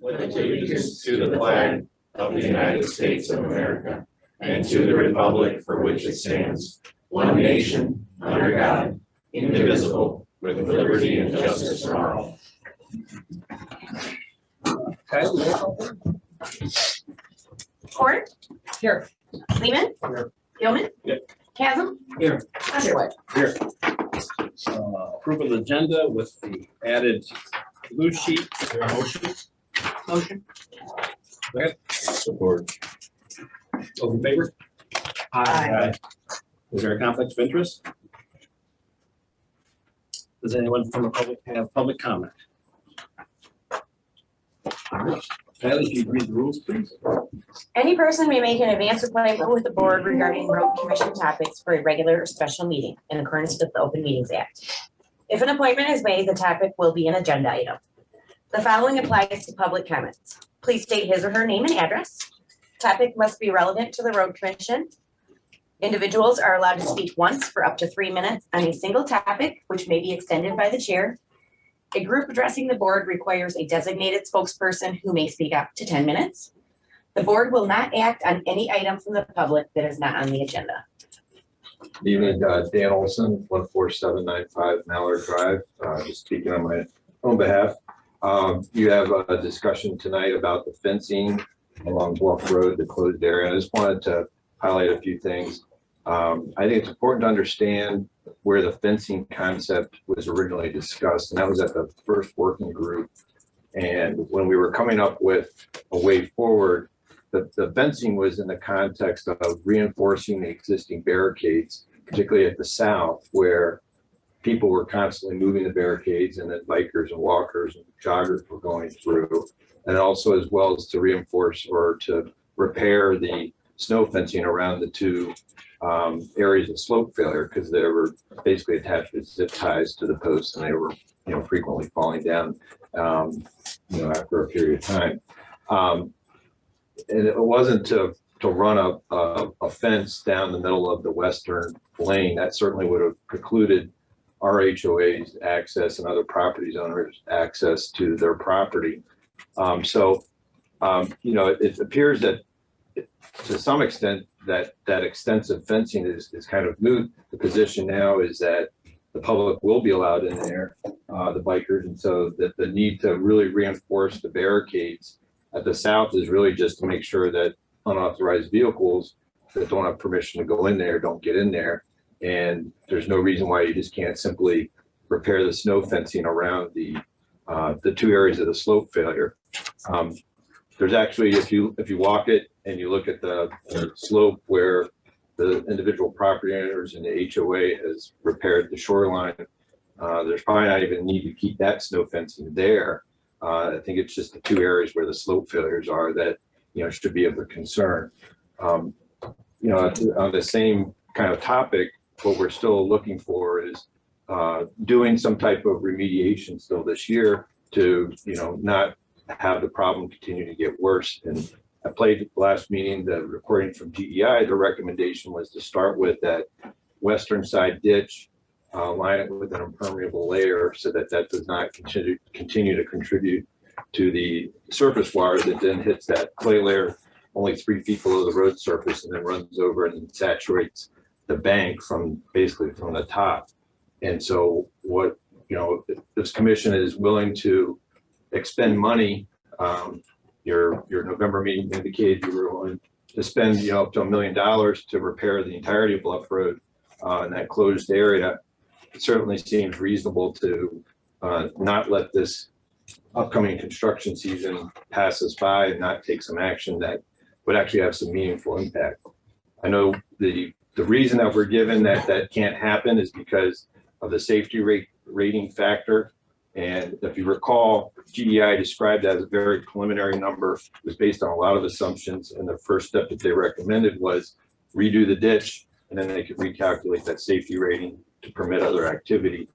with allegiance to the flag of the United States of America and to the republic for which it stands, one nation, under God, indivisible, with liberty and justice for all. Porter? Here. Lehman? Here. Gilman? Yep. Chasm? Here. Underwood? Here. Approval of the agenda with the added blue sheet. Is there a motion? Motion. Go ahead. Support. Those in favor? Aye. Is there a conflict of interest? Does anyone from the public have public comment? Patty, can you read the rules, please? Any person may make an advance appointment with the board regarding road commission topics for a regular or special meeting in accordance with the Open Meetings Act. If an appointment is made, the topic will be an agenda item. The following applies to public comments. Please state his or her name and address. Topic must be relevant to the road commission. Individuals are allowed to speak once for up to 3 minutes on a single topic, which may be extended by the chair. A group addressing the board requires a designated spokesperson who may speak up to 10 minutes. The board will not act on any item from the public that is not on the agenda. Good evening, Dan Olson, 14795 Mallard Drive, just speaking on my own behalf. You have a discussion tonight about the fencing along Bluff Road, the closed area. I just wanted to highlight a few things. I think it's important to understand where the fencing concept was originally discussed, and that was at the first working group. And when we were coming up with a way forward, the fencing was in the context of reinforcing the existing barricades, particularly at the south, where people were constantly moving the barricades and then bikers and walkers and joggers were going through. And also as well as to reinforce or to repair the snow fencing around the two areas of slope failure, because they were basically attached with zip ties to the posts and they were, frequently falling down, after a period of time. And it wasn't to run a fence down the middle of the western lane. That certainly would have precluded our HOA's access and other properties owners access to their property. It appears that to some extent that extensive fencing is kind of moot. The position now is that the public will be allowed in there, the bikers, and so that the need to really reinforce the barricades at the south is really just to make sure that unauthorized vehicles that don't have permission to go in there don't get in there. And there's no reason why you just can't simply repair the snow fencing around the two areas of the slope failure. There's actually, if you walk it and you look at the slope where the individual property owners and the HOA has repaired the shoreline, there's probably not even need to keep that snow fencing there. I think it's just the two areas where the slope failures are that, should be of a concern. On the same kind of topic, what we're still looking for is doing some type of remediation still this year to, not have the problem continue to get worse. And I played the last meeting, the recording from DEI, the recommendation was to start with that western side ditch, line it with an impermeable layer so that does not continue to contribute to the surface water that then hits that clay layer only 3 feet below the road surface and then runs over and saturates the bank from the top. And so what, this commission is willing to expend money. Your November meeting indicated you were willing to spend up to $1 million to repair the entirety of Bluff Road in that closed area. It certainly seems reasonable to not let this upcoming construction season pass us by and not take some action that would actually have some meaningful impact. I know the reason that we're given that can't happen is because of the safety rating factor. And if you recall, GDI described that as a very preliminary number. It was based on a lot of assumptions. And the first step that they recommended was redo the ditch, and then they could recalculate that safety rating to permit other activity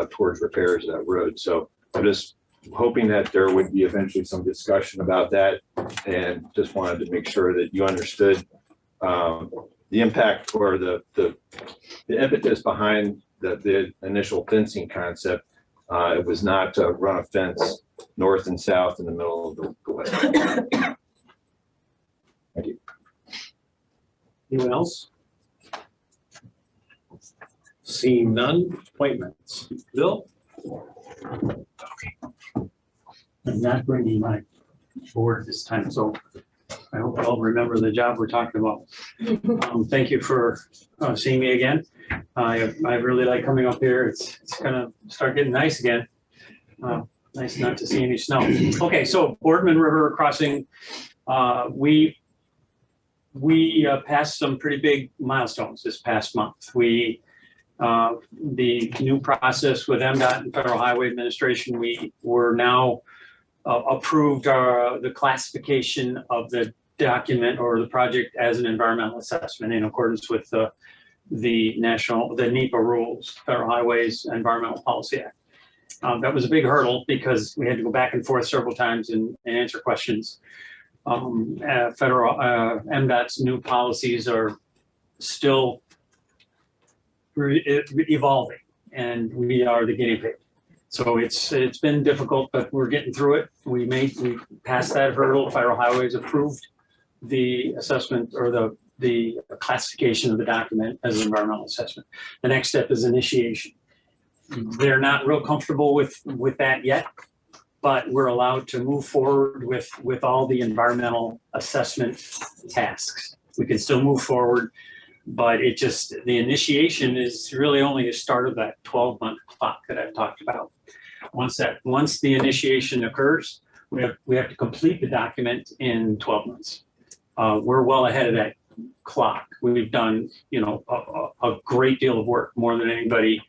towards repairs of that road. So I'm just hoping that there would be eventually some discussion about that, and just wanted to make sure that you understood the impact or the impetus behind the initial fencing concept. It was not to run a fence north and south in the middle of the wetland. Thank you. Anyone else? Seeing none, appointments. Bill? I'm not bringing my board this time, so I hope I'll remember the job we're talking about. Thank you for seeing me again. I really like coming up here. It's gonna start getting nice again. Nice not to see any snow. Okay, so Boardman River Crossing, we passed some pretty big milestones this past month. The new process with MDOT and Federal Highway Administration, we were now approved the classification of the document or the project as an environmental assessment in accordance with the NEPA rules, Federal Highways Environmental Policy Act. That was a big hurdle because we had to go back and forth several times and answer questions. MDOT's new policies are still evolving, and we are the guinea pig. So it's been difficult, but we're getting through it. We passed that hurdle. Federal Highways approved the assessment or the classification of the document as an environmental assessment. The next step is initiation. They're not real comfortable with that yet, but we're allowed to move forward with all the environmental assessment tasks. We can still move forward, but the initiation is really only the start of that 12-month clock that I've talked about. Once the initiation occurs, we have to complete the document in 12 months. We're well ahead of that clock. We've done, a great deal of work, more than anybody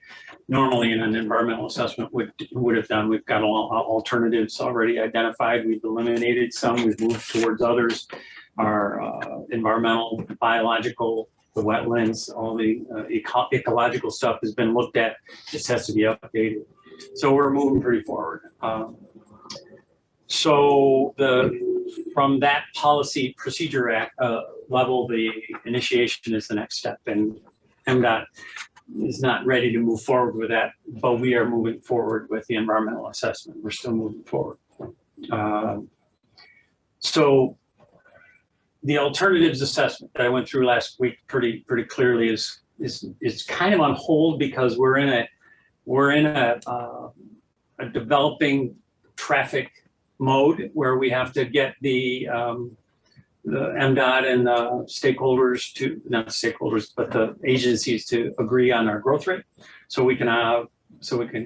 normally in an environmental assessment would have done. We've got alternatives already identified. We've eliminated some. We've moved towards others. Our environmental, biological, the wetlands, all the ecological stuff has been looked at. Just has to be updated. So we're moving pretty forward. From that policy procedure act level, the initiation is the next step, and MDOT is not ready to move forward with that, but we are moving forward with the environmental assessment. We're still moving forward. So the alternatives assessment that I went through last week pretty clearly is kind of on hold because we're in a developing traffic mode where we have to get the MDOT and the stakeholders but the agencies to agree on our growth rate, so we can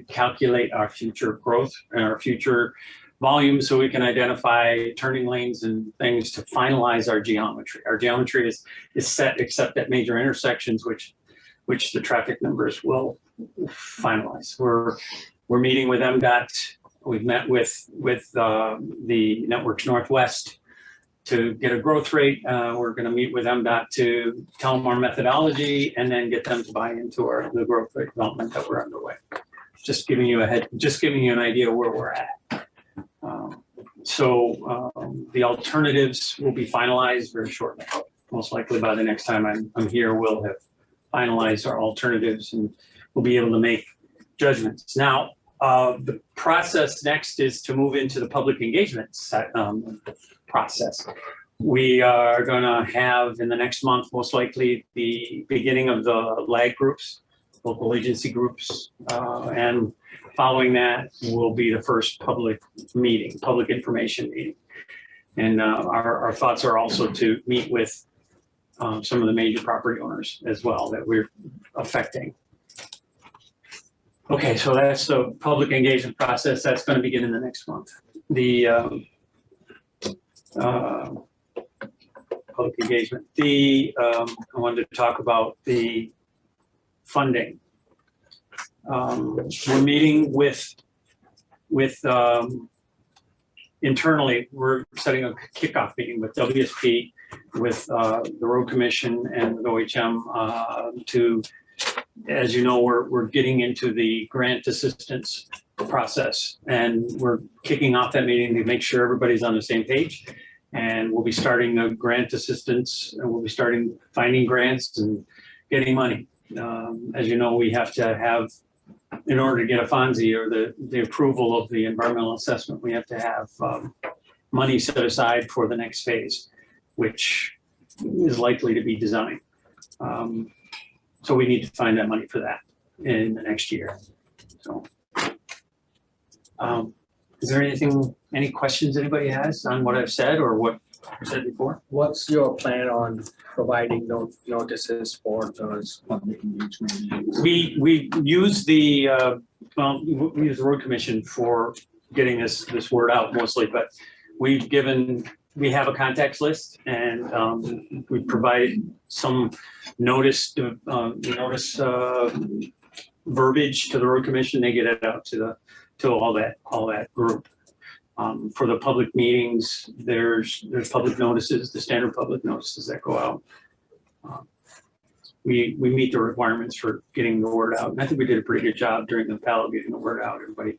calculate our future growth and our future volume, so we can identify turning lanes and things to finalize our geometry. Our geometry is set except at major intersections, which the traffic numbers will finalize. We're meeting with MDOT. We've met with the Networks Northwest to get a growth rate. We're going to meet with MDOT to tell them our methodology and then get them to buy into the growth rate development that we're underway. Just giving you an idea where we're at. The alternatives will be finalized very shortly. Most likely by the next time I'm here, we'll have finalized our alternatives and we'll be able to make judgments. Now, the process next is to move into the public engagement process. We are going to have in the next month, most likely, the beginning of the LAG groups, local agency groups, and following that will be the first public information meeting. And our thoughts are also to meet with some of the major property owners as well that we're affecting. Okay, so that's the public engagement process. That's going to begin in the next month. The public engagement. I wanted to talk about the funding. We're meeting with internally. We're setting a kickoff meeting with WSP, with the Road Commission, and with OHM to. As you know, we're getting into the grant assistance process, and we're kicking off that meeting to make sure everybody's on the same page. And we'll be starting the grant assistance, and we'll be starting finding grants and getting money. As you know, we have to have in order to get a FONSI or the approval of the environmental assessment, we have to have money set aside for the next phase, which is likely to be design. So we need to find that money for that in the next year. So, is there any questions anybody has on what I've said or what I said before? What's your plan on providing notices for those public engagement meetings? We use the we use the road commission for getting this word out mostly, but we have a contacts list, and we provide some notice verbiage to the road commission. They get it out to all that group. For the public meetings, there's public notices, the standard public notices that go out. We meet the requirements for getting the word out, and I think we did a pretty good job during the PAL getting the word out. Everybody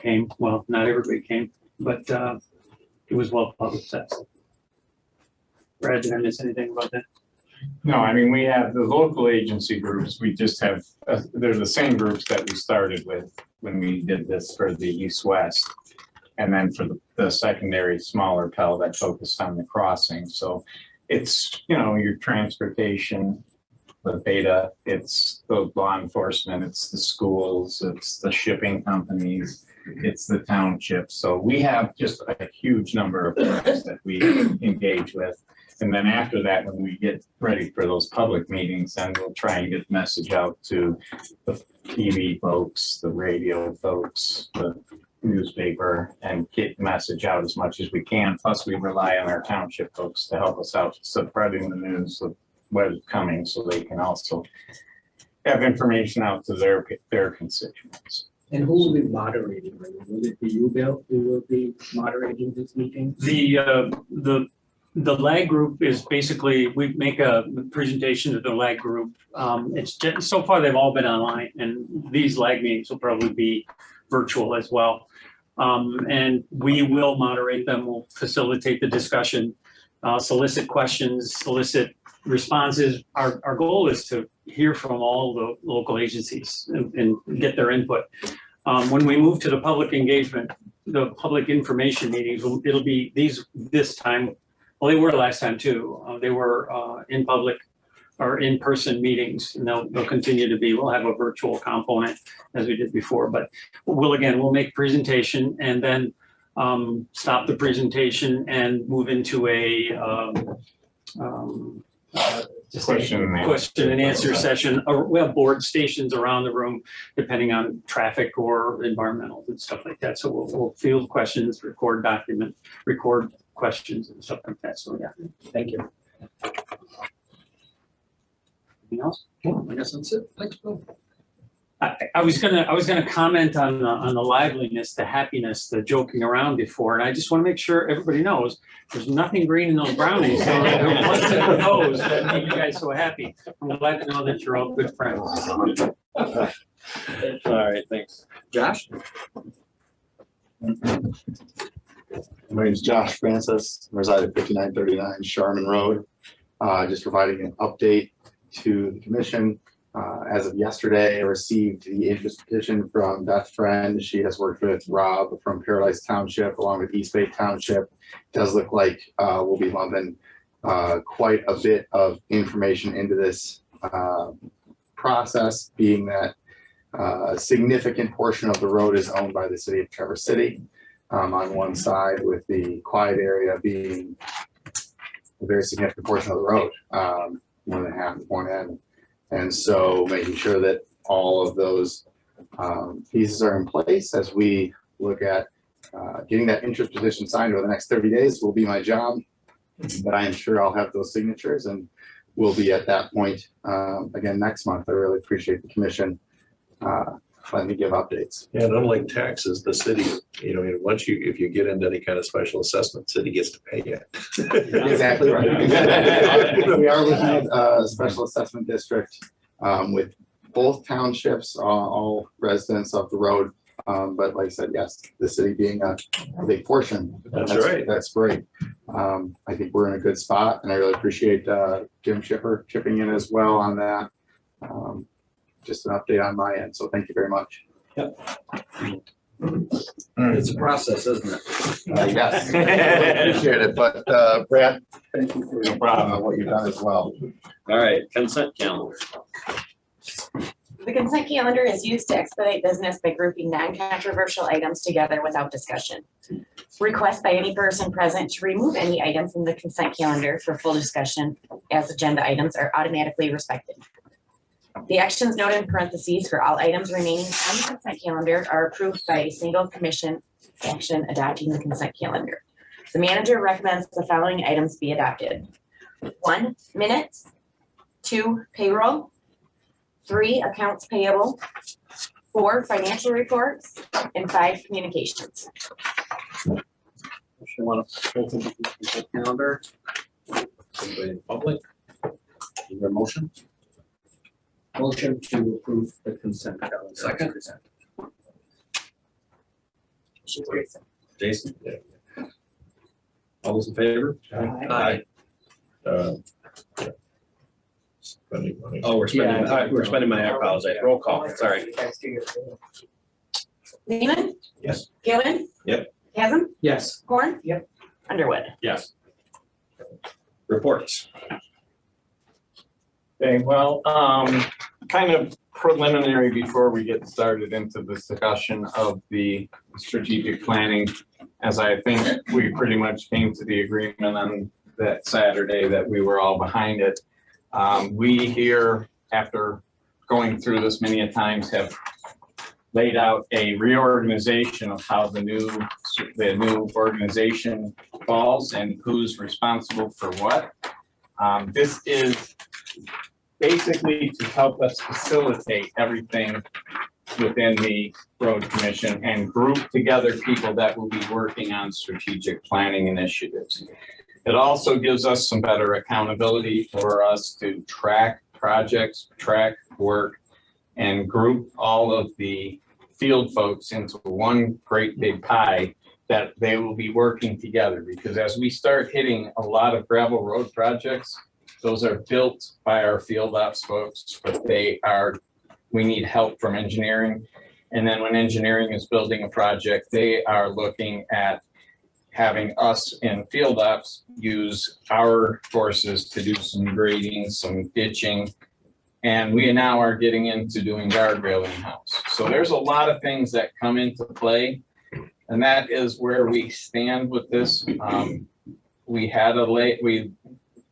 came. Well, not everybody came, but it was well publicized. Brad, did I miss anything about that? No, I mean, we have the local agency groups. We just have, they're the same groups that we started with when we did this for the East-West. And then for the secondary smaller PEL that focused on the crossing. So it's, your transportation, the beta, it's the law enforcement, it's the schools, it's the shipping companies, it's the townships. So we have just a huge number of groups that we engage with. And then after that, when we get ready for those public meetings, then we'll try and get the message out to the TV folks, the radio folks, the newspaper, and get the message out as much as we can. Plus, we rely on our township folks to help us out spreading the news of what is coming, so they can also have information out to their constituents. And who will be moderating? Will it be you, Bill, who will be moderating this meeting? The LAG group is basically, we make a presentation to the LAG group. It's just, so far they've all been online, and these LAG meetings will probably be virtual as well. And we will moderate them, we'll facilitate the discussion, solicit questions, solicit responses. Our goal is to hear from all the local agencies and get their input. When we move to the public engagement, the public information meetings, it'll be this time. Well, they were last time too. They were in public or in-person meetings, and they'll continue to be. We'll have a virtual component as we did before, but we'll make presentation and then stop the presentation and move into a question and answer session. We have board stations around the room, depending on traffic or environmental and stuff like that. So we'll field questions, record questions and stuff like that. So yeah, Thank you. anything else? I guess that's it. Thanks, Bill. I was gonna comment on the liveliness, the happiness, the joking around before, and I just want to make sure everybody knows there's nothing green in those brownies. So there wasn't those that made you guys so happy. I'm glad to know that you're all good friends. All right, thanks. Josh? My name is Josh Francis, I reside at 5939 Sharman Road. Just providing an update to the commission. As of yesterday, I received the interest petition from Beth Friend. She has worked with Rob from Paradise Township along with East Bay Township. It does look like we'll be lumping quite a bit of information into this process, being that a significant portion of the road is owned by the city of Traverse City. On one side, with the quiet area being a very significant portion of the road, more than half of one end. And so making sure that all of those pieces are in place as we look at getting that interest petition signed over the next 30 days will be my job. But I am sure I'll have those signatures and we'll be at that point again next month. I really appreciate the commission letting me give updates. Yeah, and unlike taxes, the city, once if you get into any kind of special assessment, city gets to pay you. Exactly right. We are looking at a special assessment district with both townships, all residents of the road. But like I said, yes, the city being a big portion. That's right. That's great. I think we're in a good spot, and I really appreciate Jim Chipper chipping in as well on that. just an update on my end. So thank you very much. It's a process, isn't it? Yes, appreciate it. But Brad, thank you for No problem. what you've done as well. All right, consent calendar. The consent calendar is used to expedite business by grouping non-controversial items together without discussion. Requests by any person present to remove any item from the consent calendar for full discussion as agenda items are automatically respected. The actions noted in parentheses for all items remaining on the consent calendar are approved by a single commission action adopting the consent calendar. The manager recommends the following items be adopted. 1, minutes. 2, payroll. 3, accounts payable. 4, financial reports. And 5, communications. You want to open the consent calendar? Anybody in public? Is there a motion? Motion to approve the consent calendar. Second. Jason? All those in favor? Aye. Spending money. Oh, we're spending, Yeah. we're spending money, I apologize. Roll call, sorry. Lehman, Yes. Gillen. Yep. Chasm, Yes. Horn. Yep. Underwood. Yes. Reports. Okay, well, kind of preliminary before we get started into the discussion of the strategic planning. As I think we pretty much came to the agreement on that Saturday that we were all behind it. We here, after going through this many a times, have laid out a reorganization of how the new organization falls and who's responsible for what. This is basically to help us facilitate everything within the road commission and group together people that will be working on strategic planning initiatives. It also gives us some better accountability for us to track projects, track work, and group all of the field folks into one great big pie that they will be working together. Because as we start hitting a lot of gravel road projects, those are built by our field ops folks, but we need help from engineering. And then when engineering is building a project, they are looking at having us in field ops use our forces to do some grading, some ditching. And we now are getting into doing guardrail in-house. So there's a lot of things that come into play. And that is where we stand with this. We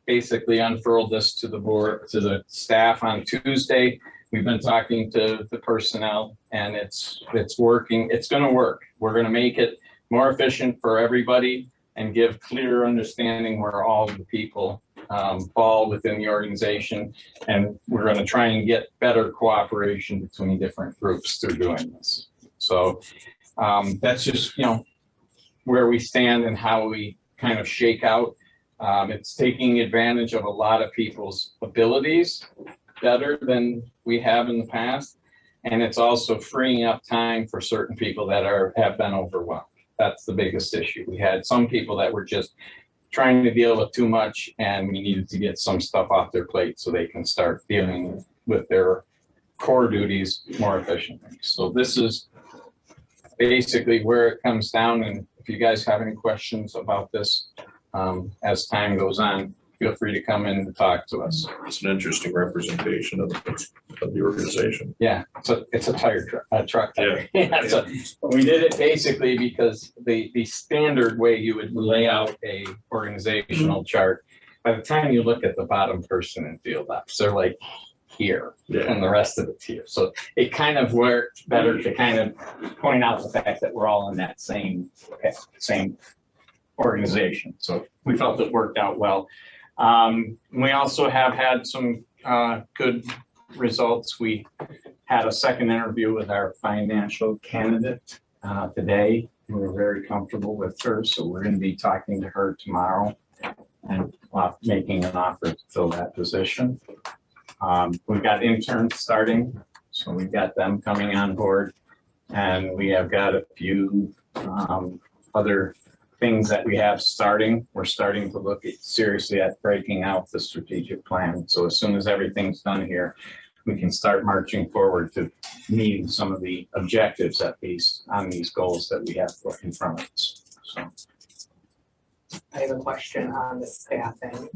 basically unfurled this to the board, to the staff on Tuesday. We've been talking to the personnel and it's working. It's gonna work. We're gonna make it more efficient for everybody and give clear understanding where all of the people fall within the organization. And we're gonna try and get better cooperation between different groups through doing this. So that's just, where we stand and how we kind of shake out. It's taking advantage of a lot of people's abilities better than we have in the past. And it's also freeing up time for certain people that have been overwhelmed. That's the biggest issue. We had some people that were just trying to deal with too much and we needed to get some stuff off their plate so they can start dealing with their core duties more efficiently. So this is basically where it comes down. And if you guys have any questions about this, as time goes on, feel free to come in and talk to us. It's an interesting representation of the organization. Yeah, so it's a truck tire. Yeah, so we did it basically because the standard way you would lay out a organizational chart, by the time you look at the bottom person in field ops, they're like here and the rest of it's here. So it kind of worked better to kind of point out the fact that we're all in that same organization. So we felt it worked out well. We also have had some good results. We had a second interview with our financial candidate today. We were very comfortable with her, so we're going to be talking to her tomorrow and making an offer to fill that position. We've got interns starting, so we've got them coming on board, and we have got a few other things that we have starting. We're starting to look seriously at breaking out the strategic plan. So as soon as everything's done here, we can start marching forward to meeting some of the objectives at least on these goals that we have in front of us. So. I have a question on the staffing.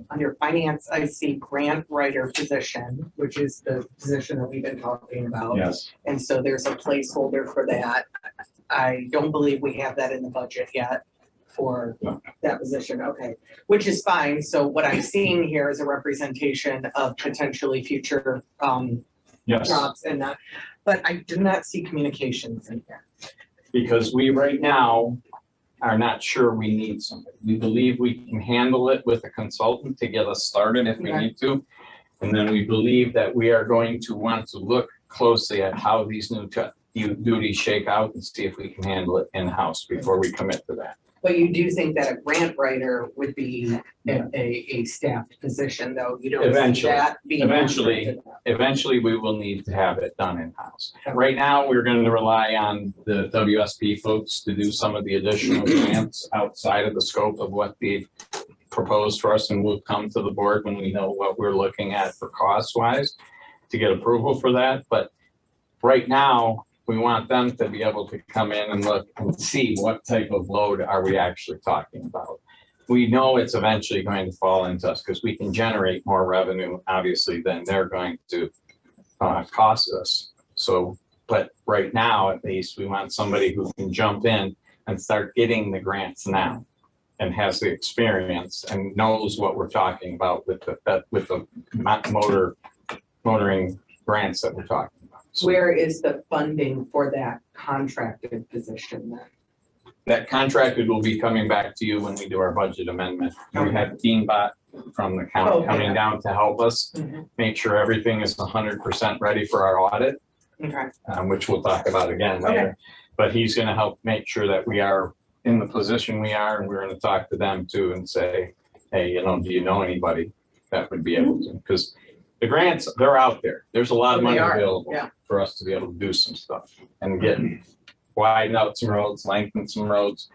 Under finance, I see grant writer position, which is the position that we've been talking about. Yes. And so there's a placeholder for that. I don't believe we have that in the budget yet for that position. Okay, which is fine. So what I'm seeing here is a representation of potentially future Yes. jobs and that, but I do not see communications in here. Because we right now are not sure we need somebody. We believe we can handle it with a consultant to get us started if we Okay. need to. And then we believe that we are going to want to look closely at how these new duties shake out and see if we can handle it in-house before we commit to that. But you do think that a grant writer would be a staffed position, though? You don't see Eventually. that being. Eventually. Eventually, we will need to have it done in-house. Right now, we're going to rely on the WSP folks to do some of the additional grants outside of the scope of what they've proposed for us, and we'll come to the board when we know what we're looking at for cost-wise to get approval for that. But right now, we want them to be able to come in and look and see what type of load are we actually talking about. We know it's eventually going to fall into us because we can generate more revenue, obviously, than they're going to cost us. So, but right now, at least, we want somebody who can jump in and start getting the grants now and has the experience and knows what we're talking about with the motoring grants that we're talking about. So Where is the funding for that contracted position then? that contracted will be coming back to you when we do our budget amendment. And we have Dean Bot from the county Okay. coming down to help us Mhm. make sure everything is 100% ready for our audit, Okay, which we'll talk about again later. But he's gonna help make sure that we are in the position we are, and we're gonna talk to them too and say, hey, do you know anybody that would be able to? Because the grants, they're out there. There's a lot of They money are, available yeah. for us to be able to do some stuff and get widen out some roads, lengthen some roads,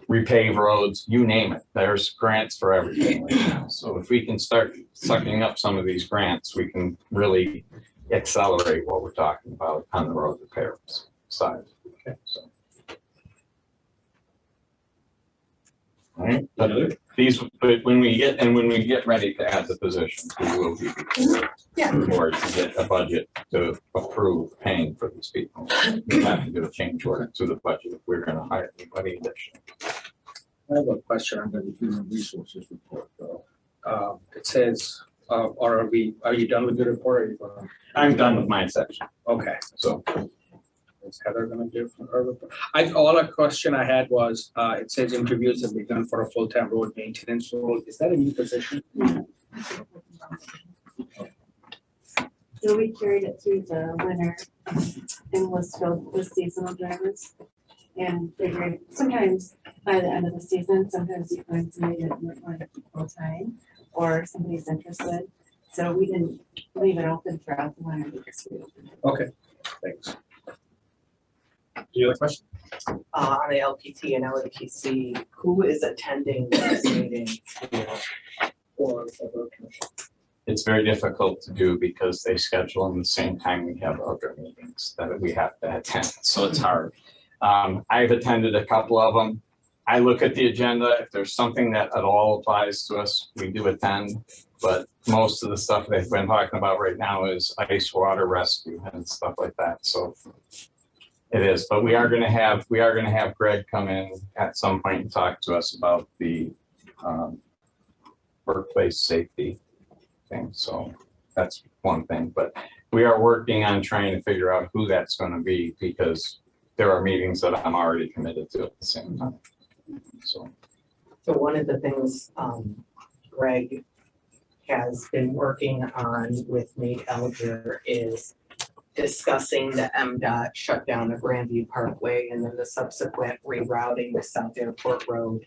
repave roads, you name it. There's grants for everything right now. So if we can start sucking up some of these grants, we can really accelerate what we're talking about on the road repairs side. Okay, so. All right, but when we get ready to add the positions, we will be Yeah. board to get a budget to approve paying for these people. We have to do a change order to the budget if we're gonna hire anybody additional. I have a question under the human resources report, though. It says, are you done with the report? Or are you gonna? I'm done with my section, Okay, so is Heather gonna do her report? All a question I had was, it says interviews have begun for a full-time road maintenance role. Is that a new position? So we carried it through the winter and was filled with seasonal drivers. And figured sometimes by the end of the season, sometimes you find somebody that might want to be full-time or somebody's interested. So we didn't leave it open throughout the winter because we opened it. Okay, thanks. Any other question? On the LPT and LAPC, who is attending this meeting for the road commission? it's very difficult to do because they schedule them the same time we have other meetings that we have to attend, so it's hard. I've attended a couple of them. I look at the agenda, if there's something that at all applies to us, we do attend. But most of the stuff they've been talking about right now is ice water rescue and stuff like that, so. It is, but we are gonna have Greg come in at some point and talk to us about the workplace safety thing, so that's one thing, but we are working on trying to figure out who that's gonna be, because there are meetings that I'm already committed to at the same time, so. So one of the things Greg has been working on with Nate Elger is discussing the MDOT shutdown of Grandview Parkway and then the subsequent rerouting to South Airport Road.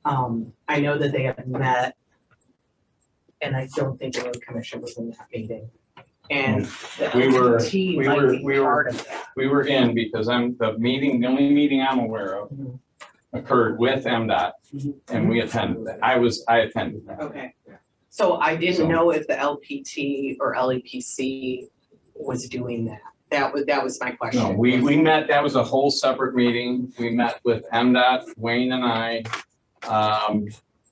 I know that they have met, and I don't think the road commission was in that meeting. And the We were- LPT we might were- be we were- part of that. We were in because the only meeting I'm aware of occurred with MDOT and we attended that. I attended that. Okay, So I didn't So- know if the LPT or LEPC was doing that. That was my question. No, we met, that was a whole separate meeting. We met with MDOT, Wayne and I.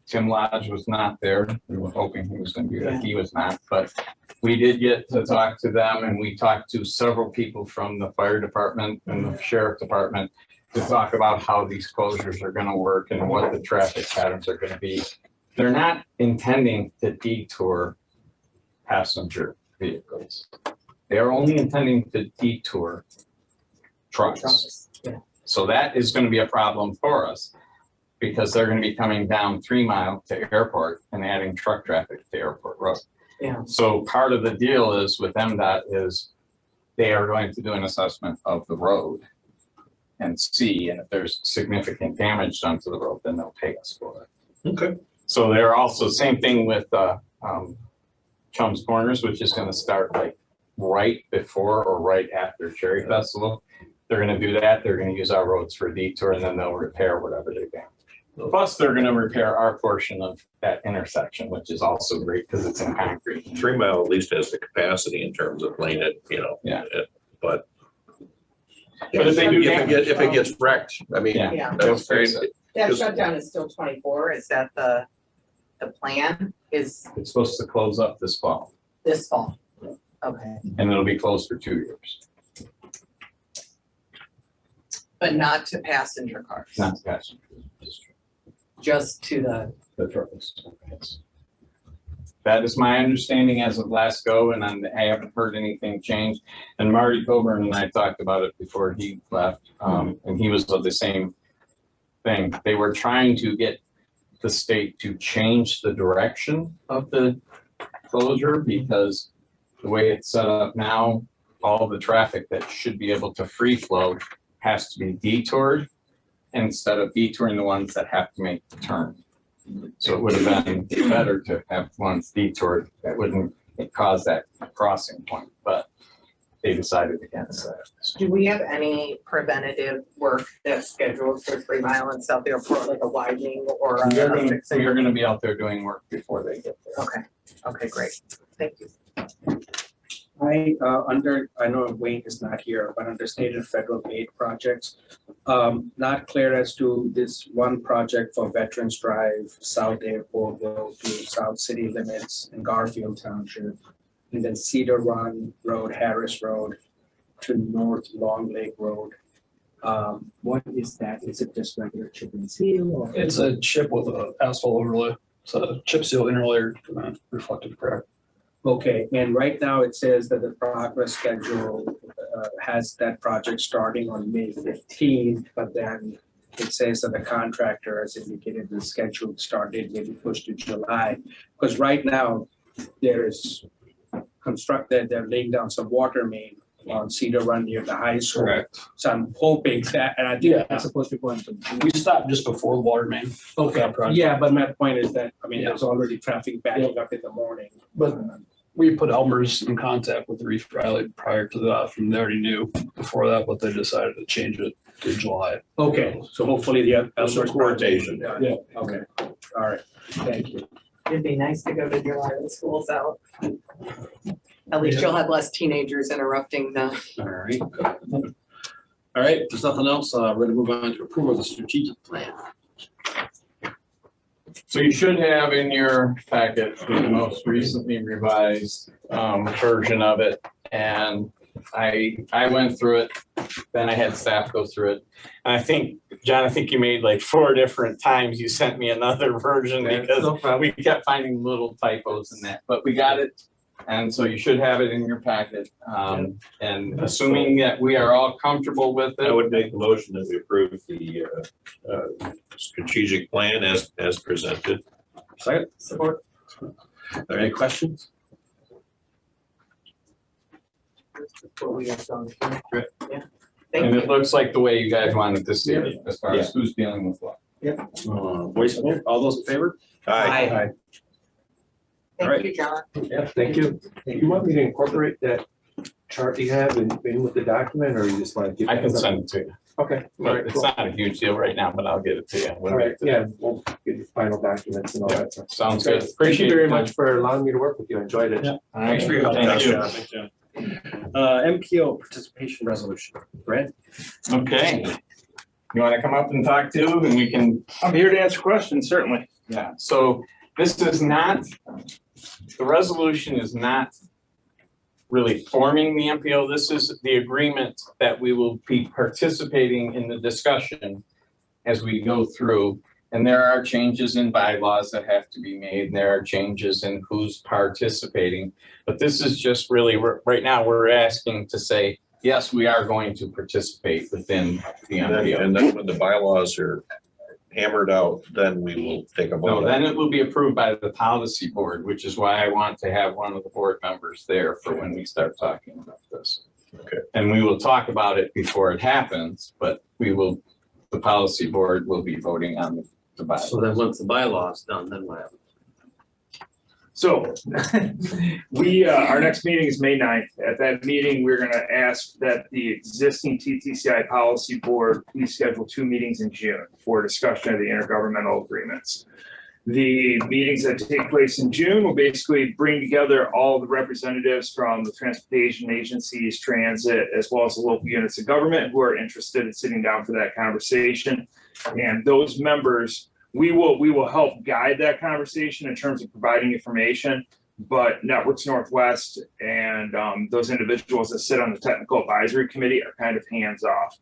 Tim Lodge was not there. We were hoping he was gonna be there. He was not, but we did get to talk to them and we talked to several people from the fire department and the sheriff department to talk about how these closures are gonna work and what the traffic patterns are gonna be. They're not intending to detour passenger vehicles. They are only intending to detour trucks. Yeah. So that is gonna be a problem for us because they're gonna be coming down 3 Mile to Airport and adding truck traffic to Airport Road. Yeah. So part of the deal is with MDOT is they are going to do an assessment of the road and see, and if there's significant damage done to the road, then they'll pay us for it. Okay. So they're also, same thing with Chum's Corners, which is gonna start like right before or right after Cherry Festival. They're gonna do that, they're gonna use our roads for a detour and then they'll repair whatever they damage. Plus, they're gonna repair our portion of that intersection, which is also great because it's in concrete. 3 Mile at least has the capacity in terms of lane it, Yeah. But. But if they do If it gets wrecked, I mean, Yeah. Yeah, that's very, that Just- shutdown is still 24. Is that the plan is It's supposed to close up this fall this fall? Okay, and it'll be closed for 2 years, but not to passenger cars, not to passenger. just to The trucks. That is my understanding as of last go, and I haven't heard anything change. And Marty Coburn and I talked about it before he left, and he was of the same thing. They were trying to get the state to change the direction of the closure because the way it's set up now, all the traffic that should be able to free flow has to be detoured instead of detouring the ones that have to make the turn. So it would have been better to have ones detoured that wouldn't cause that crossing point, but they decided against that. do we have any preventative work that's scheduled for 3 Mile and South Airport, like a widening or a fixing? You're gonna be out there doing work before they get there. Okay, great. Thank you. I know Wayne is not here, but under state and federal aid projects, not clear as to this one project for Veterans Drive, South Airport Road to South City Limits in Garfield Township. And then Cedar Run Road, Harris Road to North Long Lake Road. What is that? Is it just regular chip and seal or? It's a chip with a asphalt overlay. It's a chip seal interlayer reflective crack. Okay, and right now it says that the progress schedule has that project starting on May 15th, but then it says that the contractor has indicated the scheduled start date may be pushed to July. Because right now, there is they're laying down some water main on Cedar Run near the high school. Correct. So I'm hoping that, and I think Yeah. that's supposed to go into. We stopped just before the water main. Okay, project. yeah, but my point is that, I mean, Yeah. there's already traffic backing up in the morning. But we put Elmer's in contact with Reef Riley prior to that, and they already knew before that, but they decided to change it to July. Okay, so hopefully the. Some coordination. Yeah, okay, all right, thank you. It'd be nice to go to July when school's out. At least you'll have less teenagers interrupting the. All right. All right, if there's nothing else, ready to move on to approval of the strategic plan. So you should have in your packet the most recently revised version of it. And I went through it, then I had staff go through it. And I think, John, I think you made like 4 different times you sent me another version because we kept finding little typos in that, but we got it. And so you should have it in your packet. And assuming that we are all comfortable with I it, would make the motion that we approve the strategic plan as presented. Second, Support. are there any questions? What we have done. Great. Yeah. and Thank it you. looks like the way you guys wanted to see it as far as who's dealing with what. Voice vote, all those in favor? Aye. All Thank you, John. Yeah, thank you. You want me to incorporate that chart you have in with the document, or you just want to give? I can send it to you. Okay, all right, It's cool. not a huge deal right now, but I'll get it to you. All right, yeah, we'll get your final documents and all that stuff. Sounds good. Thank you Appreciate very it. much for allowing me to work with you. I enjoyed it. Yeah. Thanks for your help. Thank Thank you. MPO participation resolution. Brad? Okay. You want to come up and talk too, and we can, I'm here to answer questions, certainly. yeah, so this is not, the resolution is not really forming the MPO. This is the agreement that we will be participating in the discussion as we go through. And there are changes in bylaws that have to be made. And there are changes in who's participating. But this is just really, right now, we're asking to say, yes, we are going to participate within the MPO. And then when the bylaws are hammered out, then we will take a No, vote. then it will be approved by the policy board, which is why I want to have one of the board members there for when we start talking about this. Okay. And we will talk about it before it happens, but the policy board will be voting on the bylaw. So then once the bylaw is done, then what happens? So our next meeting is May 9th. At that meeting, we're gonna ask that the existing TTCI policy board please schedule 2 meetings in June for discussion of the intergovernmental agreements. The meetings that take place in June will basically bring together all the representatives from the transportation agencies, transit, as well as the local units of government who are interested in sitting down for that conversation. And those members, we will help guide that conversation in terms of providing information, but Networks Northwest and those individuals that sit on the technical advisory committee are kind of hands off.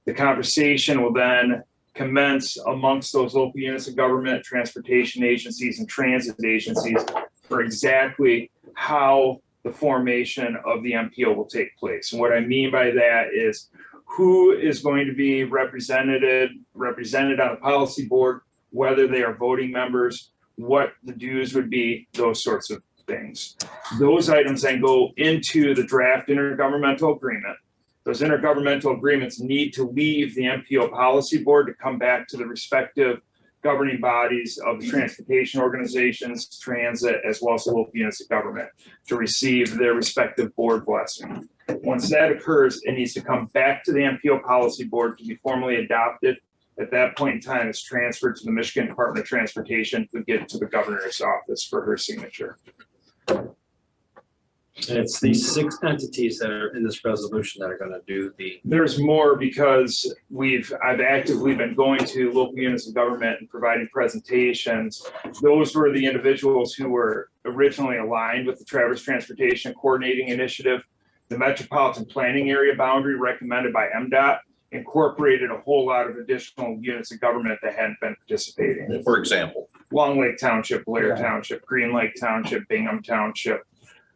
The conversation will then commence amongst those local units of government, transportation agencies, and transit agencies for exactly how the formation of the MPO will take place. And what I mean by that is who is going to be represented on the policy board, whether they are voting members, what the dues would be, those sorts of things. Those items then go into the draft intergovernmental agreement. Those intergovernmental agreements need to leave the MPO policy board to come back to the respective governing bodies of the transportation organizations, transit, as well as the local units of government to receive their respective board blessing. Once that occurs, it needs to come back to the MPO policy board to be formally adopted. At that point in time, it's transferred to the Michigan Department of Transportation to get to the governor's office for her signature. And it's these 6 entities that are in this resolution that are gonna do the. There's more because I've actively been going to local units of government and providing presentations. Those were the individuals who were originally aligned with the Traverse Transportation Coordinating Initiative. The Metropolitan Planning Area boundary recommended by MDOT incorporated a whole lot of additional units of government that hadn't been participating. For example, Long Lake Township, Blair Township, Green Lake Township, Bingham Township,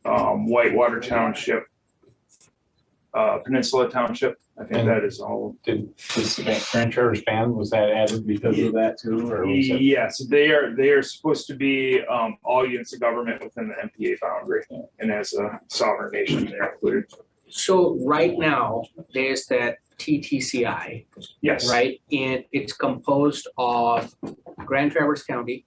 Whitewater Township, Peninsula Township. I think that is all. Did the Grand Traverse band, was that added because of that too, or was it? Yes, they are supposed to be all units of government within the MPA boundary, and as a sovereign nation, they're included. So right now, there's that TTCI, Yes. right? And it's composed of Grand Traverse County.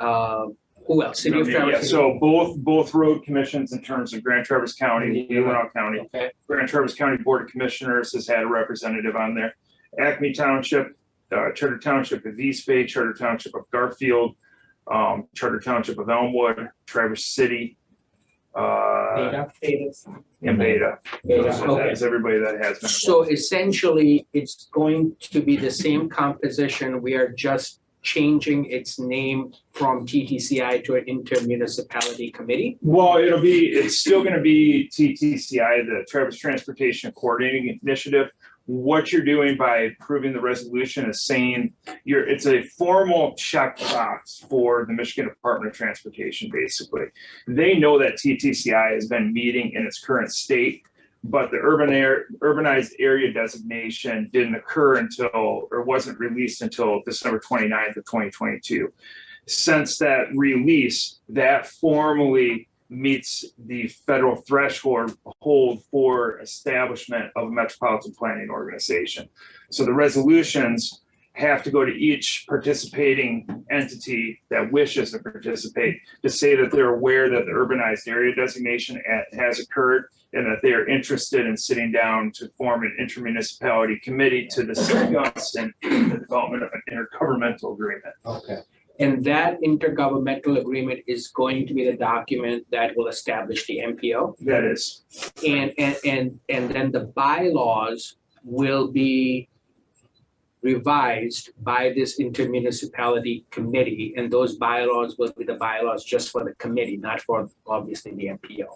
Who else? City of Yeah, Traverse. so both road commissions in terms of Grand Traverse County, Leelanau County. Okay. Grand Traverse County Board of Commissioners has had a representative on there. Acme Township, Charter Township of East Bay, Charter Township of Garfield, Charter Township of Elmwood, Traverse City, and Beta. Okay. That's everybody that has been. So essentially, it's going to be the same composition. We are just changing its name from TTCI to an intermunicipality committee. Well, it's still gonna be TTCI, the Traverse Transportation Coordinating Initiative. What you're doing by approving the resolution is saying it's a formal checkbox for the Michigan Department of Transportation, basically. They know that TTCI has been meeting in its current state, but the urbanized area designation didn't occur or wasn't released until December 29th of 2022. Since that release, that formally meets the federal threshold for establishment of a metropolitan planning organization. So the resolutions have to go to each participating entity that wishes to participate to say that they're aware that the urbanized area designation has occurred and that they are interested in sitting down to form an intermunicipality committee to discuss and the development of an intergovernmental agreement. Okay. And that intergovernmental agreement is going to be the document that will establish the MPO? That is. And then the bylaws will be revised by this intermunicipality committee, and those bylaws will be the bylaws just for the committee, not for obviously the MPO.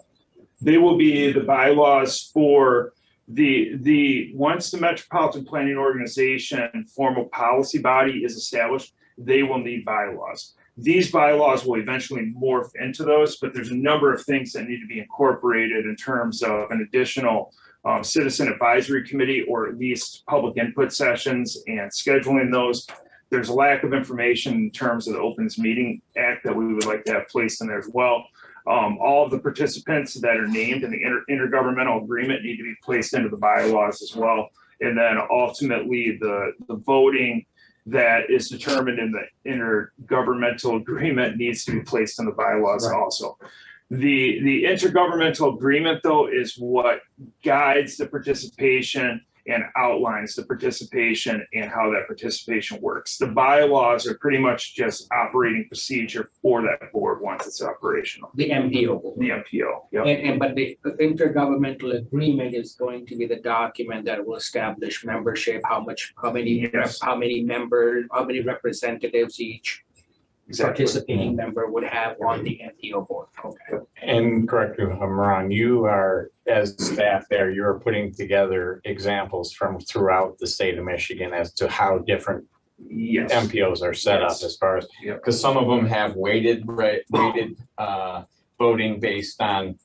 They will be the bylaws for once the Metropolitan Planning Organization formal policy body is established, they will need bylaws. These bylaws will eventually morph into those, but there's a number of things that need to be incorporated in terms of an additional citizen advisory committee, or at least public input sessions and scheduling those. There's a lack of information in terms of the Opens Meeting Act that we would like to have placed in there as well. All of the participants that are named in the intergovernmental agreement need to be placed into the bylaws as well. And then ultimately the voting that is determined in the intergovernmental agreement needs to be placed in the bylaws also. The intergovernmental agreement, though, is what guides the participation and outlines the participation and how that participation works. The bylaws are pretty much just operating procedure for that board once it's operational. The MPO. The MPO, yep. But the intergovernmental agreement is going to be the document that will establish membership, how many members, how many representatives each participating member would have on the MPO board. Okay. And correct me if I'm wrong, you are, as staff there, you're putting together examples from throughout the state of Michigan as to how different MPOs are set up as far as, because some of them have weighted voting based on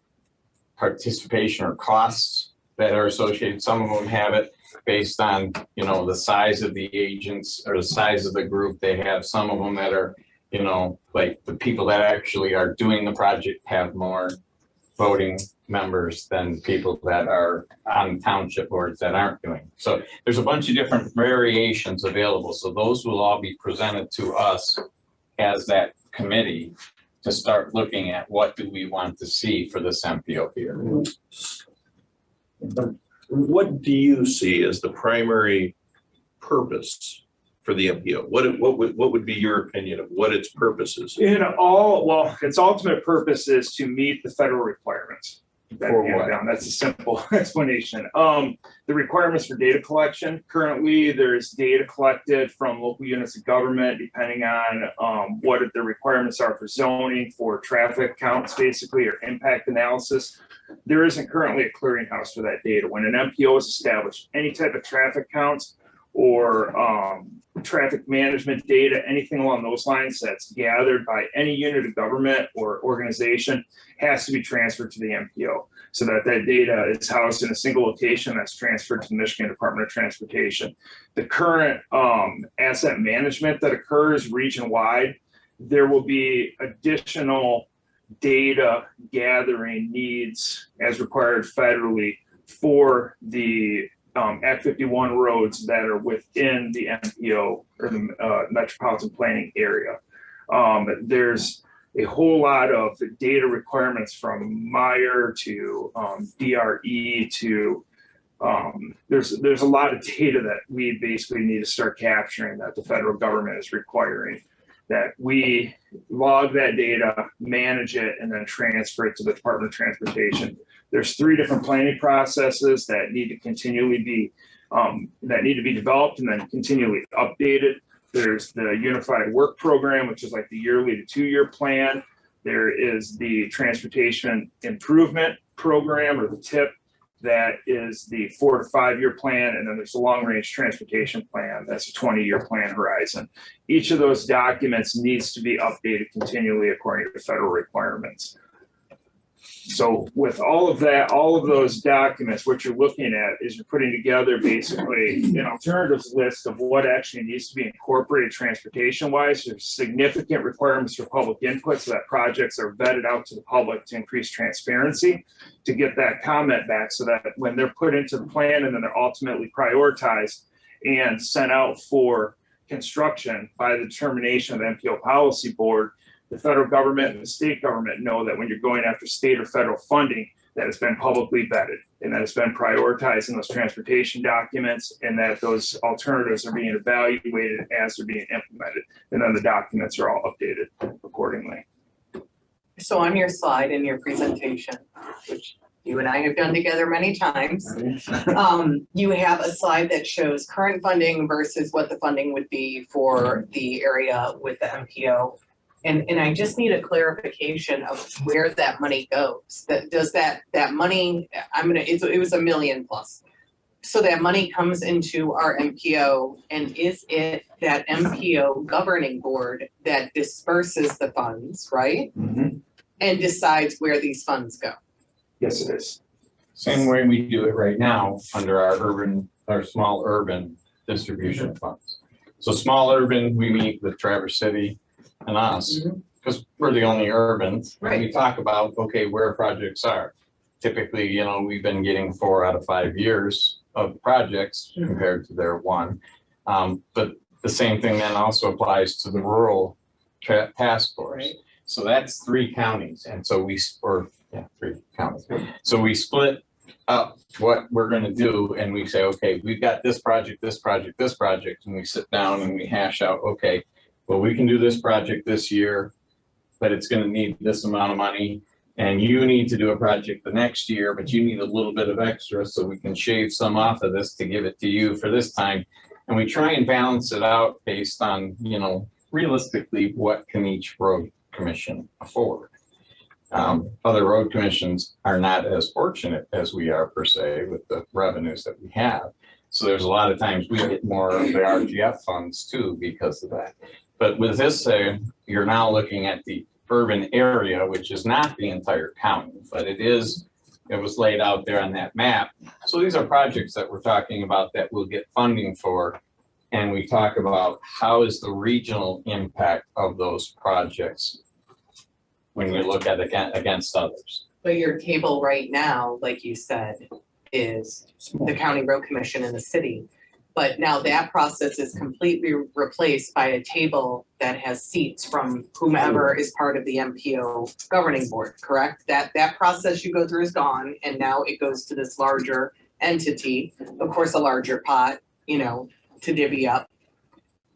participation or costs that are associated. Some of them have it based on, you know, the size of the agents or the size of the group. They have some of them that are, you know, like the people that actually are doing the project have more voting members than people that are on township boards that aren't doing. So there's a bunch of different variations available. So those will all be presented to us as that committee to start looking at what do we want to see for this MPO here. What do you see as the primary purpose for the MPO? What would be your opinion of what its purpose is? Its ultimate purpose is to meet the federal requirements. For what? That's a simple explanation. The requirements for data collection. Currently, there's data collected from local units of government, depending on what the requirements are for zoning, for traffic counts, basically, or impact analysis. There isn't currently a clearinghouse for that data. When an MPO is established, any type of traffic counts or traffic management data, anything along those lines that's gathered by any unit of government or organization has to be transferred to the MPO so that that data is housed in a single location that's transferred to the Michigan Department of Transportation. The current asset management that occurs region-wide, there will be additional data gathering needs as required federally for the Act 51 roads that are within the MPO or the metropolitan planning area. There's a whole lot of data requirements from Meyer to DRE to there's a lot of data that we basically need to start capturing that the federal government is requiring, that we log that data, manage it, and then transfer it to the Department of Transportation. There's 3 different planning processes that need to continually be developed and then continually updated. There's the Unified Work Program, which is like the yearly to 2-year plan. There is the Transportation Improvement Program, or the TIP, that is the 4 to 5 year plan. And then there's the Long Range Transportation Plan. That's a 20-year plan horizon. Each of those documents needs to be updated continually according to federal requirements. So with all of that, all of those documents, what you're looking at is you're putting together basically an alternatives list of what actually needs to be incorporated transportation-wise. There's significant requirements for public input so that projects are vetted out to the public to increase transparency, to get that comment back so that when they're put into the plan and then they're ultimately prioritized and sent out for construction by the determination of the MPO policy board, the federal government and the state government know that when you're going after state or federal funding, that it's been publicly vetted and that it's been prioritized in those transportation documents and that those alternatives are being evaluated as they're being implemented. And then the documents are all updated accordingly. So on your slide in your presentation, which you and I have done together many times, you have a slide that shows current funding versus what the funding would be for the area with the MPO. And I just need a clarification of where that money goes. Does that money, it was $1 million plus. So that money comes into our MPO, and is it that MPO governing board that disperses the funds, right? Mm-hmm. And decides where these funds go? Yes, it is. Same way we do it right now under our small urban distribution funds. So small urban, we meet with Traverse City and us, because we're the only urbans. And we talk about, okay, where projects are. Typically, you know, we've been getting 4 out of 5 years of projects compared to their 1. But the same thing then also applies to the rural task force. Right. So that's 3 counties. And so 3 counties. So we split up what we're going to do and we say, okay, we've got this project, this project, this project. And we sit down and we hash out, okay, well, we can do this project this year, but it's going to need this amount of money. And you need to do a project the next year, but you need a little bit of extra so we can shave some off of this to give it to you for this time. And we try and balance it out based on, you know, realistically, what can each road commission afford? Other road commissions are not as fortunate as we are per se with the revenues that we have. So there's a lot of times we get more of the RGF funds too because of that. But with this, you're now looking at the urban area, which is not the entire county, but it was laid out there on that map. So these are projects that we're talking about that we'll get funding for. And we talk about how is the regional impact of those projects when we look at against others. But your table right now, like you said, is the county road commission in the city. But now that process is completely replaced by a table that has seats from whomever is part of the MPO governing board, correct? That process you go through is gone, and now it goes to this larger entity, of course, a larger pot, you know, to divvy up.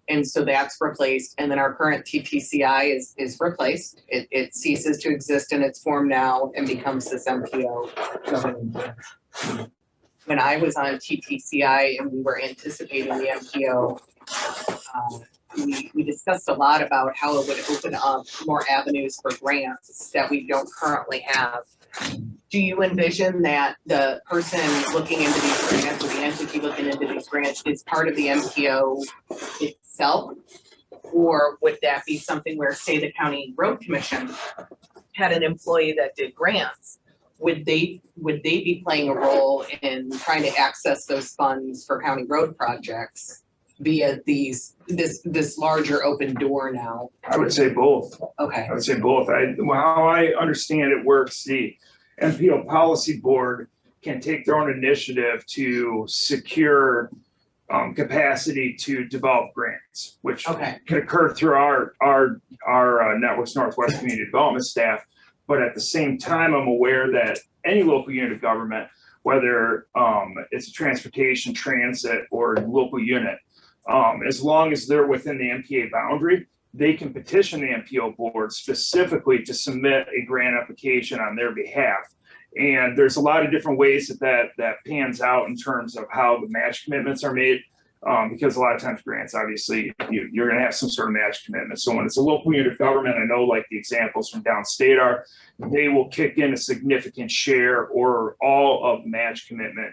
And so that's replaced, and then our current TTCI is replaced. It ceases to exist in its form now and becomes this MPO governing board. When I was on TTCI and we were anticipating the MPO, we discussed a lot about how it would open up more avenues for grants that we don't currently have. Do you envision that the person looking into these grants or the entity looking into these grants is part of the MPO itself? Or would that be something where, say, the county road commission had an employee that did grants? Would they be playing a role in trying to access those funds for county road projects via this larger open door now? I would say both. Okay. I would say both. How I understand it works, the MPO policy board can take their own initiative to secure capacity to develop grants, which can occur through our Networks Northwest Community Development staff. But at the same time, I'm aware that any local unit of government, whether it's a transportation, transit, or local unit, as long as they're within the MPA boundary, they can petition the MPO board specifically to submit a grant application on their behalf. And there's a lot of different ways that pans out in terms of how the match commitments are made. Because a lot of times grants, obviously, you're going to have some sort of match commitment. So when it's a local unit of government, I know like the examples from downstate are, they will kick in a significant share or all of match commitment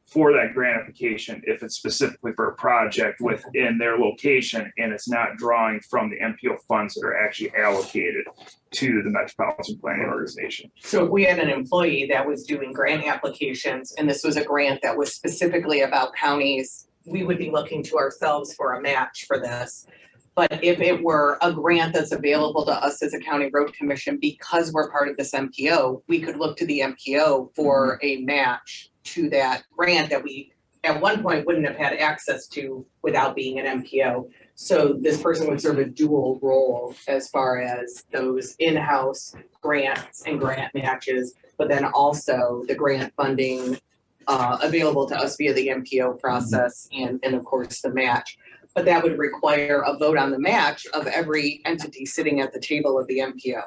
for that grant application if it's specifically for a project within their location and it's not drawing from the MPO funds that are actually allocated to the Metropolitan Planning Organization. So if we had an employee that was doing grant applications and this was a grant that was specifically about counties, we would be looking to ourselves for a match for this. But if it were a grant that's available to us as a county road commission, because we're part of this MPO, we could look to the MPO for a match to that grant that we at one point wouldn't have had access to without being an MPO. So this person would serve a dual role as far as those in-house grants and grant matches, but then also the grant funding available to us via the MPO process and of course the match. But that would require a vote on the match of every entity sitting at the table of the MPO.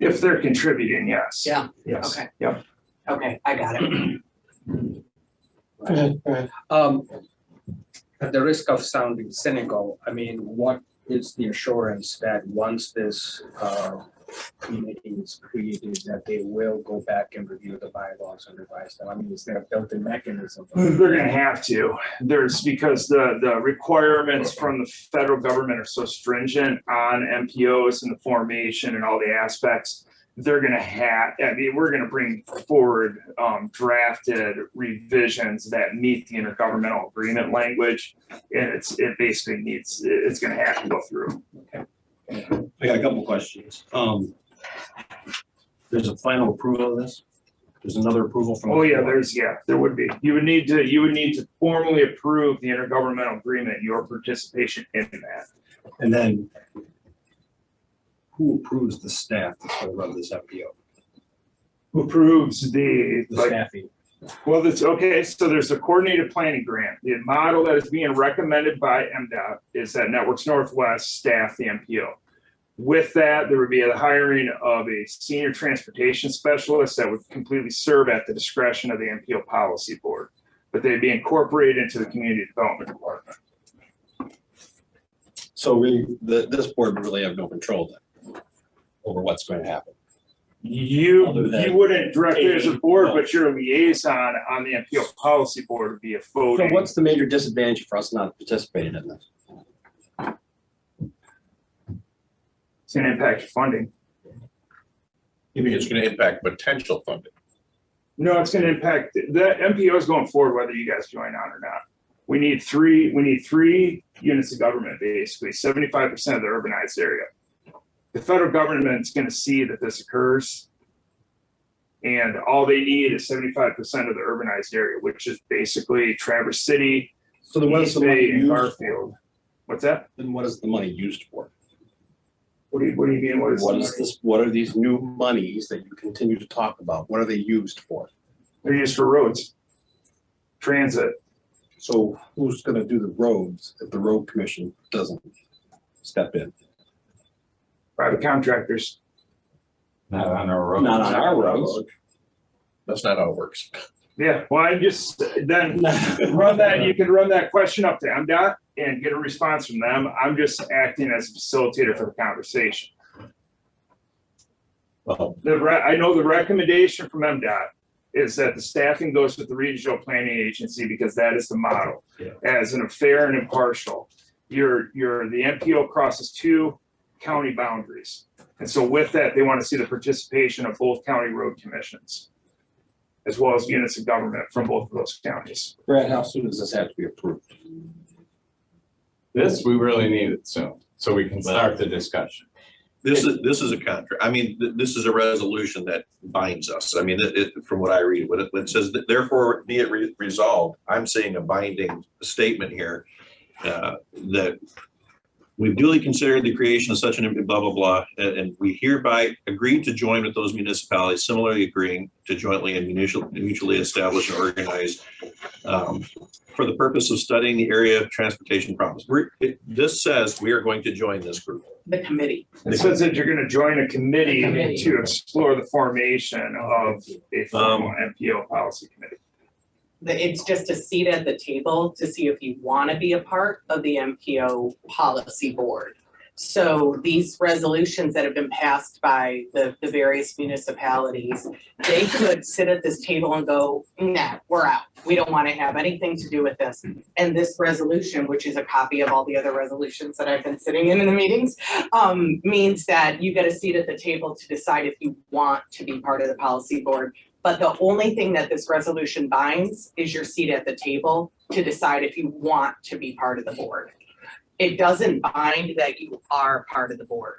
If they're contributing, yes. Yeah. Yes. Okay. Yep. Okay, I got it. At the risk of sounding cynical, I mean, what is the assurance that once this committee is created, that they will go back and review the bylaws and revise them? I mean, is there a built-in mechanism? They're gonna have to. Because the requirements from the federal government are so stringent on MPOs and the formation and all the aspects. They're gonna we're gonna bring forward drafted revisions that meet the intergovernmental agreement language. And it's gonna have to go through. I got a couple questions. There's a final approval of this? There's another approval from. Oh, yeah, there would be. You would need to formally approve the intergovernmental agreement, your participation in that. And then who approves the staff that's gonna run this MPO? Who approves the staffing? Well, that's okay. So there's a coordinated planning grant. The model that is being recommended by MDOT is that Networks Northwest staff the MPO. With that, there would be a hiring of a senior transportation specialist that would completely serve at the discretion of the MPO policy board, but they'd be incorporated into the community development department. So really, this board would really have no control then over what's going to happen. You Other than wouldn't directly as a board, no. but your liaison on the MPO policy board would be a So voting. what's the major disadvantage for us not participating in this? It's gonna impact your funding. You think it's gonna impact potential funding? No, it's gonna impact, the MPO is going forward whether you guys join on or not. We need three units of government, basically, 75% of the urbanized area. The federal government's gonna see that this occurs. And all they need is 75% of the urbanized area, which is basically Traverse City, So then what is East the money Bay, and used Garfield. What's that? Then what is the money used for? What do you mean? What is What the is money? this, what are these new monies that you continue to talk about? What are they used for? They're used for roads, transit. So who's gonna do the roads if the road commission doesn't step in? Private contractors. Not on our road. Not on our roads. That's not how it works. Yeah, well, I just, then you can run that question up to MDOT and get a response from them. I'm just acting as a facilitator for the conversation. Well, I know the recommendation from MDOT is that the staffing goes with the regional planning agency because that is the model. Yeah. As an fair and impartial. The MPO crosses two county boundaries. And so with that, they want to see the participation of both county road commissions, as well as units of government from both of those counties. Brad, how soon does this have to be approved? This, we really need it soon, so we can start the discussion. This is a contract. I mean, this is a resolution that binds us. I mean, from what I read, it says that therefore be it resolved. I'm seeing a binding statement here that we've duly considered the creation of such an blah, blah, blah, and we hereby agree to join with those municipalities similarly agreeing to jointly and mutually establish and organize for the purpose of studying the area of transportation problems. This says we are going to join this group. The committee. It says that you're going to join a committee to explore the formation of a formal MPO policy committee. It's just a seat at the table to see if you want to be a part of the MPO policy board. So these resolutions that have been passed by the various municipalities, they could sit at this table and go, nah, we're out. We don't want to have anything to do with this. And this resolution, which is a copy of all the other resolutions that I've been sitting in the meetings, means that you get a seat at the table to decide if you want to be part of the policy board. But the only thing that this resolution binds is your seat at the table to decide if you want to be part of the board. It doesn't bind that you are part of the board.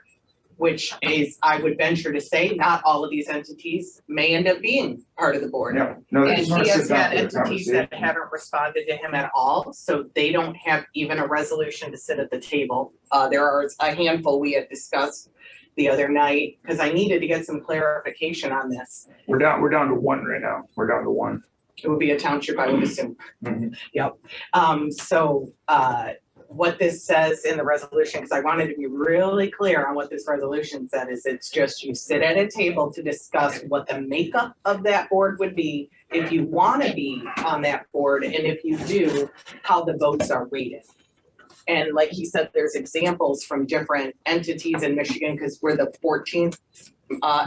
which is, I would venture to say, not all of these entities may end up being part of the board. Yeah, no, they And just wanna he has sit down had for the entities that conversation. haven't responded to him at all, so they don't have even a resolution to sit at the table. There are a handful we had discussed the other night, because I needed to get some clarification on this. We're down to one right now. We're down to one. It would be a township, I would assume. Mhm. Yep. What this says in the resolution, because I wanted to be really clear on what this resolution said, is it's just you sit at a table to discuss what the makeup of that board would be, if you want to be on that board, and if you do, how the votes are weighted. And like he said, there's examples from different entities in Michigan, because we're the 14th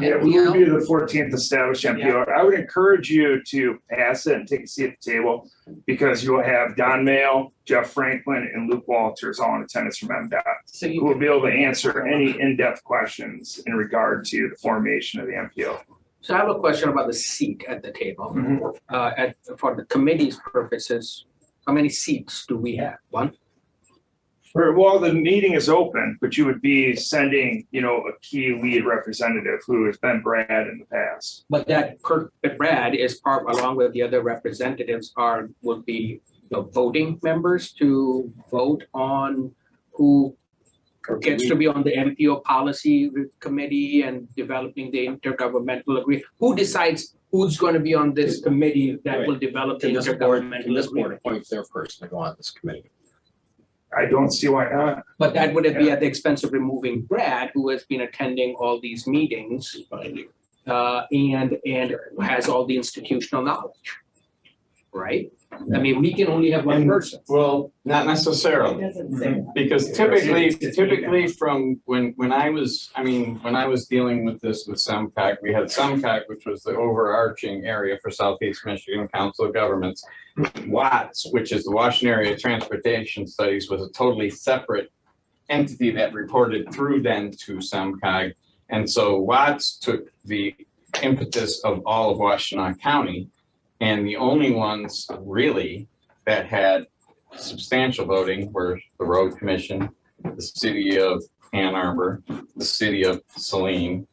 Yeah, we would be MPO. the 14th established MPO. I would encourage you to pass it and take a seat at the table because you will have Don Mayo, Jeff Franklin, and Luke Walters all in attendance from MDOT, So who you will can, be able to answer any in-depth questions in regard to the formation of the MPO. So I have a question about the seat at the table. Mhm. For the committee's purposes, how many seats do we have? One? Well, the meeting is open, but you would be sending, a key lead representative who has been Brad in the past. But Brad is part, along with the other representatives would be the voting members to vote on who gets to be on the MPO policy committee and developing the intergovernmental agreement. Who decides who's going to be on this committee that will develop the intergovernmental agreement? appoints their person to go on this committee. I don't see why not. But that would be at the expense of removing Brad, who has been attending all these meetings, and has all the institutional knowledge, right? I mean, we can only have one person. Well, not it necessarily. doesn't say that. Because typically from when I was dealing with this with SEMCOG, we had SEMCOG, which was the overarching area for Southeast Michigan Council of Governments. WATS, which is the Washington Area Transportation Studies, was a totally separate entity that reported through then to SEMCOG. And so WATS took the impetus of all of Washtenaw County. And the only ones really that had substantial voting were the Road Commission, the City of Ann Arbor, the City of Saline,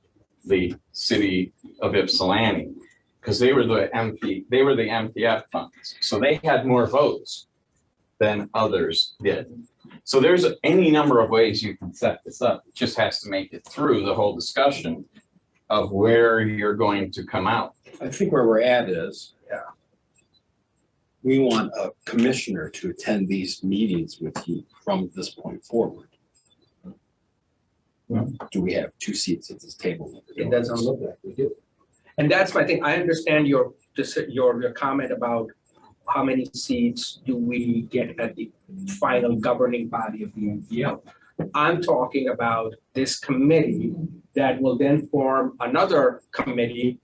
the City of Ypsilanti, because they were the MPF funds. So they had more votes than others did. So there's any number of ways you can set this up. It just has to make it through the whole discussion of where you're going to come out. I think where we're at is, we want a commissioner to attend these meetings with you from this point forward. Do we have 2 seats at this table? It doesn't look like we do. And that's my thing. I understand your comment about how many seats do we get at the final governing body of the MPO. I'm talking about this committee that will then form another committee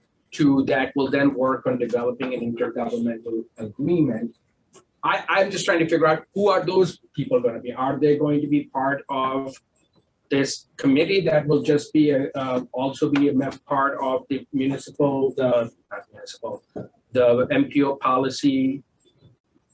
that will then work on developing an intergovernmental agreement. I'm just trying to figure out who are those people going to be? Are they going to be part of this committee that will just be also be a part of the the MPO policy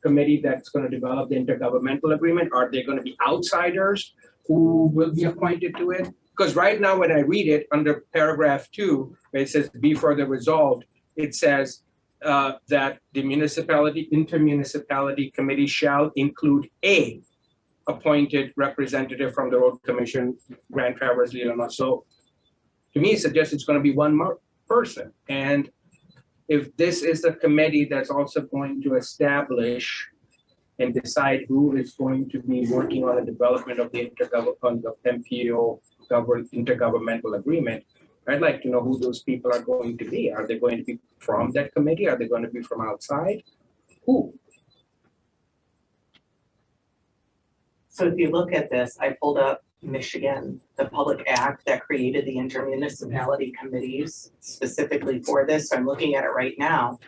committee that's going to develop the intergovernmental agreement? Are they going to be outsiders who will be appointed to it? Because right now, when I read it under paragraph 2, where it says be further resolved, it says that the intermunicipality committee shall include a appointed representative from the Road Commission, Grand Traverse, Illinois. So to me, it suggests it's going to be one more person. And if this is a committee that's also going to establish and decide who is going to be working on the development of the MPO intergovernmental agreement, I'd like to know who those people are going to be. Are they going to be from that committee? Are they going to be from outside? Who? So if you look at this, I pulled up Michigan, the public act that created the intermunicipality committees specifically for this. So I'm looking at it right now.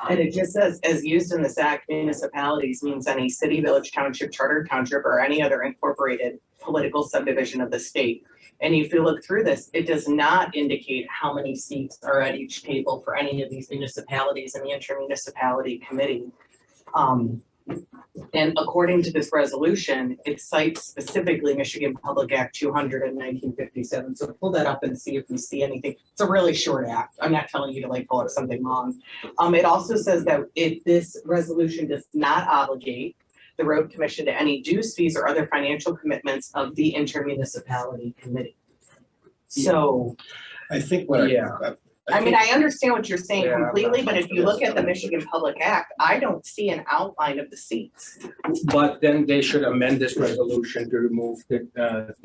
And it just says, as used in this act, municipalities means any city, village, township, charter township, or any other incorporated political subdivision of the state. And if you look through this, it does not indicate how many seats are at each table for any of these municipalities in the intermunicipality committee. And according to this resolution, it cites specifically Michigan Public Act 200 in 1957. So pull that up and see if we see anything. It's a really short act. I'm not telling you to like pull up something long. It also says that this resolution does not obligate the road commission to any dues, fees, or other financial commitments of the intermunicipality committee. So, I think what I mean, I understand what you're saying Yeah, completely, but if you look at the Michigan Public Act, I don't see an outline of the seats. But then they should amend this resolution to remove the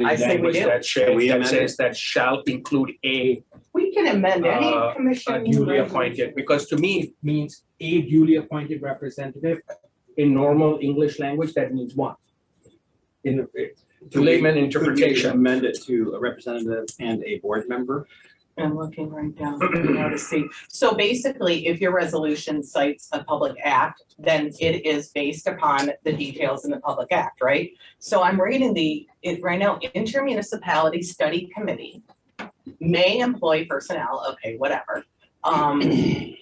I say we language do. that says that shall include a We can amend any a commission. duly appointed, because to me, it means a duly appointed representative. In normal English language, that means one. In layman interpretation. Amend it to a representative and a board member. I'm looking right down now to see. So basically, if your resolution cites a public act, then it is based upon the details in the public act, right? So I'm reading it right now, intermunicipality study committee may employ personnel, okay, whatever. I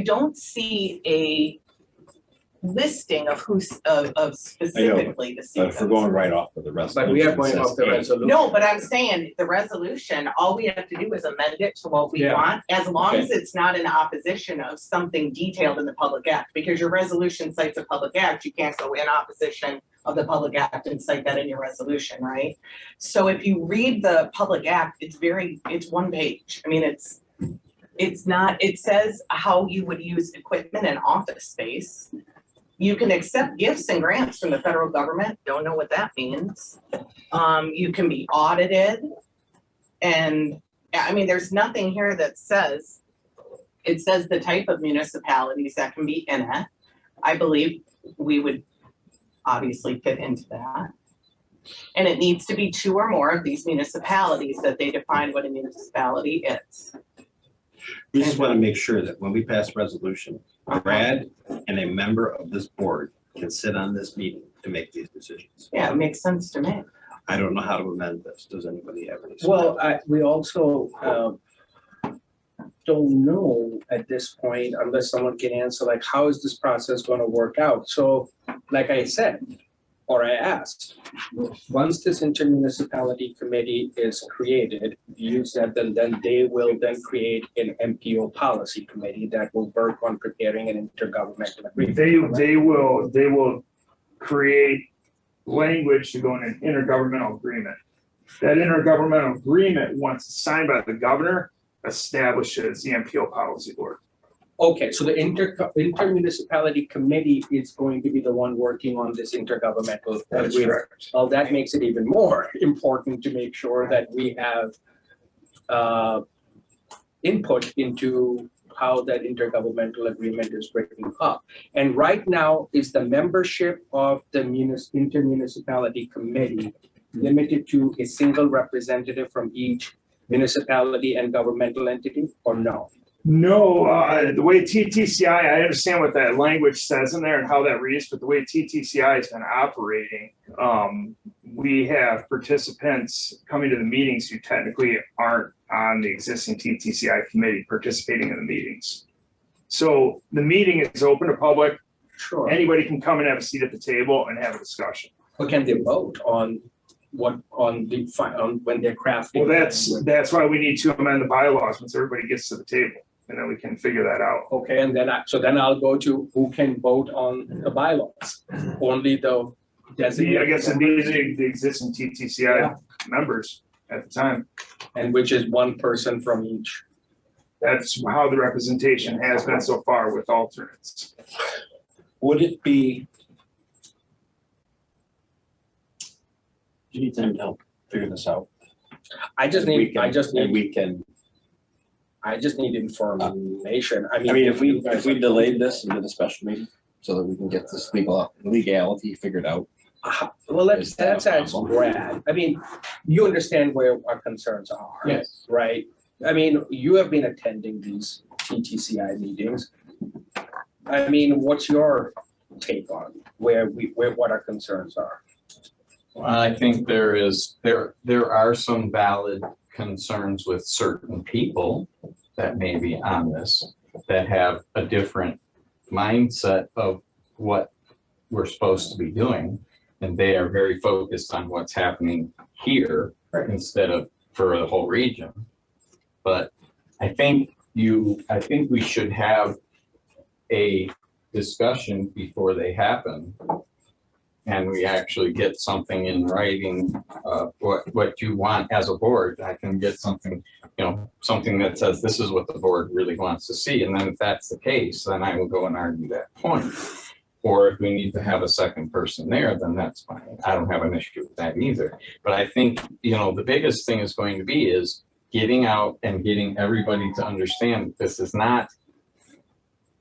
don't see a listing of of specifically the But if we're going right off of the resolution. But we are going it off says the A. resolution. No, but I'm saying the resolution, all we have to do is amend it to what we Yeah. want, as long as it's not in opposition of something detailed in the public act, because your resolution cites a public act, you can't go in opposition of the public act and cite that in your resolution, right? So if you read the public act, it's one page. I mean, it's not, it says how you would use equipment and office space. You can accept gifts and grants from the federal government, don't know what that means. You can be audited. And I mean, there's nothing here that says, it says the type of municipalities that can be in it. I believe we would obviously fit into that. And it needs to be 2 or more of these municipalities that they define what a municipality is. We just want to make sure that when we pass resolution, Brad and a member of this board can sit on this meeting to make these decisions. Yeah, it makes sense to me. I don't know how to amend this. Does anybody have any? Well, we also don't know at this point, unless someone can answer, like, how is this process gonna work out? So, like I said, or I asked, once this intermunicipality committee is created, you said then they will then create an MPO policy committee that will work on preparing an intergovernmental agreement. They will create language to go in an intergovernmental agreement. That intergovernmental agreement, once it's signed by the governor, establishes the MPO policy board. Okay, so the intermunicipality committee is going to be the one working on this intergovernmental That's agreement. correct. Well, that makes it even more important to make sure that we have input into how that intergovernmental agreement is breaking up. And right now, is the membership of the intermunicipality committee limited to a single representative from each municipality and governmental entity, or no? No, the way TTCI, I understand what that language says in there and how that reads, but the way TTCI has been operating, we have participants coming to the meetings who technically aren't on the existing TTCI committee participating in the meetings. So the meeting is open to public. Sure. Anybody can come and have a seat at the table and have a discussion. But can they vote on when they're crafting? Well, that's why we need to amend the bylaws once everybody gets to the table, and then we can figure that out. Okay, and then then I'll go to who can vote on the bylaws, only the designated. I guess it'd be the existing TTCI members at the time. And which is one person from each. That's how the representation has been so far with alternates. Would it be? Do you need time to help figure this out? I just need information. I mean, if we delayed this and did a special meeting so that we can get this legality figured out. Well, let's ask Brad. I mean, you understand where our concerns are. Yes. Right? I mean, you have been attending these TTCI meetings. I mean, what's your take on what our concerns are? Well, I think there are some valid concerns with certain people that may be on this that have a different mindset of what we're supposed to be doing. And they are very focused on what's happening here instead of for the whole region. But I think we should have a discussion before they happen. And we actually get something in writing, what you want as a board. I can get something, something that says this is what the board really wants to see. And then if that's the case, then I will go and argue that point. Or if we need to have a second person there, then that's fine. I don't have an issue with that either. But I think, the biggest thing is going to be is getting out and getting everybody to understand that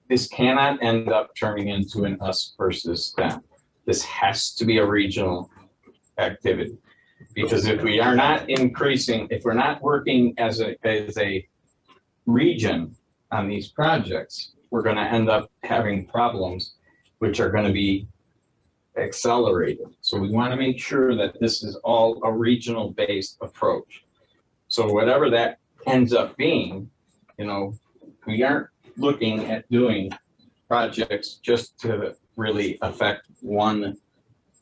this cannot end up turning into an us versus them. This has to be a regional activity. Because if we are not increasing, if we're not working as a region on these projects, we're going to end up having problems which are going to be accelerated. So we want to make sure that this is all a regional based approach. So whatever that ends up being, we aren't looking at doing projects just to really affect one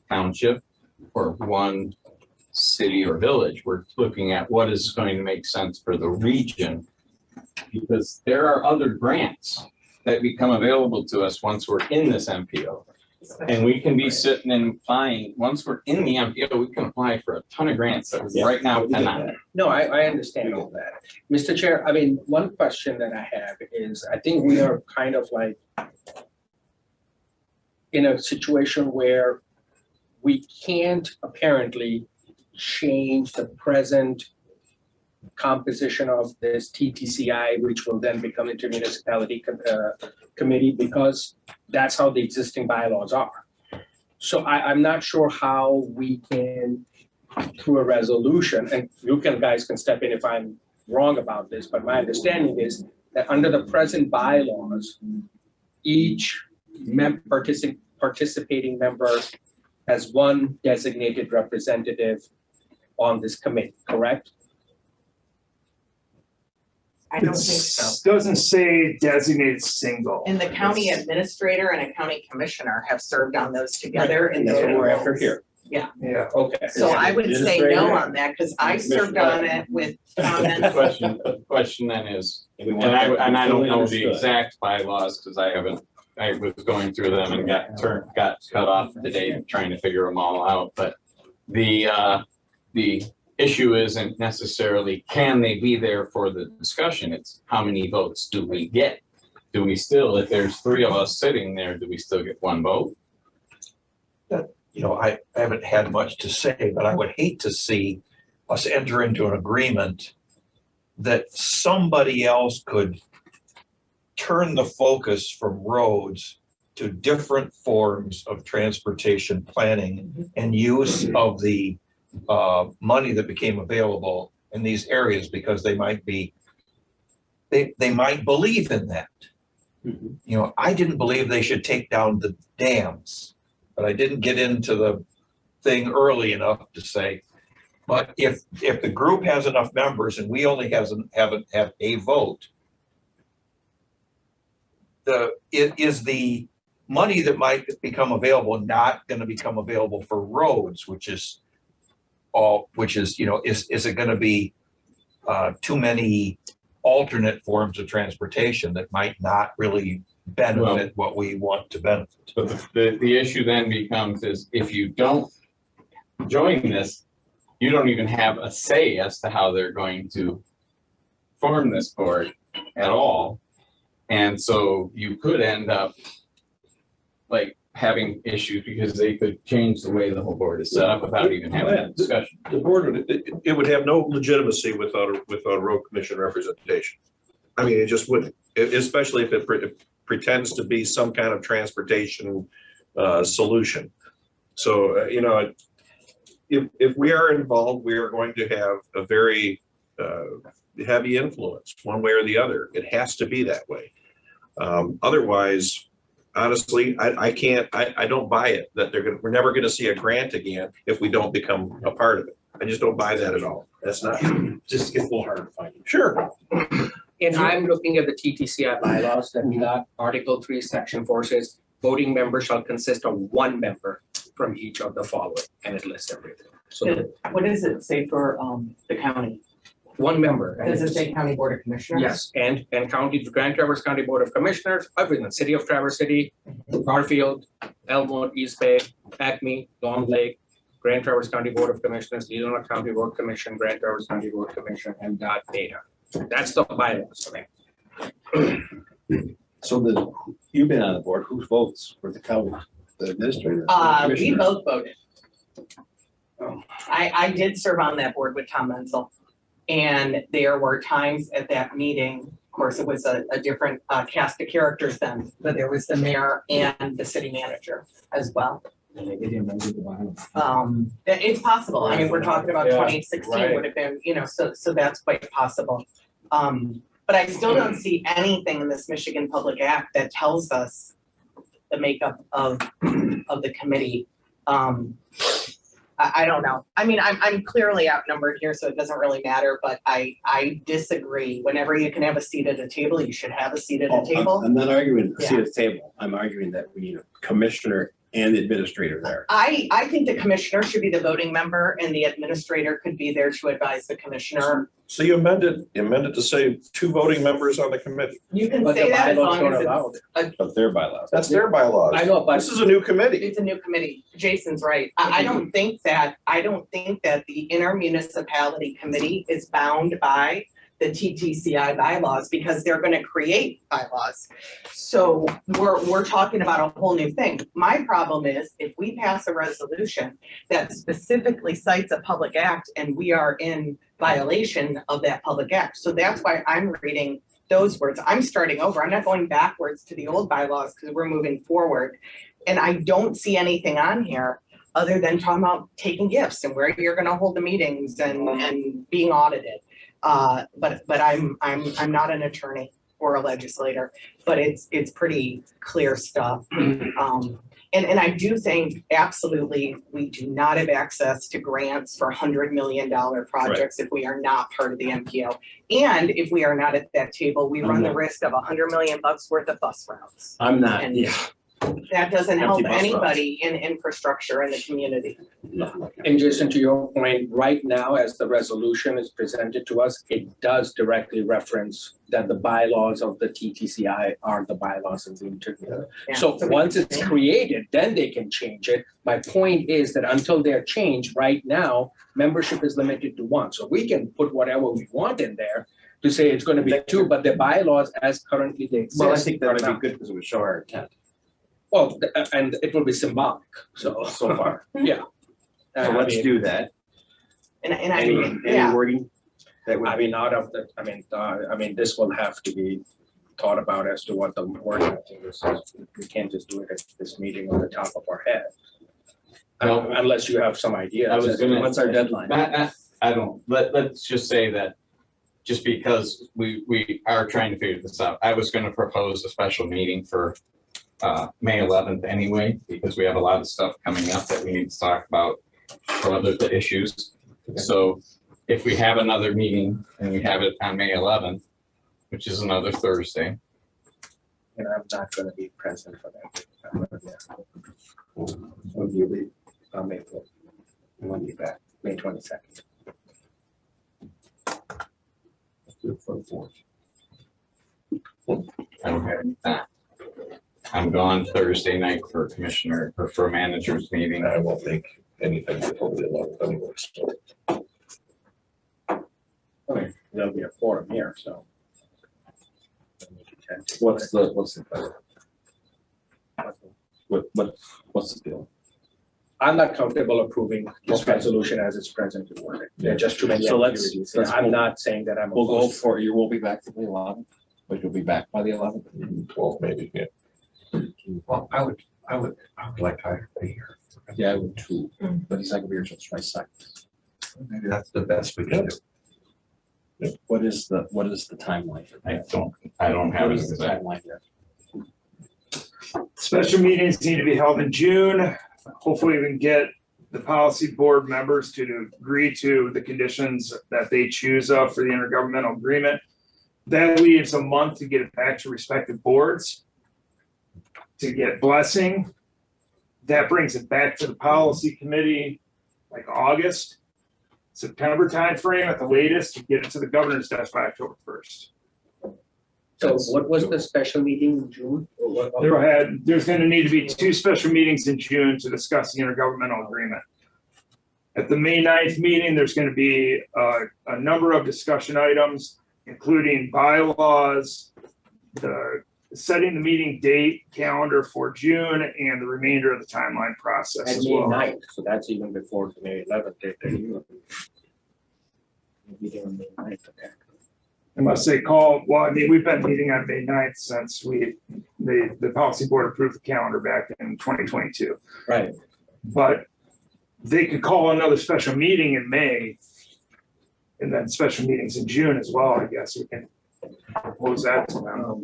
township or one city or village. We're looking at what is going to make sense for the region, because there are other grants that become available to us once we're in this MPO. And we can be sitting and applying, once we're in the MPO, we can apply for a ton of grants that we right now cannot. No, I understand all that. Mr. Chair, one question that I have is, I think we are kind of like in a situation where we can't apparently change the present composition of this TTCI, which will then become intermunicipality committee, because that's how the existing bylaws are. So I'm not sure how we can, through a resolution, and you guys can step in if I'm wrong about this, but my understanding is that under the present bylaws, each participating member has one designated representative on this committee, correct? I don't think so. Doesn't say designated single. And the county administrator and a county commissioner have served on those together in That's the. what we're after here. Yeah. Yeah, okay. So I would say no on that, because I served on it with comments. The question then is, and I don't know the exact bylaws, because I was going through them and got cut off today trying to figure them all out, but the issue isn't necessarily can they be there for the discussion, it's how many votes do we get? Do we still, if there's three of us sitting there, do we still get one vote? I haven't had much to say, but I would hate to see us enter into an agreement that somebody else could turn the focus from roads to different forms of transportation planning and use of the money that became available in these areas, because they might believe in that. I didn't believe they should take down the dams, but I didn't get into the thing early enough to say, but if the group has enough members and we only haven't had a vote, is the money that might become available not going to become available for roads, which is, is it going to be too many alternate forms of transportation that might not really benefit what we want to benefit? But the issue then becomes is if you don't join this, you don't even have a say as to how they're going to form this board at all. And so you could end up like having issues because they could change the way the whole board is set up without even having a discussion. The board, it would have no legitimacy without a road commission representation. I mean, it just wouldn't, especially if it pretends to be some kind of transportation solution. So, if we are involved, we are going to have a very heavy influence one way or the other. It has to be that way. Otherwise, honestly, I don't buy it that we're never going to see a grant again if we don't become a part of it. I just don't buy that at all. That's not, Just gets a little hard to find. sure. And I'm looking at the TTCI bylaws that we got, Article 3, Section 4 says, voting members shall consist of one member from each of the following, and it lists everything. So What does it say for, the county? one member. and Does it it's- say county board of commissioners? Yes, and county, Grand Traverse County Board of Commissioners, everything, City of Traverse City, Garfield, Elmwood, East Bay, Acme, Long Lake, Grand Traverse County Board of Commissioners, Leelanau County Road Commission, Grand Traverse County Road Commission, and data. That's the bylaws, okay? So you've been on the board, who votes for the county? The administrator? We Commissioner? both voted. I did serve on that board with Tom Menzel. And there were times at that meeting, of course, it was a different cast of characters then, but there was the mayor and the city manager as well. It's possible. I mean, we're talking about Yeah, 2016 right. would have been, so that's quite possible. But I still don't see anything in this Michigan Public Act that tells us the makeup of the committee. I don't know. I mean, I'm clearly outnumbered here, so it doesn't really matter, but I disagree. Whenever you can have a seat at a table, you should have a seat at a table. I'm not arguing a seat at the table. I'm arguing that we need a commissioner and administrator there. I think the commissioner should be the voting member and the administrator could be there to advise the commissioner. So you amended to say 2 voting members on the committee. You can But say the that as bylaws long don't as allow it. Of their bylaws. That's their bylaws. I know, but This is a new committee. it's a new committee. Jason's right. I don't think that the intermunicipality committee is bound by the TTCI bylaws because they're gonna create bylaws. So we're talking about a whole new thing. My problem is if we pass a resolution that specifically cites a public act and we are in violation of that public act. So that's why I'm reading those words. I'm starting over. I'm not going backwards to the old bylaws because we're moving forward. And I don't see anything on here other than talking about taking gifts and where you're gonna hold the meetings and being audited. But I'm not an attorney or a legislator, but it's pretty clear stuff. And I do think absolutely, we do not have access to grants for $100 million projects if we are not part of the MPO. And if we are not at that table, we run the risk of $100 million worth of bus routes. I'm not, And yeah. that doesn't help Empty bus routes. anybody in infrastructure in the community. And Jason, to your point, right now, as the resolution is presented to us, it does directly reference that the bylaws of the TTCI are the bylaws of the interview. Yeah. So once it's created, then they can change it. My point is that until they're changed, right now, membership is limited to 1. So we can put whatever we want in there to say it's gonna be 2, but the bylaws as currently they exist. Well, I think are that'd not. be good because it would show our intent Well, and it will be symbolic, so. so far. Yeah. So let's do that. And I, Any yeah, wording that would I mean, out of the, I mean, this will have to be thought about as to what the wording of this is. We can't just do it at this meeting on the top of our head. Unless you have some ideas. I was gonna- What's our deadline? I don't, let's just say that just because we are trying to figure this out, I was gonna propose a special meeting for May 11th anyway, because we have a lot of stuff coming up that we need to talk about for other issues. So if we have another meeting and we have it on May 11th, which is another Thursday, And I'm not gonna be present for that. I'm gonna be out. When you leave, On May 4th, when you back. May 22nd. For the 4th. I don't have any time. I'm gone Thursday night for commissioner or for manager's meeting. I won't make anything before the 11th anyway, so. I mean, there'll be a forum here, so. What's the what's the deal? I'm not comfortable approving this resolution as it's presently worded. There are just too many So let's- ambiguities. let's I'm move- not saying that I'm. We'll go opposed. for, you will be back for the 11th, but you'll be back by the 11th. 12 maybe, yeah. Well, I would like to be here. Yeah, I would too, but he's not gonna be here till 22nd. Maybe that's the best we can do. What is the timeline? I don't have What it is the exact. timeline there? Special meetings need to be held in June. Hopefully we can get the policy board members to agree to the conditions that they choose of for the intergovernmental agreement. That leaves a month to get it back to respective boards to get blessing. That brings it back to the policy committee like August, September timeframe at the latest, to get it to the governor's desk by October 1st. So what was the special meeting in June? There's gonna need to be 2 special meetings in June to discuss the intergovernmental agreement. At the May 9th meeting, there's gonna be a number of discussion items, including bylaws, setting the meeting date calendar for June, and the remainder of the timeline process At as May well. 9th, so that's even before the May 11th date that you. Meeting on May 9th, okay. Unless they call, well, I mean, we've been meeting on May 9th since the policy board approved the calendar back in 2022. Right. But they could call another special meeting in May, and then special meetings in June as well, I guess we can propose that to them.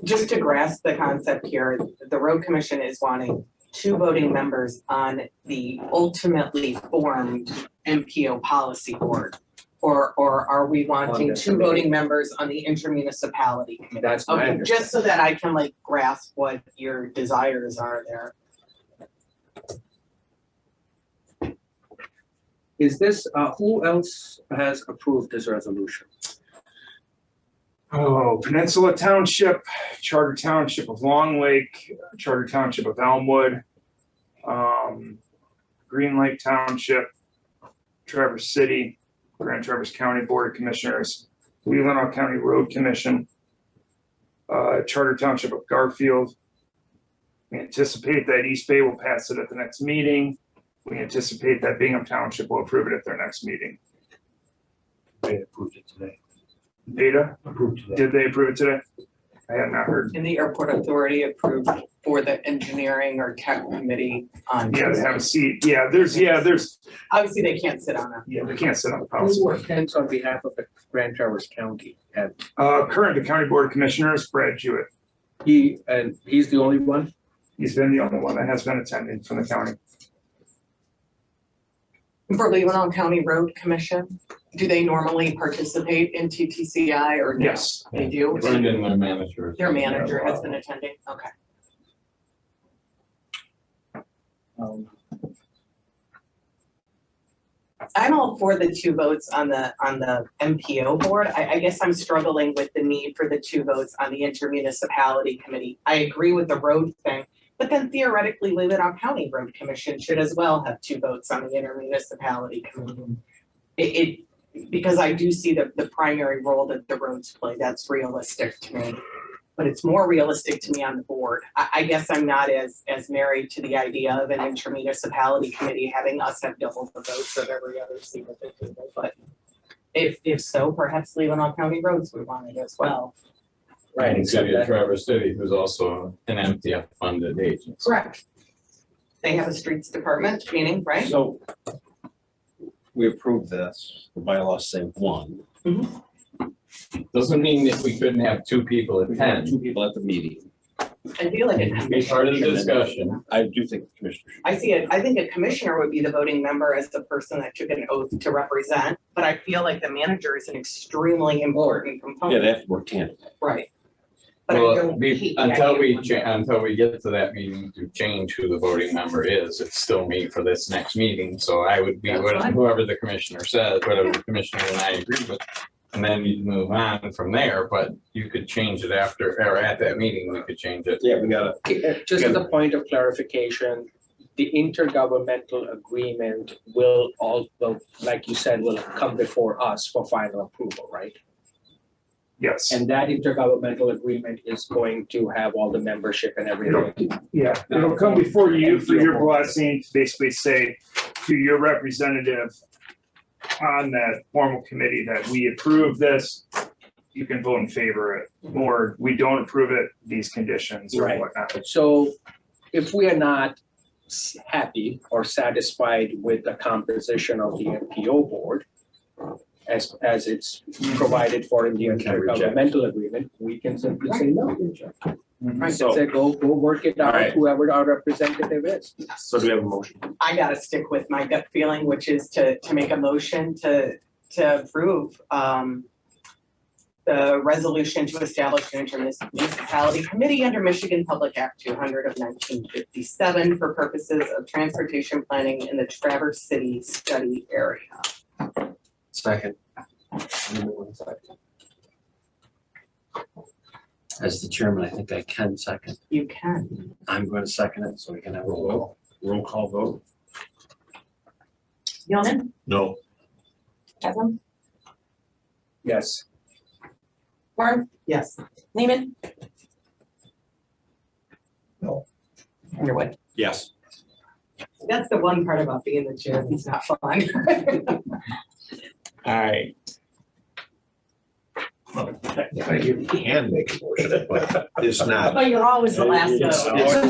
Just to grasp the concept here, the road commission is wanting 2 voting members on the ultimately formed MPO policy board. Or are we wanting 2 voting members on the intermunicipality committee? That's my Okay, understanding. just so that I can like grasp what your desires are there. Is this, who else has approved this resolution? Oh, Peninsula Township, Charter Township of Long Lake, Charter Township of Elmwood, Green Lake Township, Traverse City, Grand Traverse County Board of Commissioners, Leelanau County Road Commission, Charter Township of Garfield. We anticipate that East Bay will pass it at the next meeting. We anticipate that Bingham Township will approve it at their next meeting. They approved it today. Beta, Approved today. did they approve it today? I have not heard. And the airport authority approved for the engineering or tech committee on. Yeah, they have a seat. Yeah, there's, Obviously, they can't sit on it. they can't sit on the policy Who board. attends on behalf of the Grand Traverse County? And Current County Board of Commissioners, Brad Jewett. he's the only one? He's been the only one that has been attending from the county. For Leelanau County Road Commission, do they normally participate in TTCI or no? Yes. They do? Brendan, my manager. Their manager has been attending, okay. I'm all for the 2 votes on the MPO board. I guess I'm struggling with the need for the 2 votes on the intermunicipality committee. I agree with the road thing, but then theoretically, Leelanau County Road Commission should as well have 2 votes on the intermunicipality committee. Because I do see the primary role that the roads play, that's realistic to me. But it's more realistic to me on the board. I guess I'm not as married to the idea of an intermunicipality committee having us have double the votes of every other seat at the table. But if so, perhaps Leelanau County Roads would want it as well. Right, And except City of that, Traverse City, who's also an MTF funded agency. Correct. They have a streets department meeting, right? So we approved this, the bylaws say 1. Doesn't mean that we couldn't have 2 people We had attend. 2 people at the meeting. I feel like a Be part of the discussion. I do think the commissioner should. I see it. I think a commissioner would be the voting member as the person that took an oath to represent, but I feel like the manager is an extremely important Yeah, component, they have to work tandem. right? But I Well, don't hate the until idea of until we get to that meeting to change who the voting member is, it's still me for this next meeting. So I would be That's fine. whoever the commissioner says, whatever the commissioner and I agree with. And then you move on from there, but you could change it after, or at that meeting, we could change it. Yeah, we gotta. just as a point of clarification, the intergovernmental agreement will like you said, will come before us for final approval, right? Yes. And that intergovernmental agreement is going to have all the membership and everything. Yeah, it'll come before you for your blessing to basically say to your representative on that formal committee that we approve this, you can vote in favor of it, or we don't approve it, these conditions or Right. whatnot. So if we are not happy or satisfied with the composition of the MPO board, as it's provided for in the We can reject. intergovernmental agreement, we can simply say no. Right. So say, go work it out, Alright. whoever our representative is. So do we have a motion? I gotta stick with my gut feeling, which is to make a motion to approve the resolution to establish an intermunicipality committee under Michigan Public Act 200 of 1957 for purposes of transportation planning in the Traverse City study area. Second. As the chairman, I think I can second. You can. I'm going to second it so we can have a roll call vote. Yeoman, No. Haslam, Yes. Warren, Yes. Lehman. No. Underwood. Yes. That's the one part about being the chair. It's not fun. All right. You can make a motion, but it's not. But you're always the last It's- vote. Always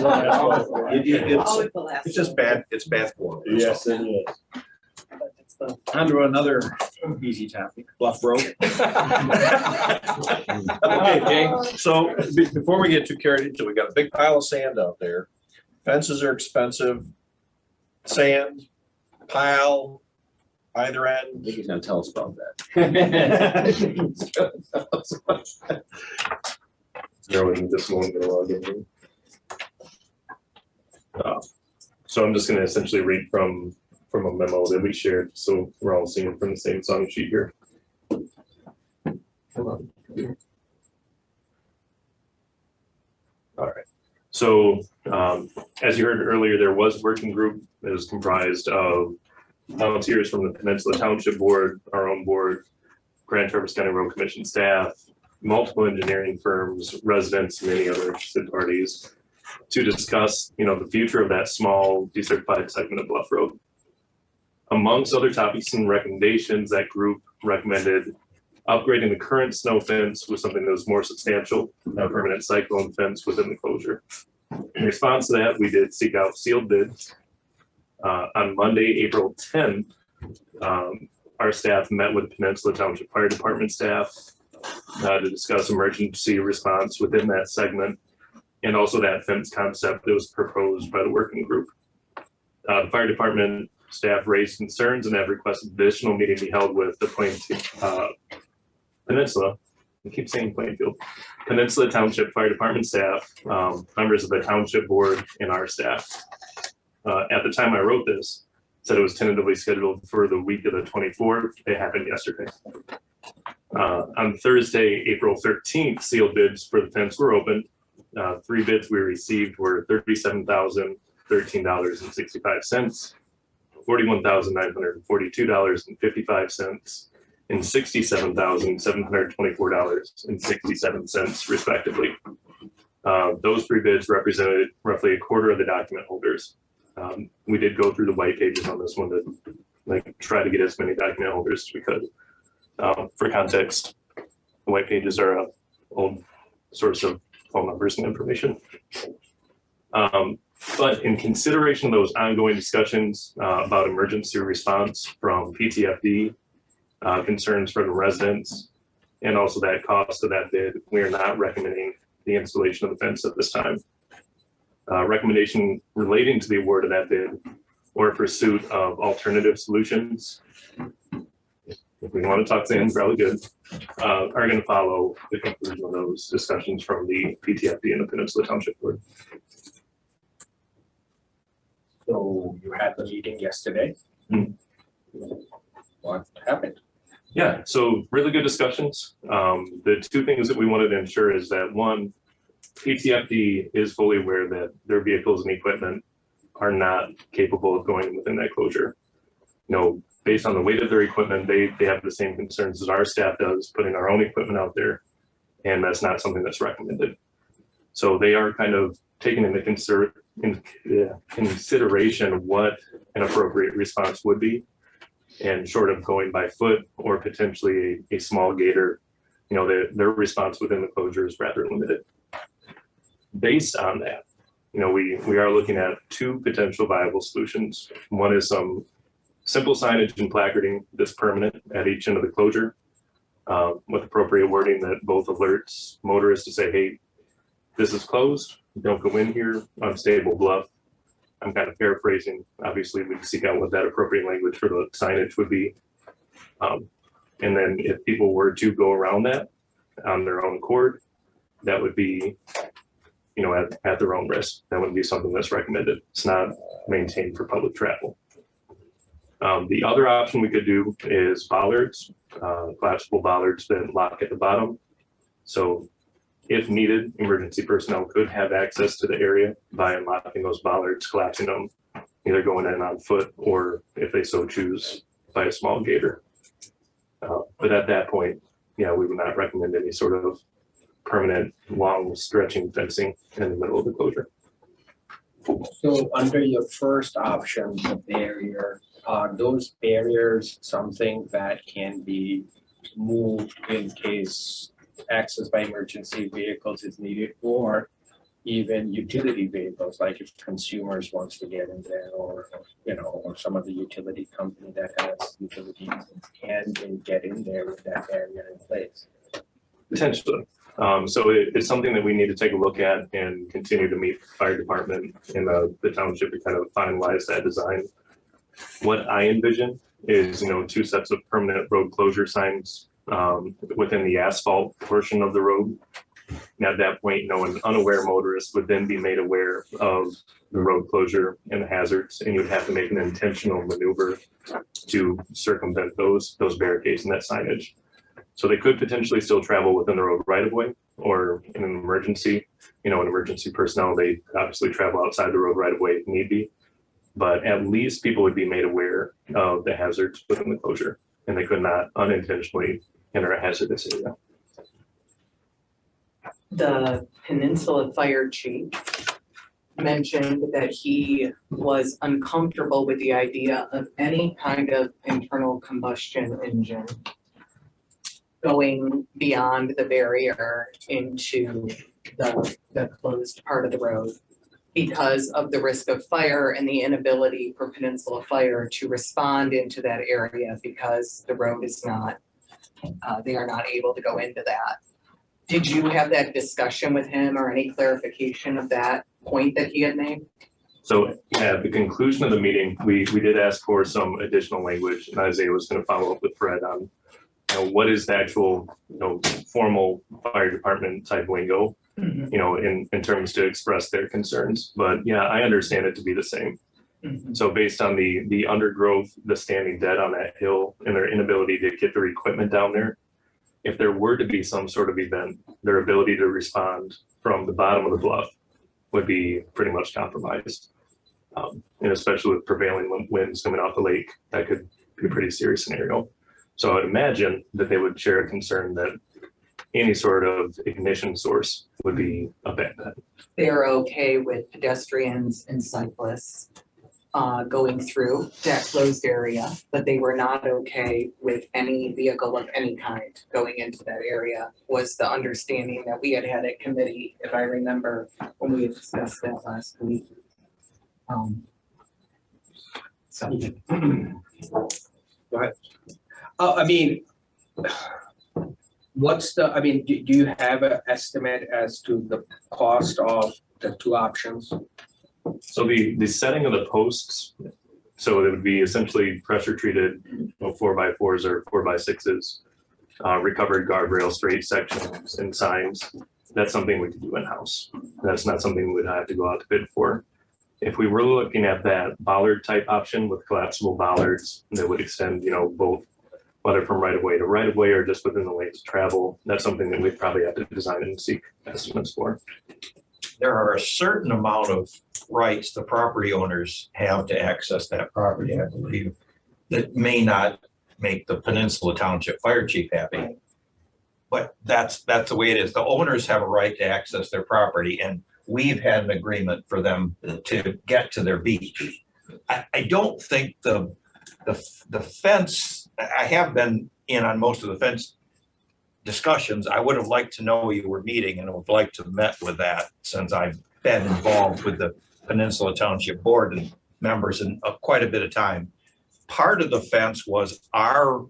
the last. It's just bad, it's bad form. Yes, it is. On to another easy topic, Bluff Road. Okay, Jay, so before we get too carried into it, we got a big pile of sand out there. Fences are expensive. Sand, pile, either I end. think he's gonna tell us about that. Knowing this one gonna log in. So I'm just gonna essentially read from a memo that we shared, so we're all seeing from the same song sheet here. All right, so as you heard earlier, there was a working group that was comprised of volunteers from the Peninsula Township Board, our own board, Grand Traverse County Road Commission staff, multiple engineering firms, residents, and many other interested parties to discuss, the future of that small decertified segment of Bluff Road. Amongst other topics and recommendations, that group recommended upgrading the current snow fence with something that was more substantial, a permanent cyclone fence within the closure. In response to that, we did seek out sealed bids. On Monday, April 10th, our staff met with Peninsula Township Fire Department staff to discuss emergency response within that segment and also that fence concept that was proposed by the working group. The fire department staff raised concerns and have requested additional meeting be held with the Peninsula. I keep saying Plainfield. Peninsula Township Fire Department staff, members of the township board, and our staff. At the time I wrote this, said it was tentatively scheduled for the week of the 24th. It happened yesterday. On Thursday, April 13th, sealed bids for the fence were opened. 3 bids we received were $37,013.65, $41,942.55, and $67,724.67 respectively. Those 3 bids represented roughly a quarter of the document holders. We did go through the white pages on this one to try to get as many document holders as we could. For context, the white pages are an old source of phone numbers and information. But in consideration of those ongoing discussions about emergency response from PTFD, concerns from the residents, and also that cost of that bid, we are not recommending the installation of the fence at this time. Recommendation relating to the award of that bid or pursuit of alternative solutions, if we want to talk sand, probably good, are going to follow the conclusion of those discussions from the PTFD and the Peninsula Township Board. So you had the meeting yesterday. What happened? Yeah, so really good discussions. The 2 things that we wanted to ensure is that 1, PTFD is fully aware that their vehicles and equipment are not capable of going within that closure. Based on the weight of their equipment, they have the same concerns as our staff does, putting our own equipment out there, and that's not something that's recommended. So they are kind of taking into consideration what an appropriate response would be, and short of going by foot or potentially a small gator, their response within the closure is rather limited. Based on that, we are looking at 2 potential viable solutions. One is some simple signage and placarding that's permanent at each end of the closure, with appropriate wording that both alerts motorists to say, hey, this is closed, don't go in here, unstable bluff. I'm kind of paraphrasing. Obviously, we seek out what that appropriate language for the signage would be. And then if people were to go around that, on their own accord, that would be, you know, at their own risk. That wouldn't be something that's recommended. It's not maintained for public travel. The other option we could do is bollards, collapsible bollards that lock at the bottom. So if needed, emergency personnel could have access to the area by unlocking those bollards, collapsing them, either going in on foot or if they so choose by a small gator. But at that point, yeah, we would not recommend any sort of permanent, long stretching fencing in the middle of the closure. So under your first option, the barrier, are those barriers something that can be moved in case access by emergency vehicles is needed, or even utility vehicles, like if consumers wants to get in there, or, you know, or some of the utility company that has utilities, can they get in there with that barrier in place? Potentially. So it's something that we need to take a look at and continue to meet the fire department in the township to kind of finalize that design. What I envision is, you know, 2 sets of permanent road closure signs within the asphalt portion of the road. And at that point, you know, an unaware motorist would then be made aware of the road closure and the hazards, and you would have to make an intentional maneuver to circumvent those barricades and that signage. So they could potentially still travel within the road right of way, or in an emergency, you know, an emergency personnel, they obviously travel outside the road right of way if need be. But at least people would be made aware of the hazards within the closure, and they could not unintentionally enter a hazardous area. The Peninsula Fire Chief mentioned that he was uncomfortable with the idea of any kind of internal combustion engine going beyond the barrier into the closed part of the road because of the risk of fire and the inability for Peninsula Fire to respond into that area because the road is not, they are not able to go into that. Did you have that discussion with him or any clarification of that point that he had made? So at the conclusion of the meeting, we did ask for some additional language, and Isaiah was going to follow up with Fred on, you know, what is the actual, you know, formal fire department type lingo, you know, in terms to express their concerns. But yeah, I understand it to be the same. So based on the undergrowth, the standing dead on that hill, and their inability to get their equipment down there, if there were to be some sort of event, their ability to respond from the bottom of the bluff would be pretty much compromised. And especially with prevailing winds coming off the lake, that could be a pretty serious scenario. So I would imagine that they would share a concern that any sort of ignition source would be a bad bet. They're okay with pedestrians and cyclists going through that closed area, but they were not okay with any vehicle of any kind going into that area, was the understanding that we had at committee, if I remember, when we had discussed that last week. So. Go ahead. I mean, what's the, I mean, do you have an estimate as to the cost of the 2 options? So the setting of the posts, so it would be essentially pressure treated, you know, 4x4s or 4x6s, recovered guardrail straight sections and signs. That's something we could do in-house. That's not something we'd have to go out to bid for. If we were looking at that bollard type option with collapsible bollards that would extend, you know, both whether from right of way to right of way or just within the lanes of travel, that's something that we'd probably have to design and seek estimates for. There are a certain amount of rights the property owners have to access that property, I believe, that may not make the Peninsula Township Fire Chief happy. But that's the way it is. The owners have a right to access their property, and we've had an agreement for them to get to their beach. I don't think the fence, I have been in on most of the fence discussions. I would have liked to know you were meeting, and I would have liked to have met with that, since I've been involved with the Peninsula Township Board and members in quite a bit of time. Part of the fence was our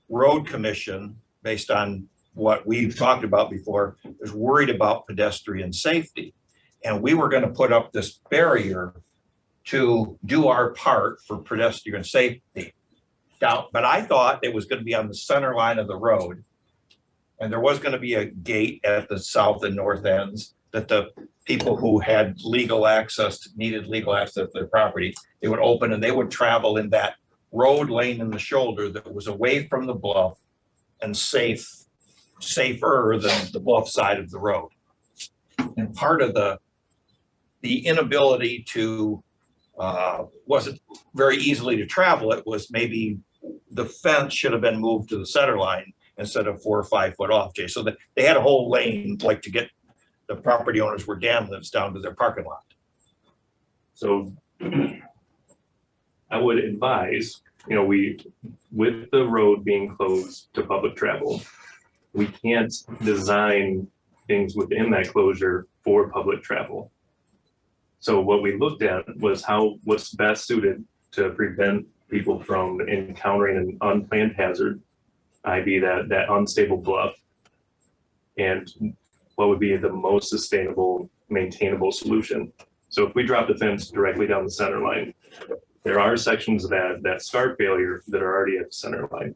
road commission, based on what we've talked about before, was worried about pedestrian safety. And we were going to put up this barrier to do our part for pedestrian safety. Now, but I thought it was going to be on the center line of the road. and there was gonna be a gate at the south and north ends that the people who had legal access, needed legal access to their property, they would open and they would travel in that road lane in the shoulder that was away from the bluff and safer than the bluff side of the road. And part of the inability to, wasn't very easily to travel, it was maybe the fence should have been moved to the center line instead of 4 or 5 foot off, Jay. So that they had a whole lane, like to get the property owners where Dan lives down to their parking lot. So I would advise, with the road being closed to public travel, we can't design things within that closure for public travel. So what we looked at was what's best suited to prevent people from encountering an unplanned hazard, i.e. that unstable bluff, and what would be the most sustainable, maintainable solution. So if we drop the fence directly down the center line, there are sections of that start failure that are already at the center line.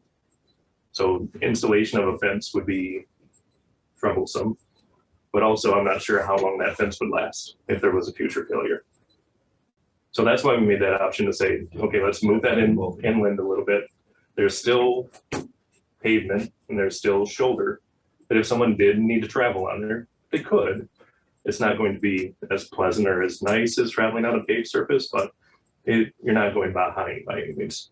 So installation of a fence would be troublesome, but also I'm not sure how long that fence would last if there was a future failure. So that's why we made that option to say, okay, let's move that inland a little bit. There's still pavement and there's still shoulder, but if someone did need to travel on there, they could. It's not going to be as pleasant or as nice as traveling on a paved surface, but you're not going behind by any means.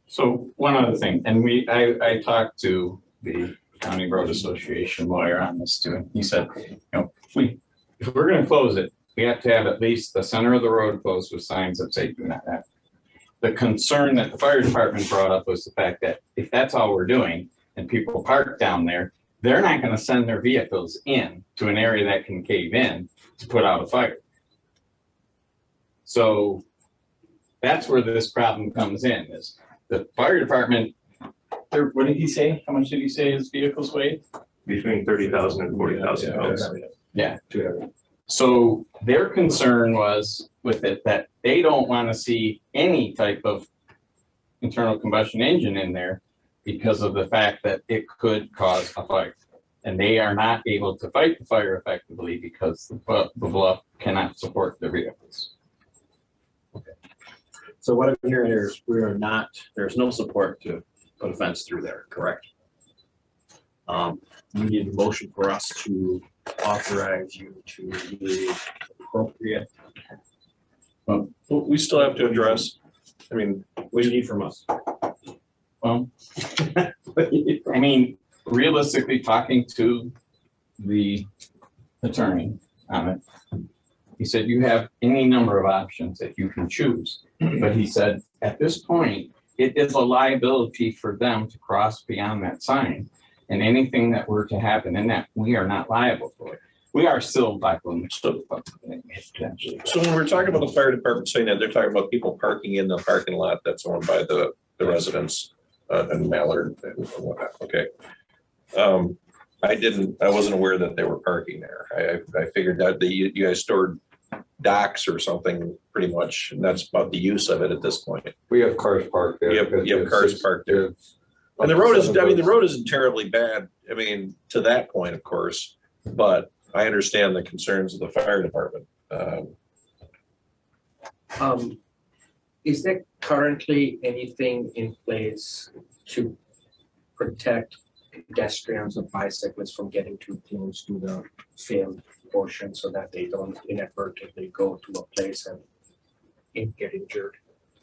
So one other thing, and I talked to the County Road Association lawyer on this too, and he said, if we're gonna close it, we have to have at least the center of the road closed with signs that say do not enter. The concern that the fire department brought up was the fact that if that's all we're doing and people park down there, they're not gonna send their vehicles in to an area that can cave in to put out a fire. So that's where this problem comes in, is the fire department, what did he say? How much did he say his vehicles weigh? Between 30,000 and 40,000 pounds. Yeah. So their concern was with it that they don't want to see any type of internal combustion engine in there because of the fact that it could cause a fire. And they are not able to fight the fire effectively because the bluff cannot support their vehicles. So what I'm hearing here is there's no support to put a fence through there, correct? We need a motion for us to authorize you to do appropriate. Well, we still have to address, what do you need from us? Well, I mean, realistically, talking to the attorney on it, he said you have any number of options that you can choose. But he said, at this point, it is a liability for them to cross beyond that sign. And anything that were to happen in that, we are not liable for it. We are still liable. So when we're talking about the fire department saying that, they're talking about people parking in the parking lot that's owned by the residents and Mallard and whatnot. Okay. I wasn't aware that they were parking there. I figured that you guys stored docks or something pretty much, and that's about the use of it at this point. We have cars parked there. You have cars parked there. And the road isn't terribly bad, to that point, of course, but I understand the concerns of the fire department. Is there currently anything in place to protect pedestrians or bicyclists from getting too close to the failed portion so that they don't inadvertently go to a place and get injured?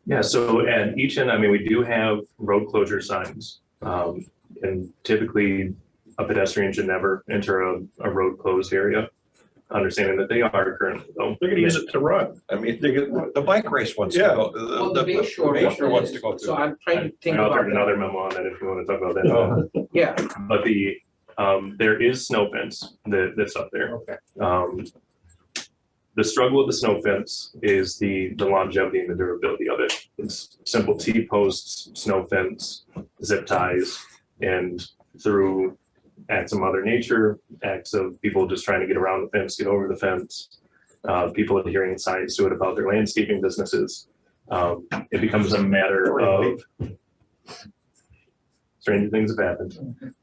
Yeah, so at each end, we do have road closure signs. And typically a pedestrian should never enter a road closed area, understanding that they are currently though. They're gonna use it to run. The bike race wants to go. The Bay Shore wants to go too. So I'm trying to think I'll about have another memo on that if you want to talk about that. Yeah. But there is snow fence that's up there. Okay. The struggle with the snow fence is the longevity and the durability of it. It's simple T-posts, snow fence, zip ties, and through acts of Mother Nature, acts of people just trying to get around the fence, get over the fence, people adhering signs to it about their landscaping businesses. It becomes a matter of stranger things have happened.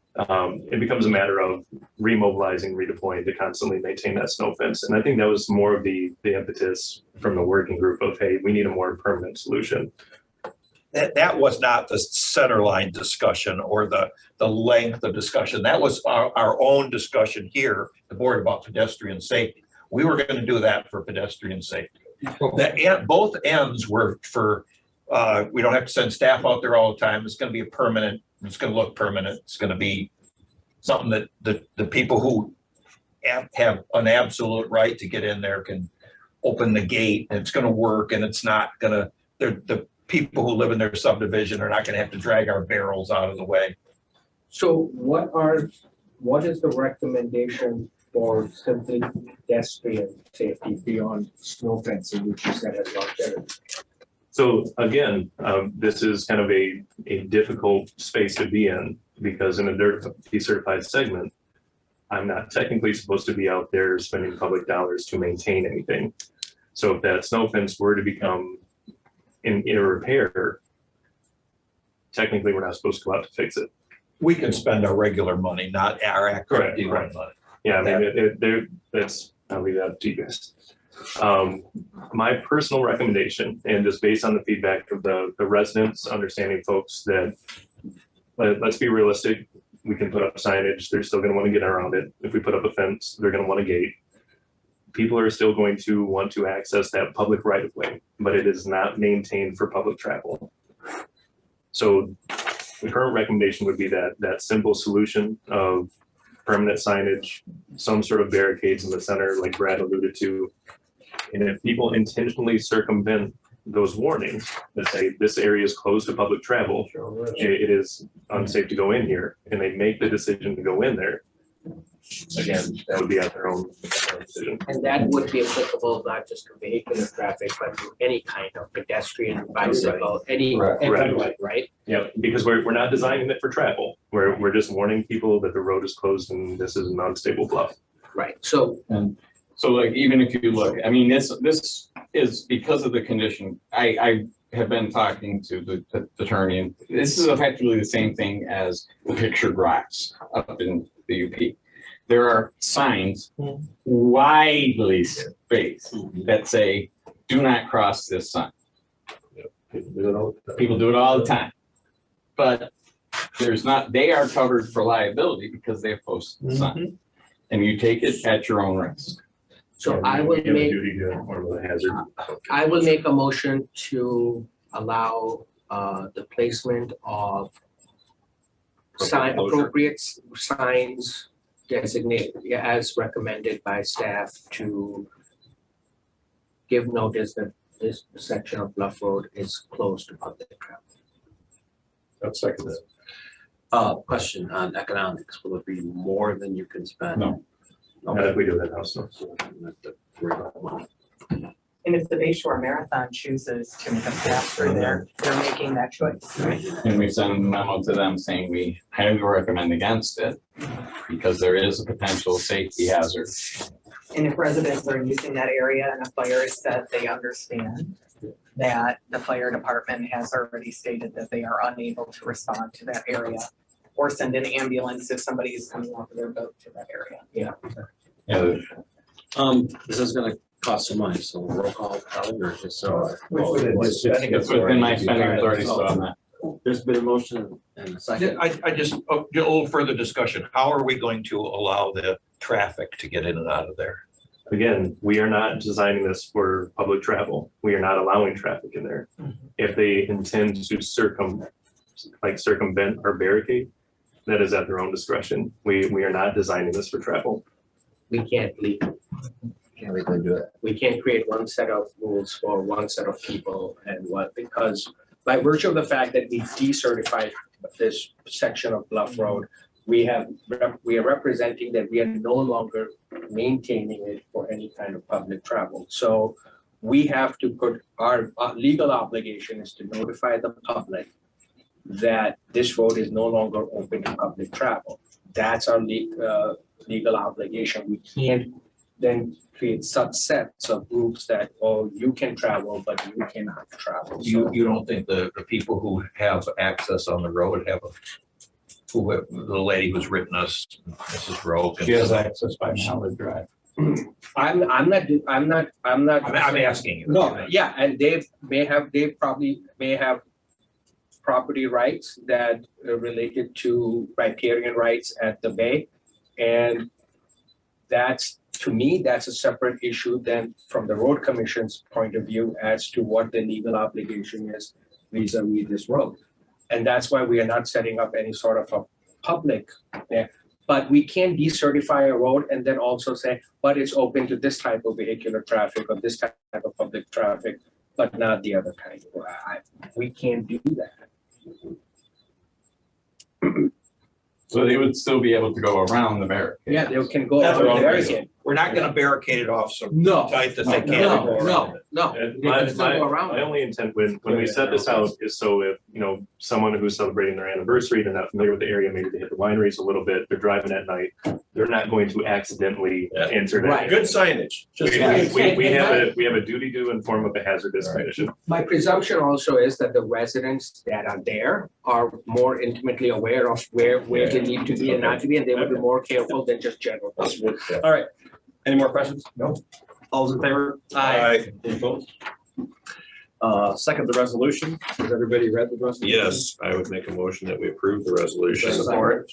It becomes a matter of remobilizing, redeploying to constantly maintain that snow fence. And I think that was more of the impetus from the working group of, hey, we need a more permanent solution. That was not the center line discussion or the length of discussion. That was our own discussion here, the board, about pedestrian safety. We were going to do that for pedestrian safety. Both ends were for, we don't have to send staff out there all the time. It's going to be a permanent, it's going to look permanent. It's going to be something that the people who have an absolute right to get in there can open the gate, and it's going to work, and it's not going to, the people who live in their subdivision are not going to have to drag our barrels out of the way. So what is the recommendation for simply pedestrian safety beyond snow fencing, which you said has longevity? So again, this is kind of a difficult space to be in, because in a dirt decertified segment, I'm not technically supposed to be out there spending public dollars to maintain anything. So if that snow fence were to become in repair, technically we're not supposed to go out to fix it. We can spend our regular money, not our activity Correct. money. Yeah, I mean, that's, I'll leave that up to you guys. My personal recommendation, and just based on the feedback of the residents, understanding folks that, let's be realistic, we can put up signage, they're still gonna wanna get around it. If we put up a fence, they're gonna want a gate. People are still going to want to access that public right of way, but it is not maintained for public travel. So the current recommendation would be that simple solution of permanent signage, some sort of barricades in the center, like Brad alluded to. And if people intentionally circumvent those warnings that say this area is closed to public travel, it is unsafe to go in here, and they make the decision to go in there, again, that would be at their own decision. And that would be applicable not just to vehicular traffic, but to any kind of pedestrian, bicycle, everyone, right? Yeah, because we're not designing it for travel. We're just warning people that the road is closed and this is an unstable bluff. Right, so. And so like, even if you look, I mean, this is because of the condition. I have been talking to the attorney, and this is effectively the same thing as the pictured rocks up in the UP. There are signs widely spaced that say, do not cross this sign. People do it all the time. But there's not, they are covered for liability because they've posted the sign. And you take it at your own risk. So I will make a motion to allow the placement of appropriate signs designated as recommended by staff to give notice that this section of Bluff Road is closed to public travel. That's second. Question on economics, will it be more than you can spend? No. Not if we do that house. And if the Bayshore Marathon chooses to make a path through there, they're making that choice, right? And we send a memo to them saying we highly recommend against it because there is a potential safety hazard. And if residents are using that area and a fire is set, they understand that the fire department has already stated that they are unable to respond to that area or send an ambulance if somebody is coming off of their boat to that area. Yeah. This is gonna cost some money, so roll call probably, or just so. It's within my spending authority, so I'm not. There's been a motion and a second. I just, a little further discussion. How are we going to allow the traffic to get in and out of there? Again, we are not designing this for public travel. We are not allowing traffic in there. If they intend to circumvent or barricade, that is at their own discretion. We are not designing this for travel. We can't legally do it. We can't create one set of rules for one set of people and what, because by virtue of the fact that we decertified this section of Bluff Road, we are representing that we are no longer maintaining it for any kind of public travel. So we have to put our legal obligation is to notify the public that this road is no longer open to public travel. That's our legal obligation. We can't then create subsets of groups that, oh, you can travel, but you cannot travel. You don't think the people who have access on the road have the lady who's written us, Mrs. Rowe. She has access by Mallard Drive. I'm not. I'm asking you. No, yeah, and they probably may have property rights that are related to riparian rights at the bay. And that's, to me, that's a separate issue than from the road commission's point of view as to what the legal obligation is vis-a-vis this road. And that's why we are not setting up any sort of a public there. But we can decertify a road and then also say, but it's open to this type of vehicular traffic or this type of public traffic, but not the other kind. We can't do that. So they would still be able to go around the barricade. Yeah, they can go That's around what the I'm barricade. We're not gonna barricade it off so No, tight that they can't. no. And They my, can still my, go around my it. only intent when we set this out is so if, you know, someone who's celebrating their anniversary, they're not familiar with the area, maybe they hit the wineries a little bit, they're driving at night, they're not going to accidentally enter that. Right. Good signage. We have a duty to inform of a hazardous condition. My presumption also is that the residents that are there are more intimately aware of where they need to be and not to be, and they will be more careful than just general. All right. Any more questions? No. All's in favor? Aye. Any opposed? Second, the resolution. Has everybody read the resolution? Yes, I would make a motion that we approve the resolution. Support.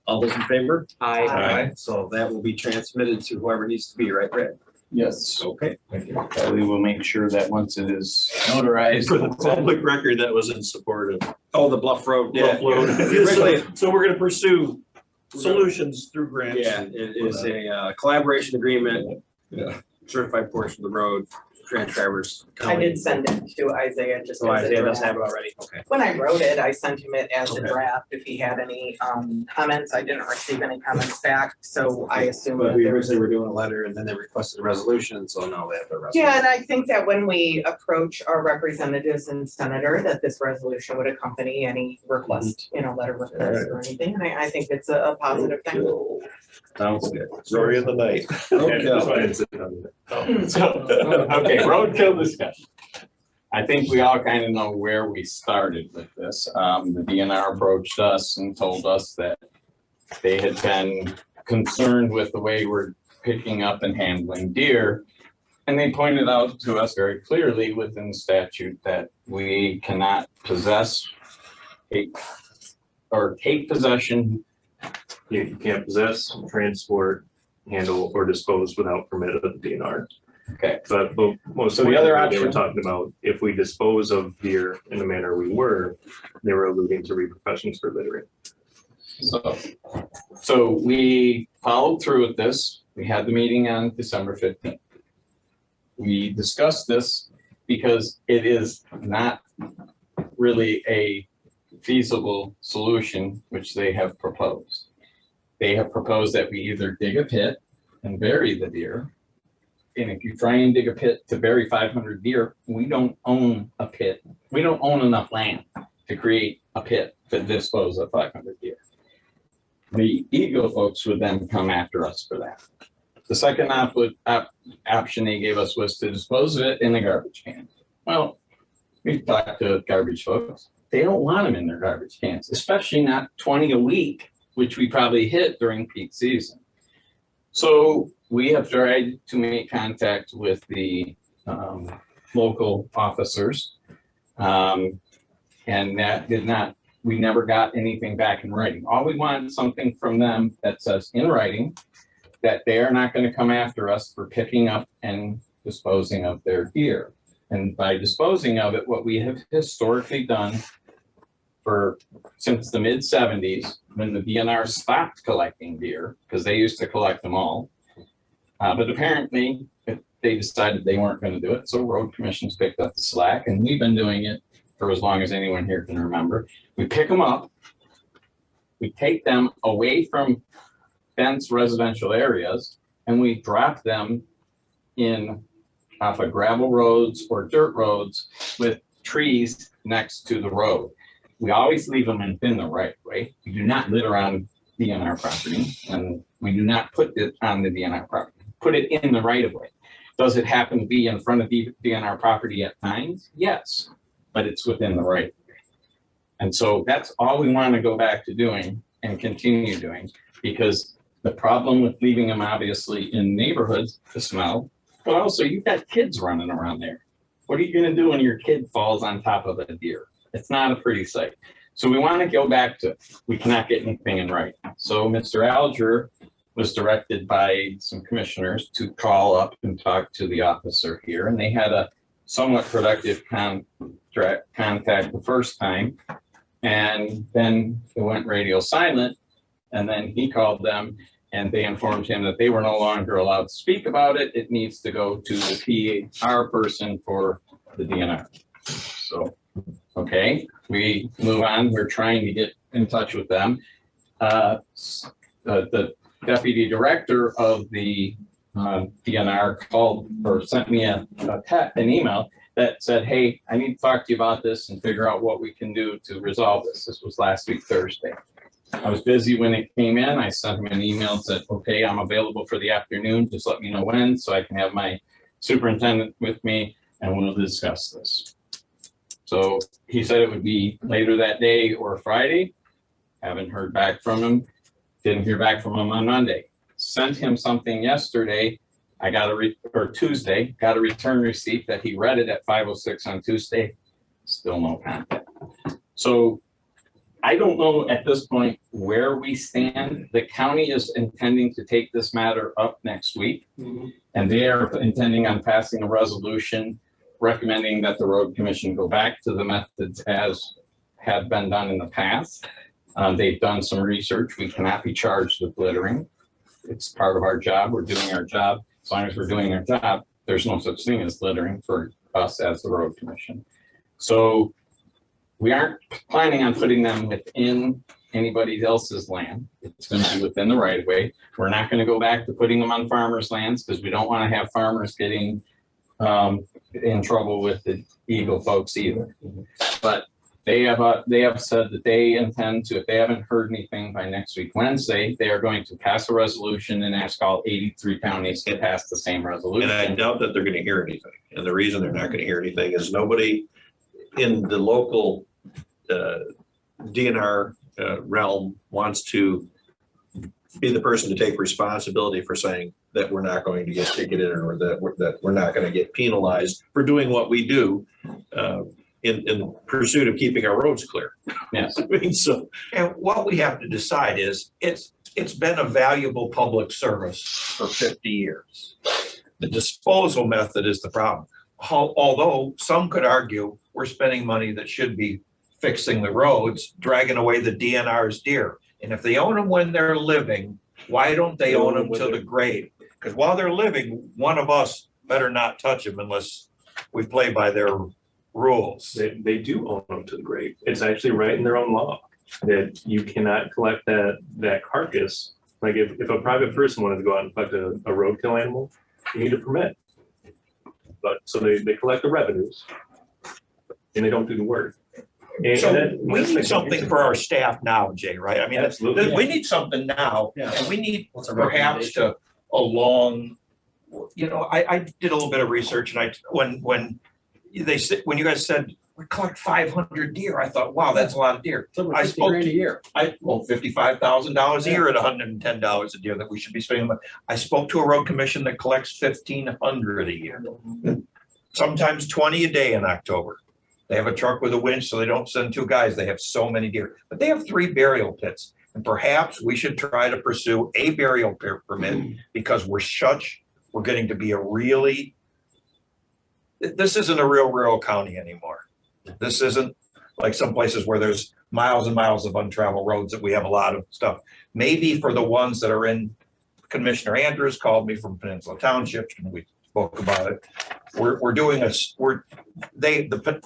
All those in favor? Aye. So that will be transmitted to whoever needs to be, right, Brad? Yes. Okay. Thank you. We will make sure that once it is notarized. For the public record, that was in support of Oh, the Bluff Road. Bluff Road. So we're gonna pursue solutions through grants. Yeah, it is a collaboration agreement. Certified portion of the road, trans drivers. I did send it to Isaiah just So as a Isaiah doesn't have draft. it already. Okay. When I wrote it, I sent him it as a Okay. draft. If he had any comments, I didn't receive any comments back, so I assume But that we there originally were doing a letter and then they requested a resolution, so now they have the resolution. Yeah, and I think that when we approach our representatives and senator, that this resolution would accompany any request, letter request or anything, and I think it's a positive thing. Sounds good. Story of the night. And that's why I didn't sit on it. So, okay, roadkill discussion. I think we all kind of know where we started with this. The DNR approached us and told us that they had been concerned with the way we're picking up and handling deer. And they pointed out to us very clearly within statute that we cannot possess or take possession. You can't possess, transport, handle, or dispose without permit of the DNR. Okay. But most So the other they were option- talking about, if we dispose of deer in the manner we were, they were alluding to repercussions for littering. So we followed through with this. We had the meeting on December 15th. We discussed this because it is not really a feasible solution which they have proposed. They have proposed that we either dig a pit and bury the deer. And if you try and dig a pit to bury 500 deer, we don't own a pit. We don't own enough land to create a pit to dispose of 500 deer. The Eagle folks would then come after us for that. The second option they gave us was to dispose of it in a garbage can. Well, we talked to garbage folks. They don't want them in their garbage cans, especially not 20 a week, which we probably hit during peak season. So we have tried to make contact with the local officers. And that did not, we never got anything back in writing. All we want is something from them that says in writing that they are not going to come after us for picking up and disposing of their deer. And by disposing of it, what we have historically done since the mid-70s, when the DNR stopped collecting deer, because they used to collect them all. But apparently they decided they weren't going to do it. So road commissions picked up the slack, and we've been doing it for as long as anyone here can remember. We pick them up, we take them away from dense residential areas, and we drop them off of gravel roads or dirt roads with trees next to the road. We always leave them within the right of way. We do not litter on DNR property, and we do not put it on the DNR property. Put it in the right of way. Does it happen to be in front of the DNR property at times? Yes, but it's within the right of way. And so that's all we want to go back to doing and continue doing, because the problem with leaving them obviously in neighborhoods, the smell, but also you've got kids running around there. What are you gonna do when your kid falls on top of a deer? It's not a pretty sight. So we want to go back to, we cannot get anything in writing. So Mr. Alger was directed by some commissioners to call up and talk to the officer here, and they had a somewhat productive contact the first time. And then it went radio silent, and then he called them and they informed him that they were no longer allowed to speak about it. It needs to go to the PR person for the DNR. So, okay, we move on. We're trying to get in touch with them. The deputy director of the DNR called or sent me an email that said, hey, I need to talk to you about this and figure out what we can do to resolve this. This was last week, Thursday. I was busy when it came in. I sent him an email and said, okay, I'm available for the afternoon. Just let me know when so I can have my superintendent with me and we'll discuss this. So he said it would be later that day or Friday. Haven't heard back from him. Didn't hear back from him on Monday. Sent him something yesterday. I got Tuesday, got a return receipt that he read it at 5:06 on Tuesday. Still no contact. So I don't know at this point where we stand. The county is intending to take this matter up next week. And they are intending on passing a resolution recommending that the road commission go back to the methods as had been done in the past. They've done some research. We cannot be charged with littering. It's part of our job. We're doing our job. As long as we're doing our job, there's no such thing as littering for us as the road commission. So we aren't planning on putting them within anybody else's land. It's going to be within the right of way. We're not going to go back to putting them on farmers' lands because we don't want to have farmers getting in trouble with the Eagle folks either. But they have said that they intend to, if they haven't heard anything by next week, Wednesday, they are going to pass a resolution and ask all 83 counties to pass the same resolution. And I doubt that they're going to hear anything. And the reason they're not going to hear anything is nobody in the local DNR realm wants to be the person to take responsibility for saying that we're not going to get ticketed or that we're not going to get penalized for doing what we do in pursuit of keeping our roads clear. Yes. I mean, so, and what we have to decide is it's been a valuable public service for 50 years. The disposal method is the problem. Although some could argue we're spending money that should be fixing the roads, dragging away the DNR's deer. And if they own them when they're living, why don't they own them till the grave? Because while they're living, one of us better not touch them unless we play by their rules. They do own them to the grave. It's actually right in their own law that you cannot collect that carcass. Like if a private person wanted to go out and collect a roadkill animal, you need a permit. But so they collect the revenues and they don't do the work. So we need something for our staff now, Jay, right? I mean, absolutely. We need something now, Yeah. and we need perhaps to along, you know, I did a little bit of research and when you guys said we collect 500 deer, I thought, wow, that's a lot of deer. I spoke $50,000 a year. $55,000 a year at $110 a deer that we should be spending. I spoke to a road commission that collects 1,500 a year, sometimes 20 a day in October. They have a truck with a winch, so they don't send two guys. They have so many deer, but they have 3 burial pits. And perhaps we should try to pursue a burial permit because we're getting to be this isn't a real rural county anymore. This isn't like some places where there's miles and miles of untraveled roads that we have a lot of stuff. Maybe for the ones that are in, Commissioner Andrews called me from Peninsula Township and we spoke about it. The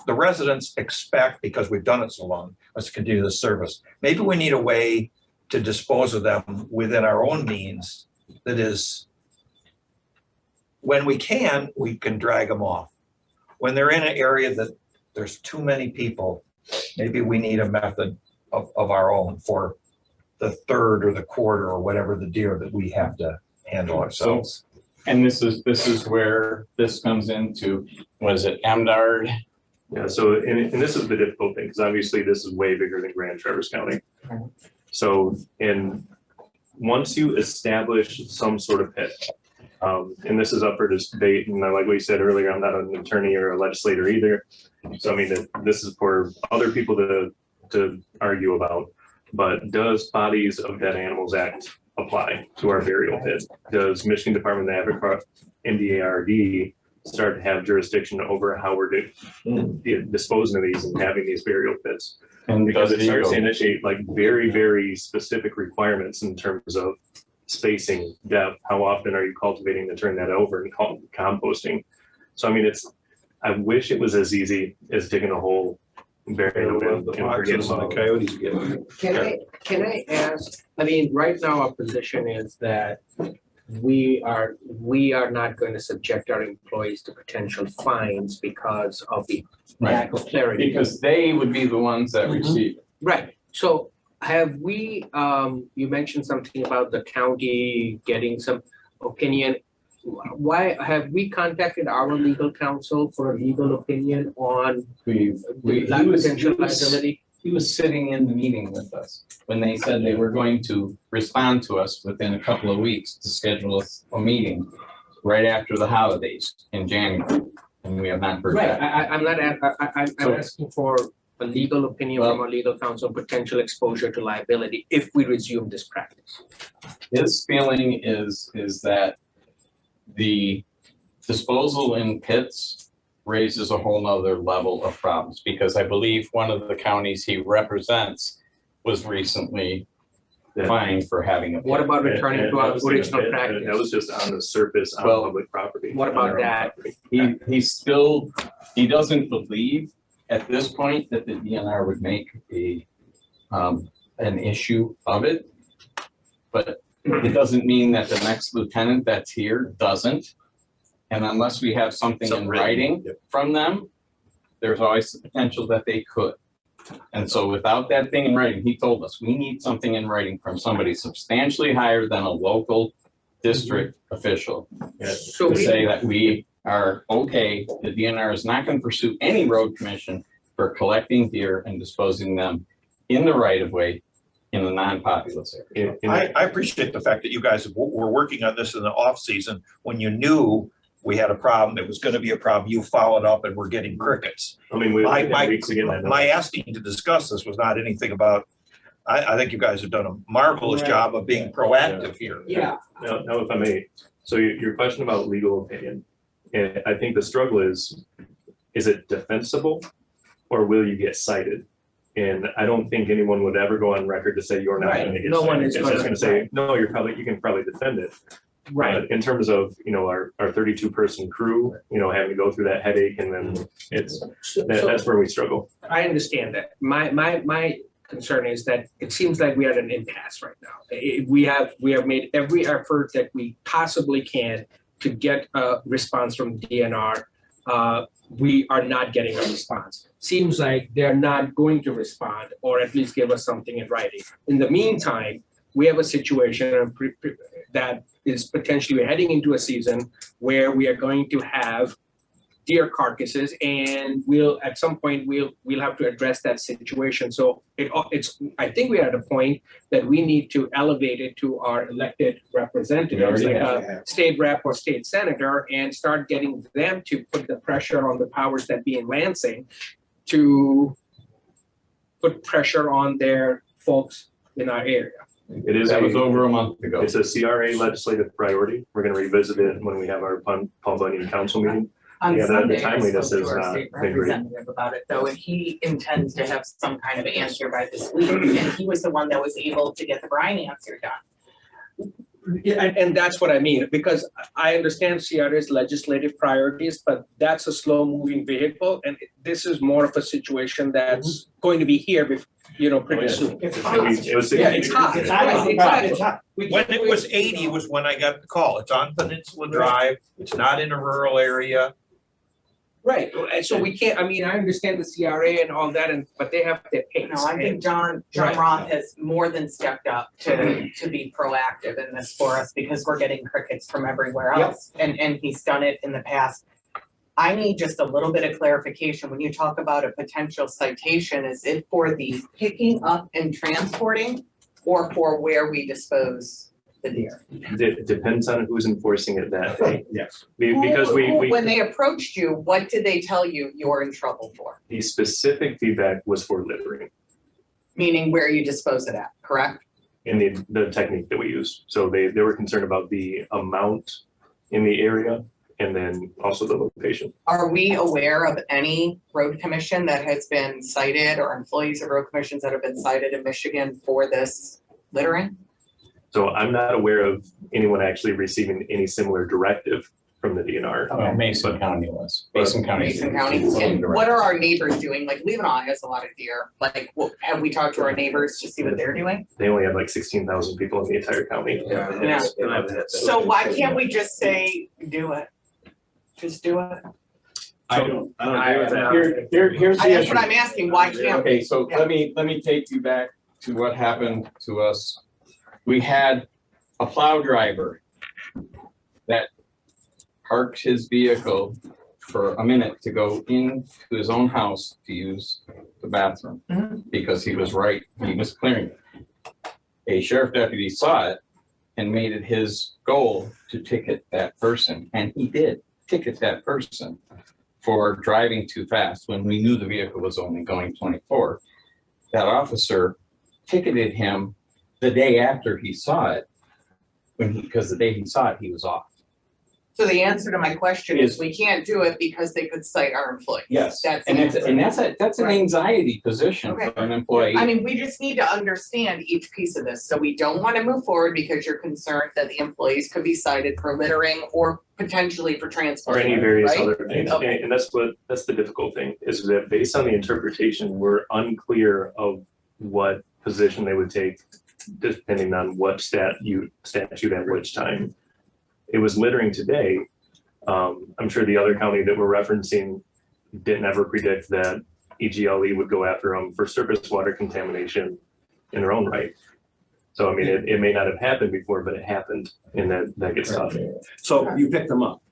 residents expect, because we've done it so long, us to continue the service. Maybe we need a way to dispose of them within our own means. That is, when we can drag them off. When they're in an area that there's too many people, maybe we need a method of our own for the third or the quarter or whatever the deer that we have to handle ourselves. And this is where this comes into, was it MDARD Yeah, so, and this is the difficult thing, because obviously this is way bigger than Grand Traverse County. So, and once you establish some sort of pit, and this is up for debate, and like we said earlier, I'm not an attorney or a legislator either. So I mean, this is for other people to argue about, but does Bodies of Dead Animals Act apply to our burial pit? Does Michigan Department of Agriculture, MDARD, start to have jurisdiction over how we're disposing of these and having these burial pits? And Because does it starts to DO initiate like very, very specific requirements in terms of spacing, depth, how often are you cultivating to turn that over and composting? So I mean, I wish it was as easy as digging a hole, burying them and forget about it. Coyotes get. Can I ask, I mean, right now our position is that we are not going to subject our employees to potential fines because of the lack of clarity. because they would be the ones that receive it. Right, so have we, you mentioned something about the county getting some opinion. Why, have we contacted our legal counsel for a legal opinion on He potential liability? was sitting in the meeting with us when they said they were going to respond to us within a couple of weeks to schedule a meeting right after the holidays in January, and we have not heard Right, back. I'm asking for a legal opinion from our legal counsel, potential exposure to liability if we resume this practice. His feeling is that the disposal in pits raises a whole nother level of problems, because I believe one of the counties he represents was recently fined for having a pit. What about returning to our And original that practice? was just on the surface on Well, public property. What on about their own that? property. He doesn't believe at this point that the DNR would make an issue of it. But it doesn't mean that the next lieutenant that's here doesn't. And unless we have something in writing from them, there's always the potential that they could. And so without that thing in writing, he told us, we need something in writing from somebody substantially higher than a local district official to say that we are okay, the DNR is not going to pursue any road commission for collecting deer and disposing them in the right of way in the non-populous area. I appreciate the fact that you guys were working on this in the off season when you knew we had a problem, it was gonna be a problem, you followed up and we're getting crickets. I mean, my asking to discuss this was not anything about, I think you guys have done a marvelous job of being proactive here. Yeah. Now, if I may, so your question about legal opinion, and I think the struggle is it defensible or will you get cited? And I don't think anyone would ever go on record to say you're not Right. gonna get No cited. one is It's just gonna- gonna say, no, you can probably defend it. Right. In terms of, our 32 person crew, having to go through that headache, and then that's where we struggle. I understand that. My concern is that it seems like we are at an impasse right now. We have made every effort that we possibly can to get a response from DNR. We are not getting a response. Seems like they're not going to respond, or at least give us something in writing. In the meantime, we have a situation that is potentially heading into a season where we are going to have deer carcasses, and at some point we'll have to address that situation. So I think we are at a point that we need to elevate it to our elected representatives, like a state rep or state senator, and start getting them to put the pressure on the powers that be in Lansing to put pressure on their folks in our area. That was over a month ago. It's a CRA legislative priority. We're gonna revisit it when we have our Paul Bunyan council meeting. On Yeah, the Sunday, I timeliness spoke is to our not state been great. representative about it though, and he intends to have some kind of answer by this week, and he was the one that was able to get the brine answer done. Yeah, and that's what I mean, because I understand CRA's legislative priorities, but that's a slow moving vehicle, and this is more of a situation that's going to be here, pretty soon. It's It was Yeah, it's hot. It's hot. When it was 80 was when I got the call. It's on Peninsula Drive. It's not in a rural area. Right, and so we can't, I understand the CRA and all that, but they have their pace. No, I think John Right. Roth has more than stepped up to be proactive in this for us, because we're getting crickets from everywhere Yep. else. And he's done it in the past I need just a little bit of clarification. When you talk about a potential citation, is it for the picking up and transporting or for where we dispose the deer? It depends on who's enforcing it that day. Yes. Because When they approached you, what did they tell you you're in trouble for? the specific feedback was for littering Meaning where you dispose it at, correct? in the technique that we use. So they were concerned about the amount in the area and then also the location. Are we aware of any road commission that has been cited or employees of road commissions that have been cited in Michigan for this littering? So I'm not aware of anyone actually receiving any similar directive from the DNR. Oh, Mason County was, Mason County. Mason County, and what are our neighbors doing? Like Lebanon has a lot of deer. Like, have we talked to our neighbors to see what they're doing? They only have like 16,000 people in the entire county. Yeah. So why can't we just say, do it? Just do it? I don't agree with that. Here's the That's issue. what I'm asking. Why can't we? Okay, so let me take you back to what happened to us. We had a plow driver that parked his vehicle for a minute to go into his own house to use the bathroom because he was clearing it. A sheriff deputy saw it and made it his goal to ticket that person, and he did ticket that person for driving too fast when we knew the vehicle was only going 24. That officer ticketed him the day after he saw it, because the day he saw it, he was off. So the answer to my question is we can't do it because they could cite our employees. Yes, That's and the it's, answer. and that's an anxiety position for an employee. I mean, we just need to understand each piece of this. So we don't want to move forward because you're concerned that the employees could be cited for littering or potentially for Or transport. any various right? other things. Okay. And that's the difficult thing, is that based on the interpretation, we're unclear of what position they would take depending on what statute at which time. It was littering today. I'm sure the other county that we're referencing didn't ever predict that EGLE would go after them for surface water contamination in their own right. So, I mean, it may not have happened before, but it happened, and that gets tough. So you picked them up,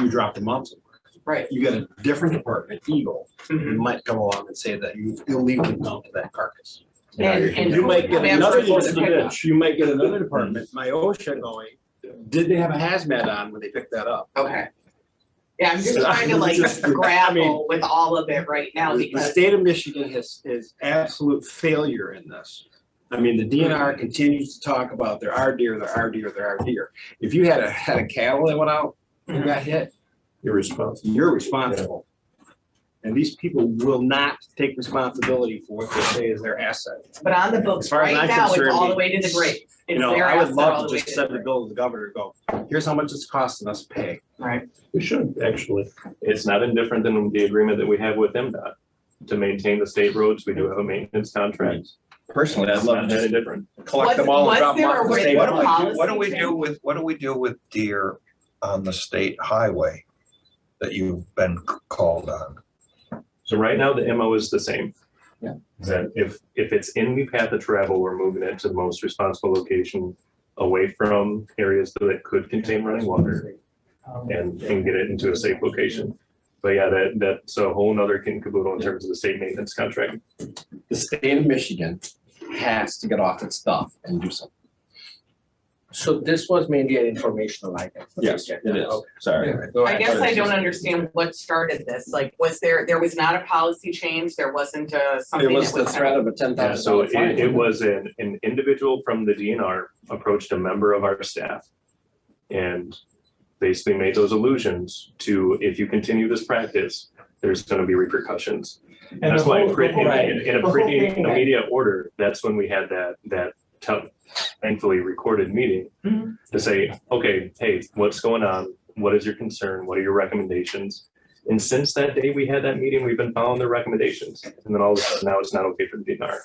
you dropped them off somewhere. Right. You get a different department, Eagle, might come along and say that you illegally mounted that carcass. And You might get another, who's supposed to pick up? you might get another department, MIOSHA going, did they have a hazmat on when they picked that up? Okay. Yeah, I'm just trying to like grapple with all of it right now The because. state of Michigan is absolute failure in this. I mean, the DNR continues to talk about there are deer. If you had a head of cattle that went out and got hit, You're responsible. you're responsible. And these people will not take responsibility for what they say is their asset. But on the As books far as right I'm now, it's concerned, all the way to the grave. You It's know, their I would asset all love the to way just to send the the bill to the governor, go, here's how much it's costing us to pay. Right. We should, actually. It's not indifferent than the agreement that we have with MDOT. To maintain the state roads, we do have a maintenance contract. Personally, I'd It's love not to that just indifferent. collect them all and drop them off at the state. What do we do, policy what do we do with deer on the state highway that you've been called on? So right now, the MO is the same. Yeah. That if it's in the path of travel, we're moving it to the most responsible location away from areas that could contain running water and get it into a safe location. But yeah, that's a whole nother kit and caboodle in terms of the state maintenance contract. The state of Michigan has to get off its stuff and do something. So this was mainly an informational item. Yes, it is. Okay. Sorry. I guess I don't understand what started this. Like, was there was not a policy change? There wasn't something It was that the was. threat of a $10,000 Yeah, so fine. it was an individual from the DNR approached a member of our staff and basically made those allusions to, if you continue this practice, there's gonna be repercussions. And that's why in a pretty immediate order, that's when we had that thankfully recorded meeting to say, okay, hey, what's going on? What is your concern? What are your recommendations? And since that day we had that meeting, we've been following their recommendations. And then all of a sudden now it's not okay for the DNR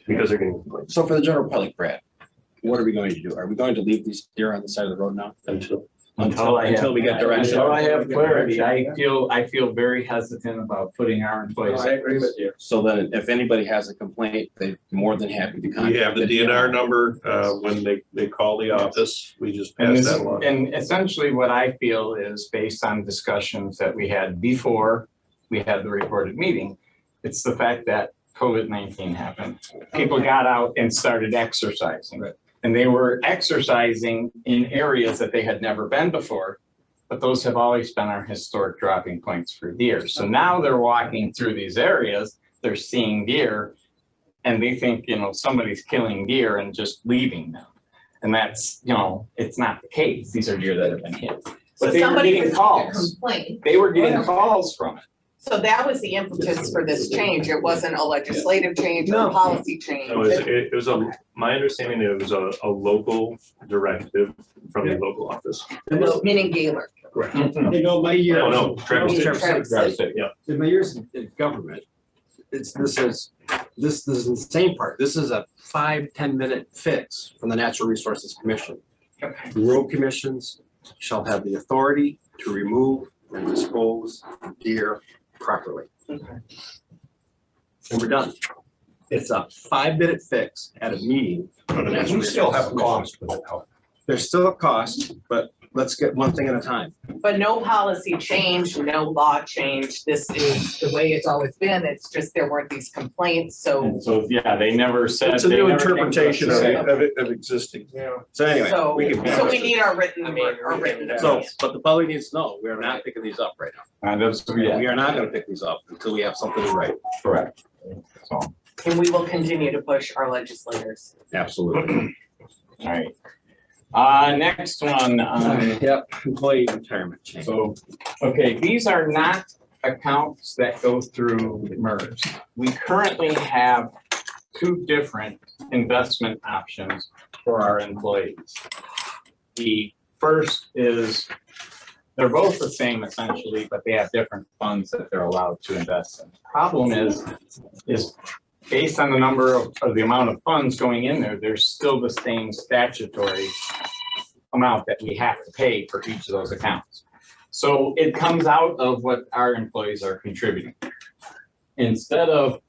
because they're getting complaints. So for the general public, Brad, what are we going to do? Are we going to leave these deer on the side of the road now? Until I have. Until we get direction. Until I have clarity, I feel very hesitant about putting our employees. I agree with you. So then if anybody has a complaint, they're more than happy to contact. We have the DNR number, when they call the office, we just pass that along. And essentially what I feel is based on discussions that we had before we had the recorded meeting, it's the fact that COVID-19 happened. People got out and started exercising. Right. And they were exercising in areas that they had never been before, but those have always been our historic dropping points for deer. So now they're walking through these areas, they're seeing deer, and they think, somebody's killing deer and just leaving them. And that's, it's not the case. These are deer that have been hit. But they were getting calls. They were getting calls from it. So that was the impetus for this change. It wasn't a legislative change or a policy change. It was my understanding, it was a local directive from the local office. Meaning Gaylord. Correct. My years. No, Traverse City. Yeah. In my years in government, this is the same part. This is a 5-10 minute fix from the Natural Resources Commission. Okay. Road commissions shall have the authority to remove and dispose of deer properly. Okay. And we're done. It's a 5-minute fix at a meeting. On the Natural We still Resources have a Commission. cost with it, though. There's still a cost, but let's get one thing at a time. But no policy change, no law change. This is the way it's always been. It's just there weren't these complaints, so. And so, yeah, they never said. It's a they new never came to us interpretation to say- of existing. So anyway, So, we can. so we need our written, So, opinion. but the public needs to know, we are not picking these up right now. Yeah, We are not gonna pick these up until we have something to write. correct. So, And we will continue to push our legislators. Absolutely. all right. Next one, Yep, employee retirement change. so, okay, these are not accounts that go through MERS. We currently have two different investment options for our employees. The first is, they're both the same essentially, but they have different funds that they're allowed to invest in. Problem is based on the number of the amount of funds going in there, there's still the same statutory amount that we have to pay for each of those accounts. So it comes out of what our employees are contributing. Instead of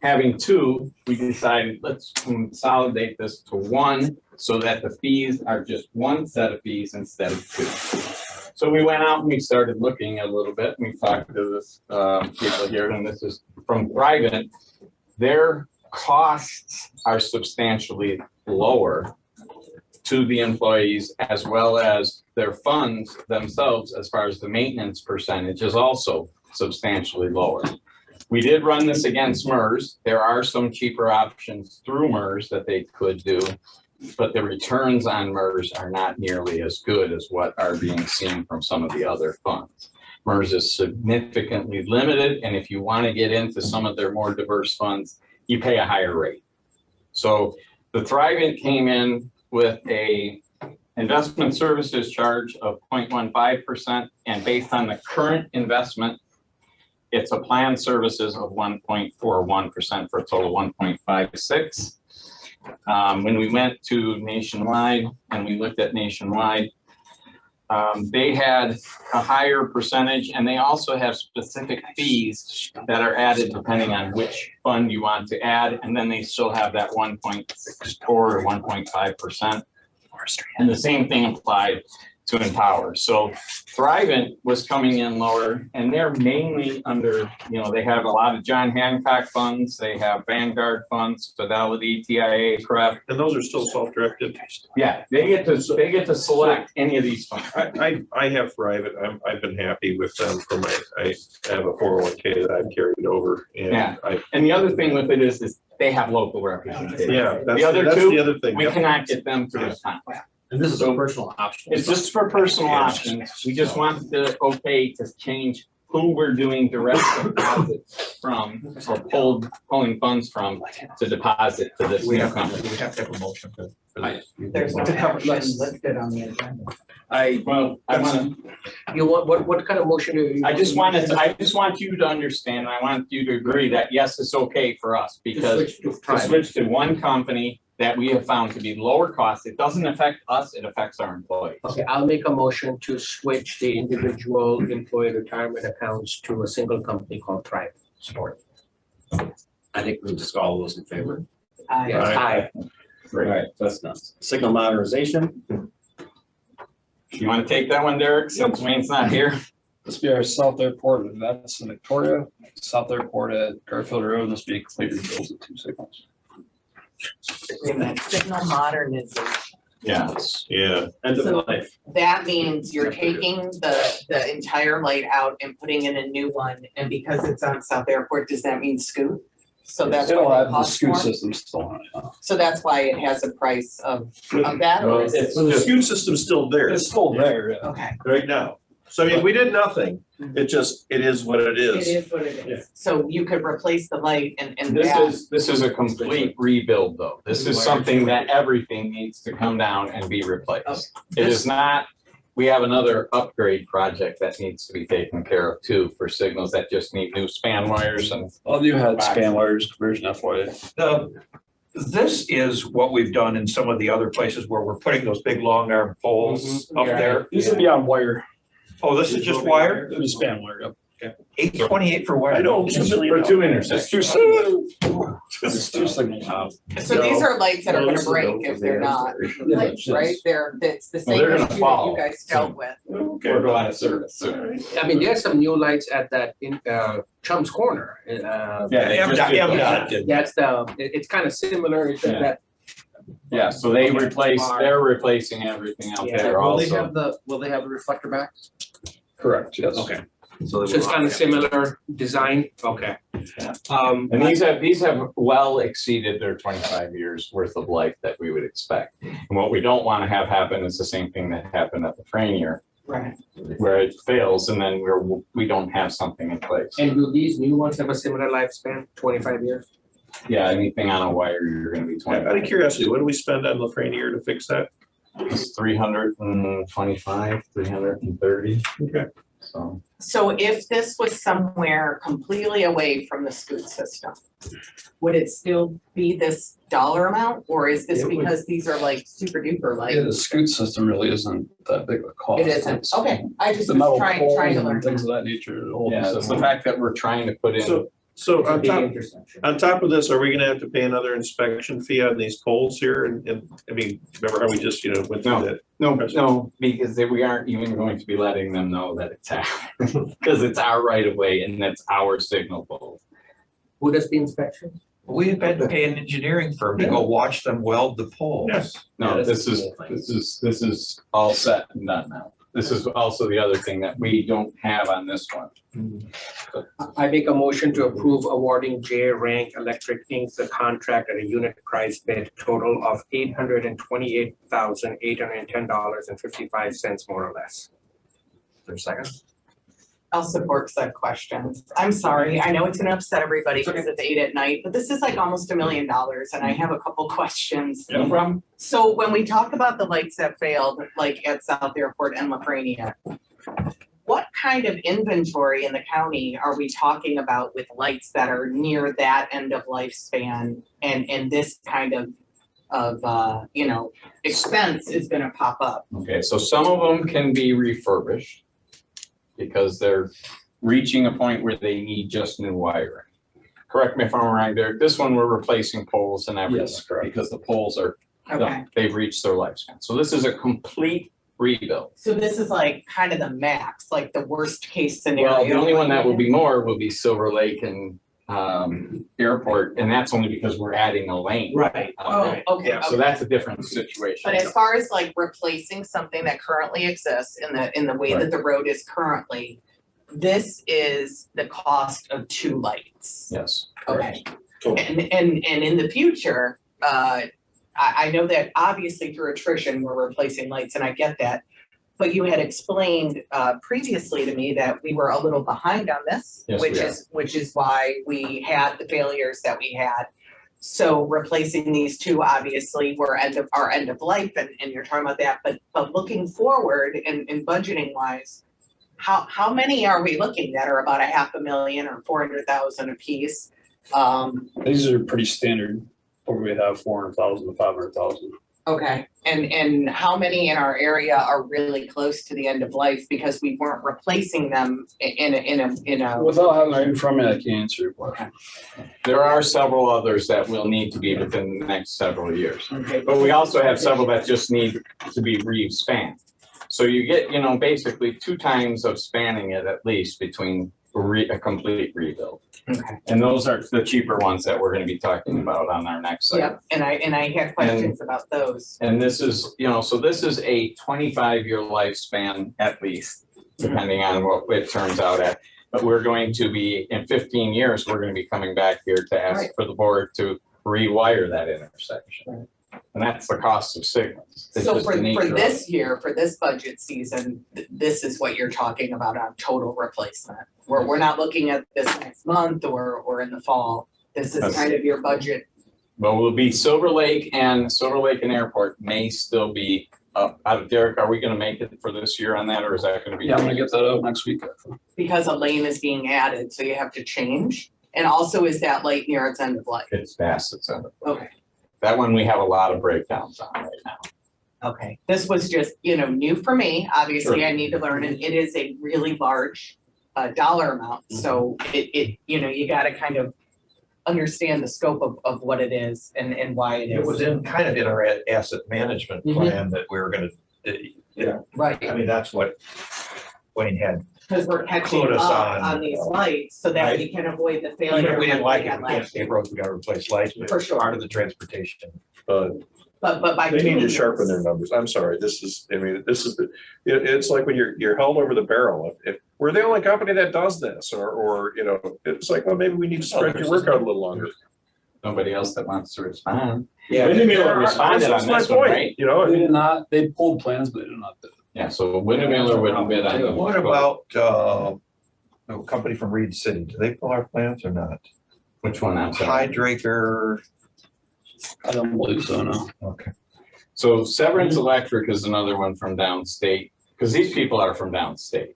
having two, we decided let's consolidate this to one so that the fees are just one set of fees instead of two. So we went out and we started looking a little bit. We talked to this people here, and this is from Thrivent. Their costs are substantially lower to the employees, as well as their funds themselves, as far as the maintenance percentage is also substantially lower. We did run this against MERS. There are some cheaper options through MERS that they could do, but the returns on MERS are not nearly as good as what are being seen from some of the other funds. MERS is significantly limited, and if you want to get into some of their more diverse funds, you pay a higher rate. So the Thrivent came in with a investment services charge of 0.15%, and based on the current investment, it's a plan services of 1.41% for a total of 1.56. When we went to Nationwide and we looked at Nationwide, they had a higher percentage, and they also have specific fees that are added depending on which fund you want to add. And then they still have that 1.64 or 1.5%. And the same thing applied to Empower. So Thrivent was coming in lower, and they're mainly under, they have a lot of John Hancock funds, they have Vanguard funds, Fidelity, TIA, CREF. And those are still self-directed. Yeah, they get to select any of these funds. I have Thrivent. I've been happy with them for I have a 401k that I've carried over. And Yeah. And the other thing with it is they have local representation. Yeah, The that's other the two, other thing. we Yep. cannot get them through this time. And this is a personal option. It's just for personal options. We just want the okay to change who we're doing direct deposits from, or pulling funds from to deposit to this new company. We have to have a motion for that. There's no action listed on the agenda. I want You want, what kind of motion do you? I just want you to understand, I want you to agree that yes, it's okay for us because To to switch to one company that we have found to be lower cost. It doesn't affect us, it affects our employees. Okay, I'll make a motion to switch the individual employee retirement accounts to a single company called Thrive Sport. I think we just all those in favor. Yes, aye. Right, that's done. Signal modernization. You want to take that one, Derek, since Wayne's not here? This be our South Airport events in Victoria, South Airport at Garfield Road, this be complete rebuilds of 2 signals. Signal modernization. Yes. Yeah. End of So- life. That means you're taking the entire light out and putting in a new one, and because it's on South Airport, does that mean scoot? So that's It'll why have it the costs scoot more? system still on it. So that's why it has a price of that, or is it? Well, the scoot system's still there It's still there, yeah. Okay, right now. So I mean, we did nothing. It is what it it is. is what it is. So you could replace the light and This that, is a complete rebuild though. This is something that everything needs to come down and be replaced. It is not, we have another upgrade project that needs to be taken care of too for signals that just need new span wires and. All you had span wires conversion FYI. This is what we've done in some of the other places where we're putting those big long arm poles up there. These would be on wire. Oh, this is just wire? It'd be span wire, yep. 828 for wire. I know, For 2 intersections. It's 2 signals. It's 2 signals. so these are lights that are No, gonna this is break no if they're not, Yeah, lights, yes. right? It's the Well, same they're gonna issue that fall you guys dealt with. Okay. We're going out of service soon. I mean, there's some new lights at that in Chum's Corner. Yeah, they just did Yeah, that. that's it's kind of similar, it's Yeah. that. Yeah, so they're replacing everything out Yeah. there Will they also. have the reflector back? Correct, yes. Okay. So it's kind of similar design, okay. And these have well exceeded their 25 years worth of life that we would expect. And what we don't want to have happen is the same thing that happened at the Franier, Right. where it fails and then we don't have something in place. And do these new ones have a similar lifespan, 25 years? Yeah, anything on a wire, you're gonna be Out of 20. curiosity, what do we spend on Lafreniere to fix that? It's 325, 330. Okay. So, So if this was somewhere completely away from the scoot system, would it still be this dollar amount, or is this It would- because these are like super duper Yeah, the light? scoot system really isn't that big of a cost. It isn't, It's okay, I just The was metal trying poles to and learn. things of that nature. the whole yeah, it's the system. fact that we're trying to put in. So on Big top, intersection. on top of this, are we gonna have to pay another inspection fee on these poles here? And I mean, remember how we just, went through that? No, because we aren't even going to be letting them know that it's our, because it's our right of way and that's our signal pole. Who does the inspection? We've had to pay an engineering firm to go watch them weld the poles. Yes. No, Yeah, this is all set and done now. This is also the other thing that we don't have on this one. I make a motion to approve awarding J Rank Electric Inc. the contract at a unit price bid total of $828,810.55, more or less. For a second. I'll support said questions. I'm sorry, I know it's gonna upset everybody because it's 8 at night, but this is like almost $1 million and I have a couple questions. No problem. So when we talk about the lights that failed, like at South Airport and Lafrenia, what kind of inventory in the county are we talking about with lights that are near that end of lifespan and this kind of expense is gonna pop up? Okay, so some of them can be refurbished because they're reaching a point where they need just new wiring. Correct me if I'm wrong, Derek, this one we're replacing poles and everything. Yes, correct. Because the poles are, Okay, they've reached their lifespan. So this is a complete rebuild. so this is like kind of the max, like the worst case scenario. Well, the only one that will be more will be Silver Lake and Airport, and that's only because we're adding a lane. Right. Oh, okay. So that's a different situation. But as far as like replacing something that currently exists in the way that the road is currently, this is the cost of 2 lights. Yes. Okay. And in the future, I know that obviously through attrition, we're replacing lights and I get that. But you had explained previously to me that we were a little behind on this, Yes, we are. which is why we had the failures that we had. So replacing these 2 obviously were end of life and you're talking about that, but looking forward and budgeting wise, how many are we looking that are about $500,000 or $400,000 a piece? These are pretty standard. Or we have 400,000 to 500,000. Okay, and how many in our area are really close to the end of life because we weren't replacing them in a. Without having it in front of me, I can't answer your question. There are several others that will need to be within the next several years. Okay. But we also have several that just need to be re-spanned. So you get, basically 2 times of spanning it at least between a complete rebuild. Okay. And those are the cheaper ones that we're gonna be talking about on our next site. Yep, and I had questions about those. And this is, so this is a 25-year lifespan at least, depending on what it turns out at. But we're going to be, in 15 years, we're gonna be coming back here to ask for the board to rewire that intersection. And that's the cost of signals. It's So just for the nature of this year, for this budget season, this is what you're talking about on total replacement. We're not looking at this next month or in the fall. This is kind of your budget. But we'll be Silver Lake and Airport may still be up. Derek, are we gonna make it for this year on that, or is that gonna be? Yeah, I'm gonna get that out next week. Because a lane is being added, so you have to change. And also, is that light near its end of life? It's fast, it's under. Okay. That one we have a lot of breakdowns on right now. Okay, this was just, new for me. Obviously, Sure. I need to learn, and it is a really large dollar amount. So you gotta kind of understand the scope of what it is and why it is. It was kind of in our asset management plan that we were gonna, Right. I mean, that's what Wayne had. Because we're catching Clued us up on, on these lights so that we can avoid the failure. Even if we didn't like we it, had we can't last stay year. broke, we gotta replace lights, but For it's sure. part of the transportation. But But by they need doing to this- sharpen their numbers. I'm sorry, this is it's like when you're held over the barrel. If we're the only company that does this, or it's like, well, maybe we need to spread your work out a little longer. Nobody else that wants to respond. Yeah. Windmill responded That's on my this one, point, right? They did not, they pulled plans, but they did not bid. Yeah, so Windmiller wouldn't bid on the. What about, a company from Reed City? Do they pull our plans or not? Which one? I'm sorry. Hydraker. I don't believe so, no. Okay. So Severance Electric is another one from downstate, because these people are from downstate.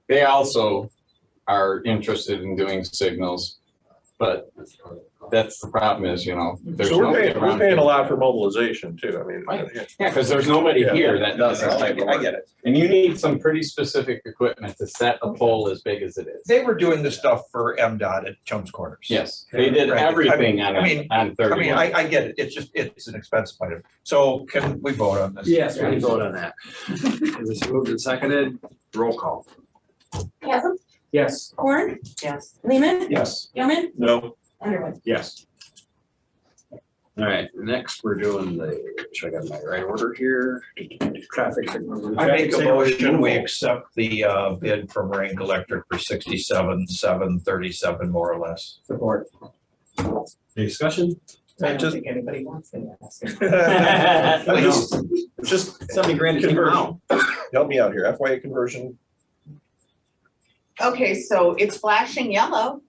They also are interested in doing signals, but that's the problem is, there's So we're nobody paying, around we're paying a here. lot for mobilization too. I mean. Right. Yeah, because there's nobody Yeah. here that does that type of I work. get it. And you need some pretty specific equipment to set a pole as big as it is. They were doing the stuff for MDOT at Jones Corners. Yes, they did Right. everything I mean, on 31. I get it. It's an expensive item. So can we vote on this? Yes, we can vote on that. It was moved and seconded, roll call. Chasm, Yes. Horn, Yes. Lehman, Yes. Gilman, No, Underwood. Yes. All right, next we're doing should I get my right order here? Traffic signal. I make a motion, we accept the bid from Rank Electric for 67,737 more or less. Support. Any discussion? I don't just- think anybody wants it. Please, just 70 grand to take them out. help me out here. FYA conversion. Okay, so it's flashing yellow.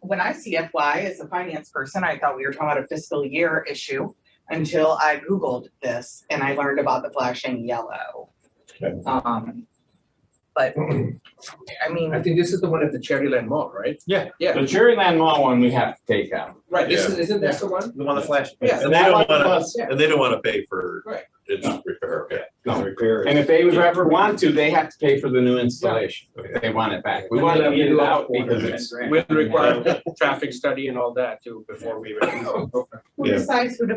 When I see FY as a finance person, I thought we were talking about a fiscal year issue until I Googled this and I learned about the flashing yellow. Okay. But I mean, I think this is the one at the Cherryland Mall, right? yeah, The Cherryland Mall one we have to take out. Right, isn't that the one? The one that flashed. Yeah. And they That don't one wanna, was- and they don't wanna pay for Right. its repair, okay. No. Repair. And if they would ever want to, they have to pay for the new installation. They want it back. We want to get it out because it's. With required traffic study and all that too, before we even know. who Yeah. decides how to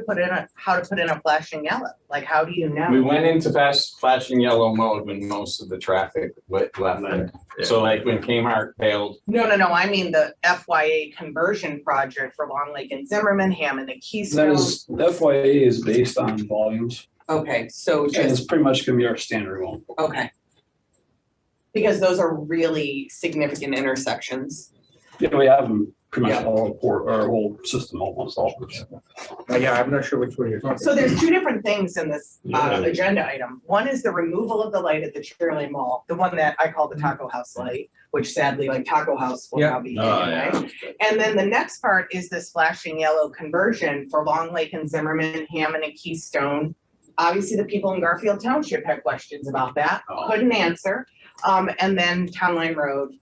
put in a flashing yellow? Like, how do you know? We went into flashing yellow mode when most of the traffic left there. So like when Kmart failed, No, I mean the FYA conversion project for Long Lake and Zimmerman, Hammond and That Keystone. is, FYA is based on volumes, Okay, so and just, it's pretty much gonna be our standard one. okay. Because those are really significant intersections. Yeah, we have them pretty much Yeah. all, our whole system almost all. Yeah, I'm not sure which one you're talking. So there's two different things in this Yeah. agenda item. One is the removal of the light at the Cherryland Mall, the one that I call the Taco House light, which sadly, like Taco House will now be taken away. And then the next part is this flashing yellow conversion for Long Lake and Zimmerman, Hammond and Keystone. Obviously, the people in Garfield Township had questions about that, couldn't answer. And then Town Line Road.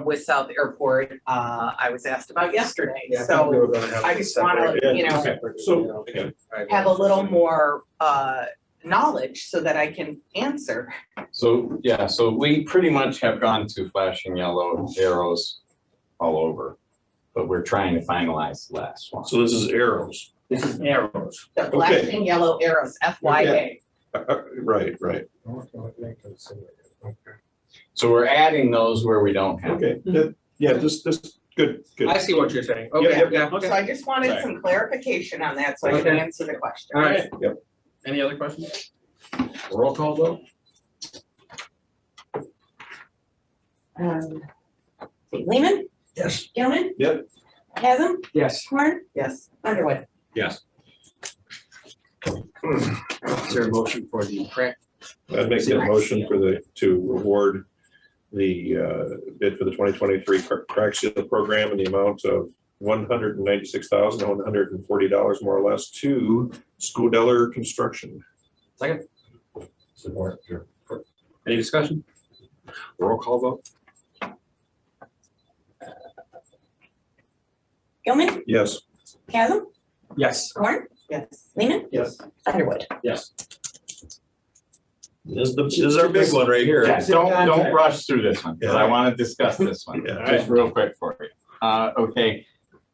with South Airport, I was asked about yesterday. Yeah, I think So we were gonna have I to just wanna, separate. you know, So, have a little more, knowledge so that I can answer. So, yeah, so we pretty much have gone to flashing yellow arrows all over, but we're trying to finalize the last one. so this is arrows. This is arrows. The black and yellow arrows, FYA. Right, right. So we're adding those where we don't have. Okay, yeah, this, good, good. I see what you're saying. Yep, Okay, yep, yeah, So okay. I just wanted Right. some clarification on that so I can Okay. answer the question. All right. Yep. Any other questions? Roll call vote? Lehman, Yes. Gilman. Yep. Chasm, Yes. Horn, Yes. Underwood. Yes. Is there a motion for the crack? I'd make that motion to award the bid for the 2023 crack seal program in the amount of $196,140 more or less to Scudeller Construction. Second. Support. Any discussion? Roll call vote? Gilman, Yes. Chasm, Yes. Horn, Yes. Lehman, Yes. Underwood. Yes. This is our big one right here. Yeah, don't rush through this one, because I want to discuss this one, Yeah. just real quick for you. Okay,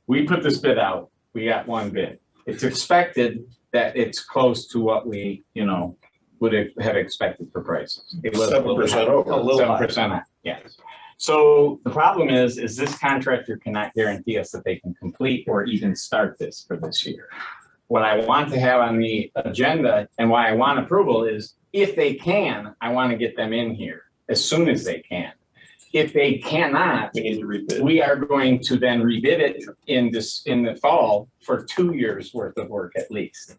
we put this bid out, we got one bid. It's expected that it's close to what we, would have expected for prices. It was 7% over. A little 7%, yes. So the problem is this contractor cannot guarantee us that they can complete or even start this for this year. What I want to have on the agenda and why I want approval is if they can, I want to get them in here as soon as they can. If they cannot, We need to rebid. we are going to then rebid it in the fall for 2 years worth of work at least.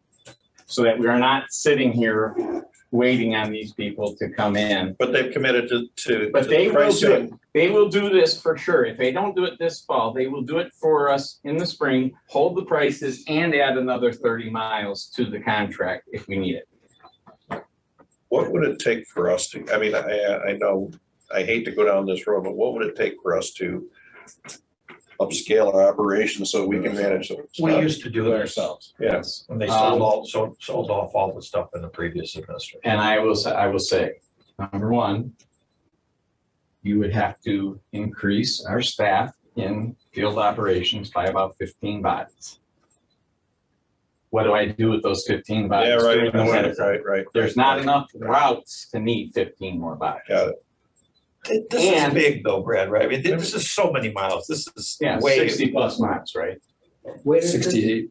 So that we are not sitting here waiting on these people to come in. But they've committed to. But they will do it. pricing. They will do this for sure. If they don't do it this fall, they will do it for us in the spring, hold the prices and add another 30 miles to the contract if we need it. What would it take for us to, I mean, I know, I hate to go down this road, but what would it take for us to upscale our operations so we can manage it? We used to do it ourselves. Yes. When they sold off all the stuff in the previous administration. And I will say, number one, you would have to increase our staff in field operations by about 15 bodies. What do I do with those 15 bodies? Yeah, during right, the winter? right. There's not enough routes to need 15 more bodies. Got it. This is And- big though, Brad, right? I mean, this is so many miles. This is Yeah, way. 60 plus miles, right? Wait, is this- 68.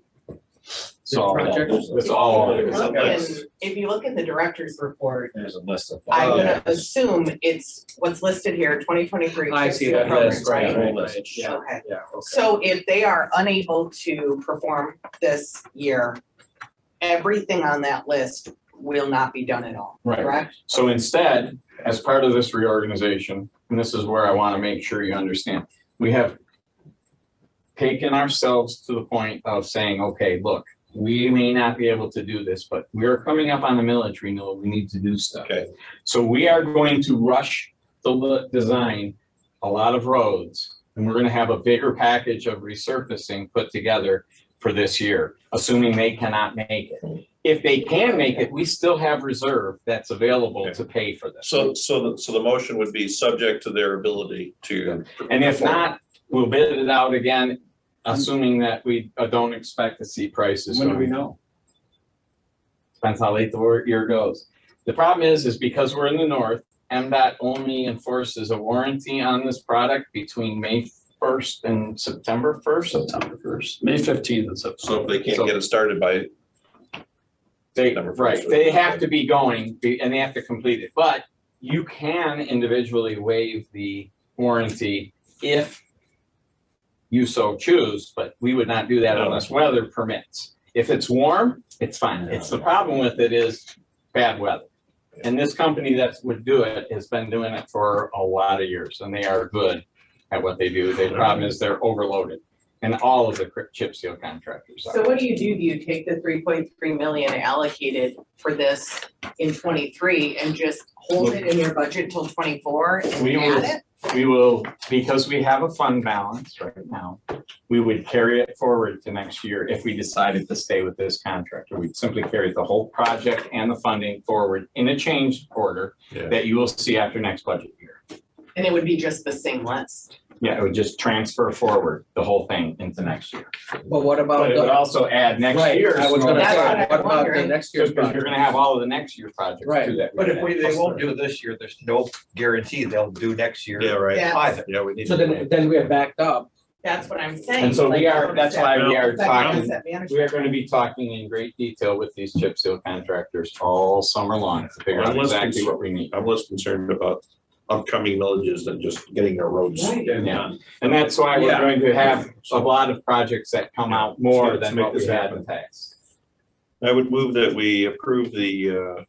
So all, project? that's all. If you look in the director's report, There's a list of. I'm gonna assume it's what's listed here, 2023. I see that. program, That's right? right. Yeah. Okay. Yeah, okay. So if they are unable to perform this year, everything on that list will not be done at all, Right. correct? So instead, as part of this reorganization, and this is where I want to make sure you understand, we have taken ourselves to the point of saying, okay, look, we may not be able to do this, but we're coming up on the millage renewal, we need to do stuff. Okay. So we are going to rush the design a lot of roads, and we're gonna have a bigger package of resurfacing put together for this year, assuming they cannot make it. If they can make it, we still have reserve that's available to pay for this. So the motion would be subject to their ability to. And if not, we'll bid it out again, assuming that we don't expect to see prices. When do we going- know? Depends how late the year goes. The problem is because we're in the north, MDOT only enforces a warranty on this product between May 1st and September 1st. September 1st, May 15th and September. So if they can't get it started by. They, September 1st. right, they have to be going and they have to complete it, but you can individually waive the warranty if you so choose, but we would not do that unless weather permits. If it's warm, it's fine. It's the problem with it is bad weather. And this company that would do it has been doing it for a lot of years and they are good at what they do. The problem is they're overloaded. And all of the chip seal contractors So are. what do? Do you take the 3.3 million allocated for this in 23 and just hold it in your budget till 24 and We will- add it? We will, because we have a fund balance right now, we would carry it forward to next year if we decided to stay with this contractor. We'd simply carry the whole project and the funding forward in a changed order Yeah. that you will see after next budget year. And it would be just the same list. Yeah, it would just transfer forward the whole thing into next year. But what about But it would the, also add next right, year's. I was gonna That's say, what I'm what about the wondering. next year's Because you're project? gonna have all of the next year projects Right. too that. But if they won't do this year, there's no guarantee they'll do next year. Yeah, right. Yeah. Either. Yeah, we need. So then we're backed up. That's what I'm saying. And so we Like, are, that's why we are Like talking, asset management. we are gonna be talking in great detail with these chip seal contractors all summer long to figure out I'm less exactly what we need. I'm less concerned about upcoming villages than just getting our roads Yeah, and that's why we're Yeah. going to have a lot of projects that come out more Let's than make what we this had happen. in the past. I would move that we approve the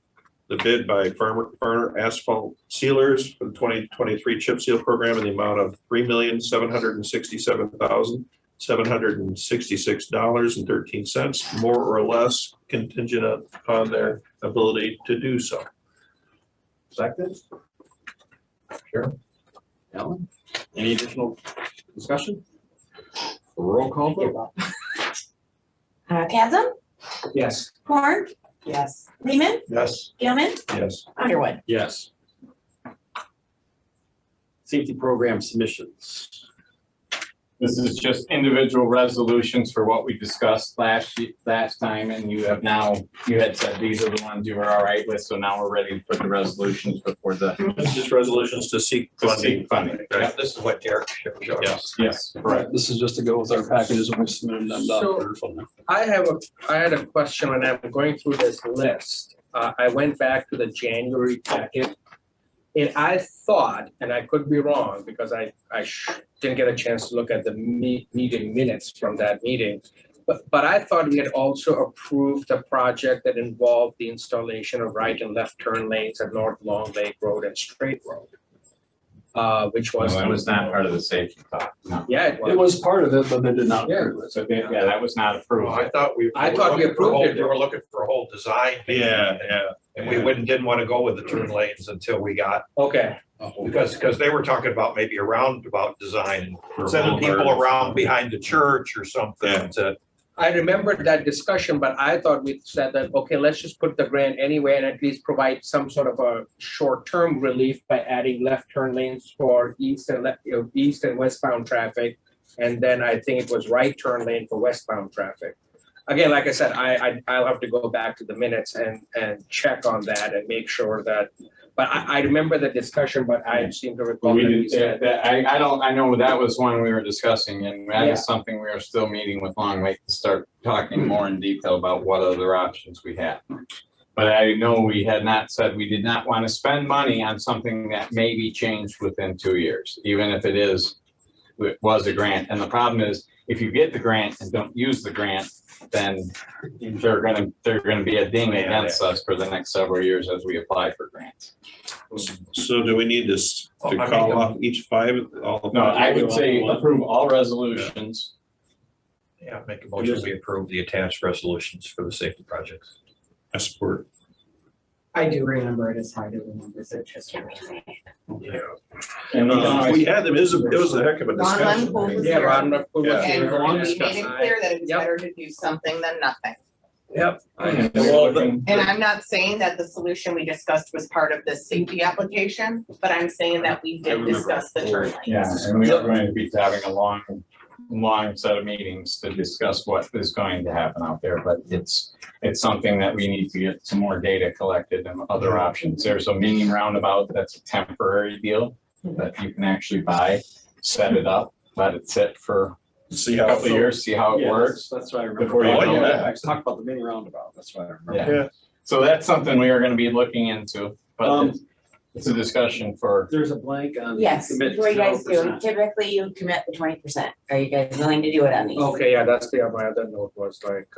bid by Farmer Asphalt Sealers for the 2023 chip seal program in the amount of $3,767,766.13, more or less contingent upon their ability to do so. Second? Sure. Ellen, any additional discussion? Roll call vote? Chasm, Yes. Horn, Yes. Lehman, Yes. Gilman, Yes. Underwood. Yes. Safety program submissions. This is just individual resolutions for what we discussed last time, and you have now, you had said these are the ones you were all right with, so now we're ready for the resolutions before the. It's just resolutions to seek funding. Funding. Right. This is what Derek showed us. Yes, correct. This is just to go with our packages and we submitted them down. I had a question when I'm going through this list. I went back to the January packet. And I thought, and I could be wrong because I didn't get a chance to look at the meeting minutes from that meeting. But I thought we had also approved a project that involved the installation of right and left turn lanes at North Long Lake Road and Straight Road. Which was. That was not part of the safety talk, no. Yeah, It was part of it, but they did not Yeah. approve it. So, yeah, that was not approved. I thought we approved it. We were looking for a whole design. Yeah. And we didn't want to go with the turn lanes until we got, Okay, because they were talking about maybe a roundabout design, For sending people boulevards. around behind the church or something to. I remembered that discussion, but I thought we said that, okay, let's just put the grant anyway and at least provide some sort of a short-term relief by adding left turn lanes for east and east and westbound traffic. And then I think it was right turn lane for westbound traffic. Again, like I said, I'll have to go back to the minutes and check on that and make sure that, but I remember the discussion, but I seem to recall We that we did, said. I know that was one we were discussing, and that Yeah. is something we are still meeting with Long Lake to start talking more in detail about what other options we have. But I know we had not said, we did not want to spend money on something that may be changed within 2 years, even if it was a grant. And the problem is, if you get the grant and don't use the grant, then they're gonna be a ding against us for the next several years as we apply for grants. So do we need to call off each five? No, I would say approve all resolutions. Yeah, make a motion, we approve the attached resolutions for the safety projects. I support. I do remember it is hard to remember, so just. And We had them, it was a heck of a Ron discussion. Lempool was Yeah, here, Ron Lempool was Yeah. here. and we made it clear that it was Yep. better to do something than nothing. Yep. And I'm not saying that the solution we discussed was part of this safety application, but I'm saying that we did discuss the turn lanes. Yeah, and we are going to be having a long set of meetings to discuss what is going to happen out there, but it's something that we need to get some more data collected and other options. There's a mini roundabout that's a temporary deal that you can actually buy, set it up, let it sit for See a how. couple of years, see how it Yeah, works. That's what I remember. Before you Oh, know yeah. I talked about the mini roundabout, that's why I remember. Yeah. So that's something we are gonna be looking into, but it's a discussion for. There's a blank on. Yes, commit what you guys do, 0%. typically you commit the 20%. Are you guys willing to do it on these? Okay, yeah, that's my other note was like,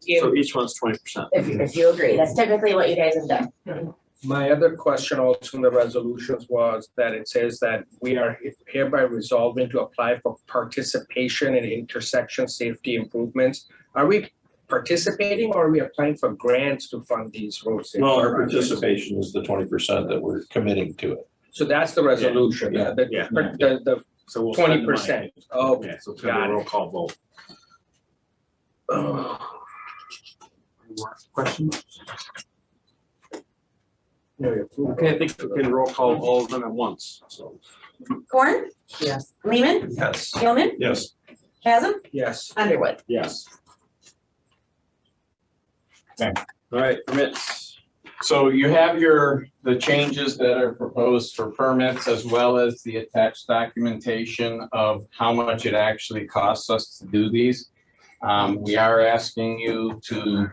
So each one's 20%. If you agree, that's typically what you guys have done. My other question also in the resolutions was that it says that we are hereby resolving to apply for participation in intersection safety improvements. Are we participating or are we applying for grants to fund these road safety? No, our projects? participation is the 20% that we're committing to it. So that's the resolution, Yeah, the So we'll spend the money. 20%. Okay, So it's gonna be a roll call vote. Any more questions? Okay, I think we can roll call all of them at once, so. Corn, Yes. Lehman, Yes. Gilman, Yes. Chasm, Yes. Underwood. Yes. Okay. All right, permits. So you have the changes that are proposed for permits as well as the attached documentation of how much it actually costs us to do these. We are asking you to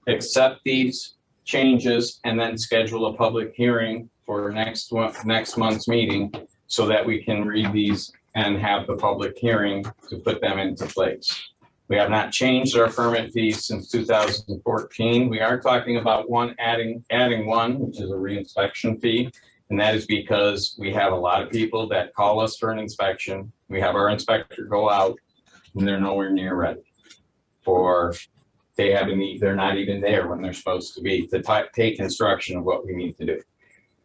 accept these changes and then schedule a public hearing for next month's meeting so that we can read these and have the public hearing to put them into place. We have not changed our permit fees since 2014. We are talking about adding one, which is a reinspection fee. And that is because we have a lot of people that call us for an inspection. We have our inspector go out and they're nowhere near ready. They're not even there when they're supposed to be to take instruction of what we need to do.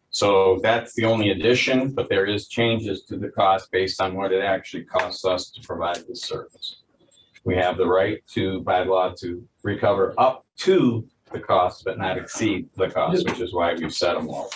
So that's the only addition, but there is changes to the cost based on what it actually costs us to provide this service. We have the right to, by law, to recover up to the cost, but not exceed the cost, which is why we've set them low.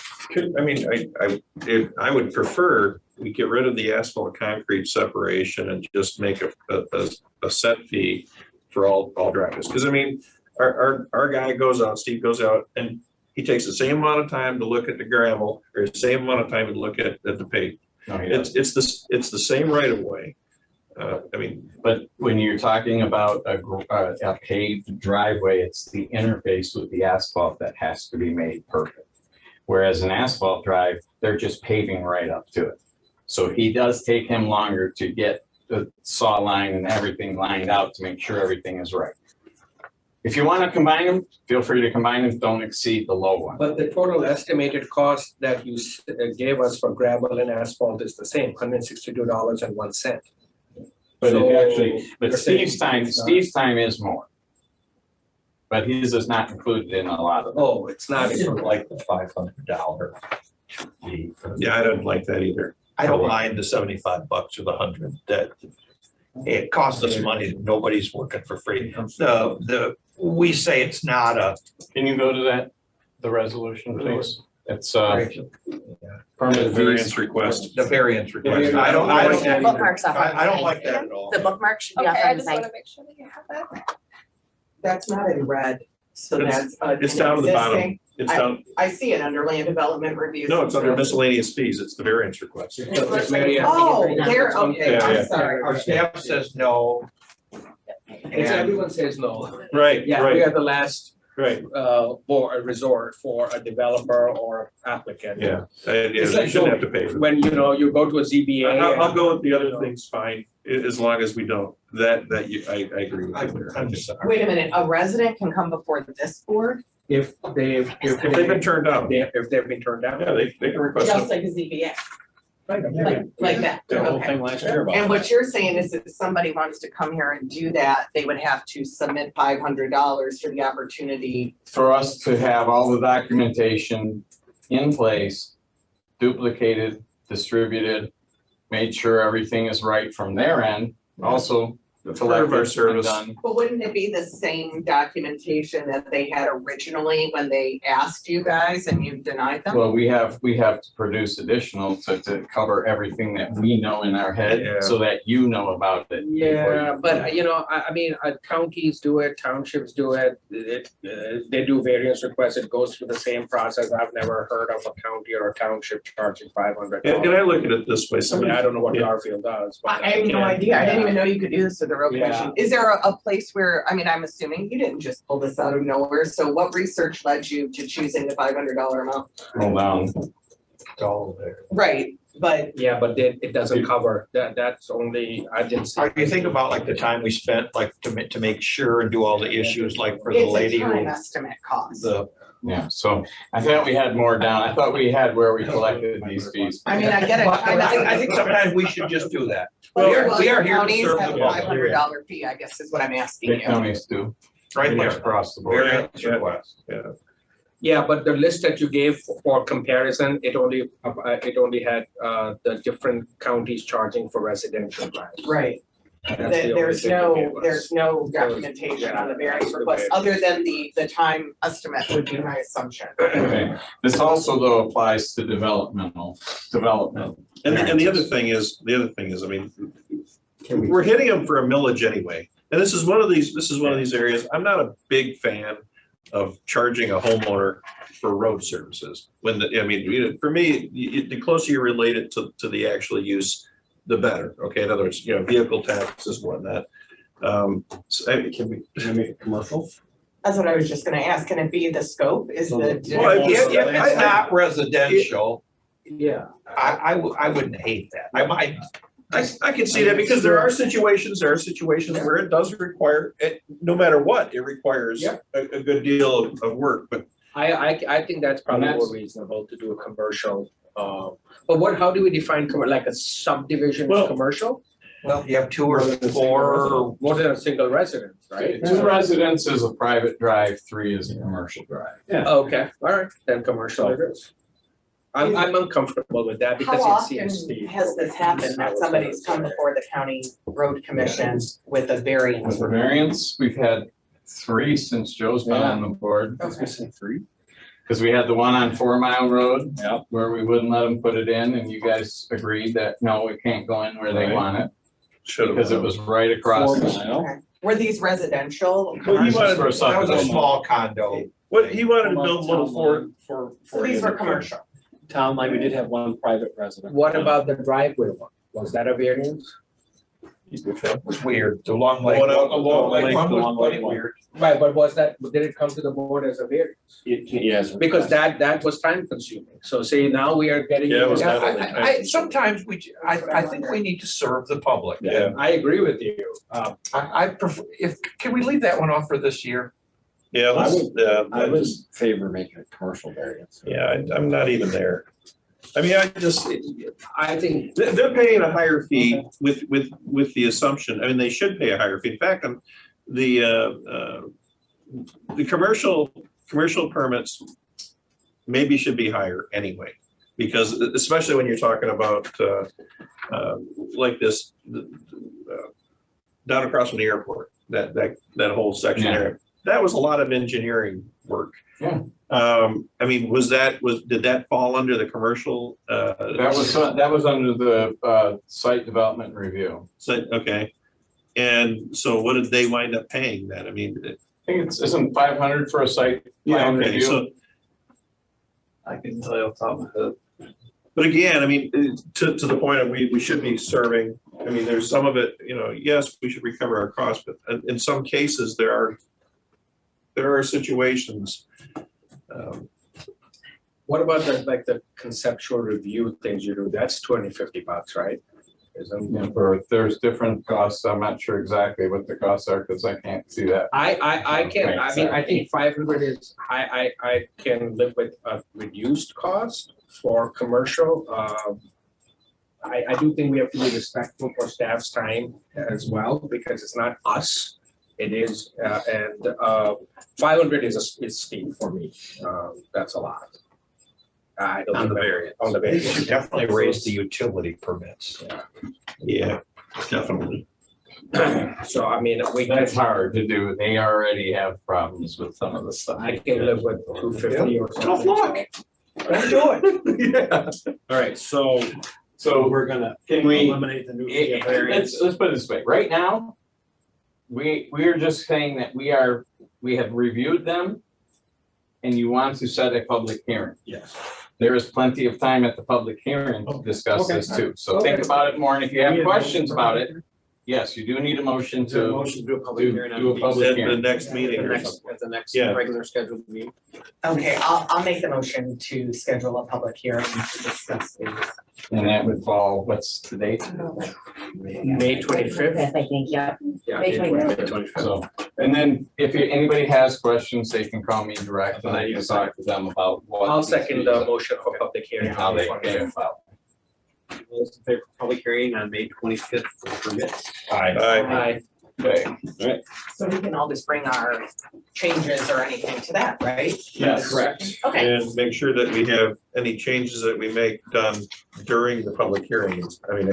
I would prefer we get rid of the asphalt concrete separation and just make a set fee for all driveways. Because I mean, our guy goes out, Steve goes out, and he takes the same amount of time to look at the gravel or the same amount of time to look at the pavement. It's the same right of way. But when you're talking about a paved driveway, it's the interface with the asphalt that has to be made perfect. Whereas an asphalt drive, they're just paving right up to it. So he does take him longer to get the saw line and everything lined out to make sure everything is right. If you want to combine them, feel free to combine them. Don't exceed the low one. But the total estimated cost that you gave us for gravel and asphalt is the same, $162.01. But So it actually, but you're saying- Steve's time is more. But his is not included in a lot of them. Oh, it's not. Like the $500 fee. Yeah, I don't like that either. I don't mind the $75 or the $100. That it costs us money. Nobody's working for free. We say it's not a. Can you go to the resolution, please? It's permit variance request. The variance request. I don't Bookmarks off. I don't like that at all. The bookmark should be Okay, off I on the just want side. to make sure that you have that. That's not in red, so It's- that's. It's down to the bottom. existing. It's down, I see it under land development reviews. no, it's under miscellaneous fees. It's the variance request. Oh, there, okay, Yeah, yeah. I'm sorry. Our staff says no. It's everyone says no. Right, Yeah, we right, are the last right. resort for a developer or applicant. Yeah, It's you like shouldn't have to pay for that. when, you go to a ZBA. I'll go with the other things, fine, as long as we don't. I agree with you there. I'm sorry. Wait a minute, a resident can come before this board? If they've been turned down. If they've been turned down. Yeah, they can request. Just like a ZBA, like that, The whole okay. thing last year about. And what you're saying is if somebody wants to come here and do that, they would have to submit $500 for the opportunity. for us to have all the documentation in place, duplicated, distributed, made sure everything is right from their end, also Part of our collected and service. done. But wouldn't it be the same documentation that they had originally when they asked you guys and you denied them? Well, we have to produce additional to cover everything that we know in our Yeah. head, so that you know about it. before Yeah, you- but I mean, counties do it, townships do it, they do variance requests, it goes through the same process. I've never heard of a county or a township charging $500. And I look at it this way, I mean, I don't know what Yeah. Garfield does. but I have no idea. I didn't even know you could do this to the road Yeah. commission. Is there a place where, I mean, I'm assuming you didn't just pull this out of nowhere. So what research led you to choosing the $500 amount? Roll down. It's all there. Right, but Yeah, but it doesn't cover, that's only, I didn't see. You think about like the time we spent like to make sure and do all the issues like for the it's lady a time who, estimate cost. the Yeah, so I thought we had more down. I thought we had where we collected these fees. I mean, I get it. But I think sometimes we should just do that. We are here to Counties serve have the a public. $500 fee, I guess is what I'm asking The you. counties do, Right pretty much there. across the board. Variance request. Yeah, but the list that you gave for comparison, it only had the different counties charging for residential drives. Right. That's the only There's thing you gave us. there's no documentation on the variance request, other than the time estimate would be my assumption. Okay. This also though applies to development. And the other thing is, I mean, we're hitting them for a millage anyway. And this is one of these areas, I'm not a big fan of charging a homeowner for road services. For me, the closer you relate it to the actual use, the better. Okay, in other words, vehicle taxes, whatnot. Can we make it commercial? That's what I was just gonna ask. Can it be the scope? Is the. Well, if it's not residential, Yeah. I wouldn't hate that. I can see that because there are situations where it does require, no matter what, it requires a good deal of work, but. I think that's probably more reasonable to do a commercial, but how do we define like a subdivision is commercial? Well, you have 2 or 4. More than a single residence, right? 2 residents is a private drive, 3 is a commercial drive. Yeah. Okay, all right, then commercial it is. I'm uncomfortable with that because How it often seems steep. has this happened, that somebody's come before the county road commission with a variance? With the variance, we've had 3 since Joe's been on the board. Okay. 3. Because we had the one on 4 Mile Road. Yep. Where we wouldn't let them put it in and you guys agreed that, no, it can't go in where they Right. want it. Should've. Because it was right across. Okay. Were these residential? Well, he commercial? wanted- For a That was a subdivision. small condo. What, he wanted to build little for. So these were commercial. Town line, we did have one private resident. What about the driveway one? Was that a variance? It was weird. The long lake. One out- The long lake Lake, one the was long pretty lake one. weird. Right, but did it come to the board as a variance? Yes. Because that was time consuming. So say now we are getting. Yeah, it was Yeah, not only time sometimes I think we need to serve the public. Yeah. I agree with you. I prefer, can we leave that one off for this year? Yeah, I I would favor making a commercial variance. I'm not even there. I mean, I think. they're paying a higher fee with the assumption, I mean, they should pay a higher fee. In fact, the commercial permits maybe should be higher anyway. Because especially when you're talking about, like this, down across from the airport, that whole section there. That was a lot of engineering work. Yeah. I mean, did that fall under the commercial? That was under the site development review. Okay. And so what did they wind up paying then? I mean, I think isn't 500 for a site plan okay, review? so, I can tell you off the top of my head. but again, I mean, to the point of we should be serving, I mean, there's some of it, yes, we should recover our costs, but in some cases, there are situations. What about the conceptual review things you do? That's $250, right? Yeah, there's different costs. I'm not sure exactly what the costs are because I can't see that. I think 500 is, I can live with a reduced cost for commercial. I do think we have to be respectful for staff's time as well, because it's not us. It is, and 500 is steep for me. That's a lot. I don't On the think- variance. On the They variance. should definitely raise the utility permits. Yeah, definitely. So I mean, That's hard to do. They already have problems with some of the stuff. I can live with 250 or something. Tough luck. Don't do it. Yeah. All right, so We're gonna Can we? eliminate the new fee of variance. Let's put it this way. Right now, we're just saying that we have reviewed them and you want to set a public hearing. yes. There is plenty of time at the public hearing to discuss Okay. this too. So think about it more. And if you have questions about it, yes, you do need a motion Is there a to motion to do a public do hearing on a these? public At the hearing. next meeting or At something. the next Yeah. regular scheduled meeting. Okay, I'll make the motion to schedule a public hearing to discuss these. And that would fall, what's the date? May 25th. I think, yeah. May 25th. 25th. So, and then if anybody has questions, they can call me direct and I can talk to them about what. I'll second the motion for public hearing. And how they came about. Those in favor of public hearing on May 25th for permits? Aye. Okay. So we can all just bring our changes or anything to that, right? Yes, correct. Okay. And make sure that we have any changes that we make done during the public hearings. I mean,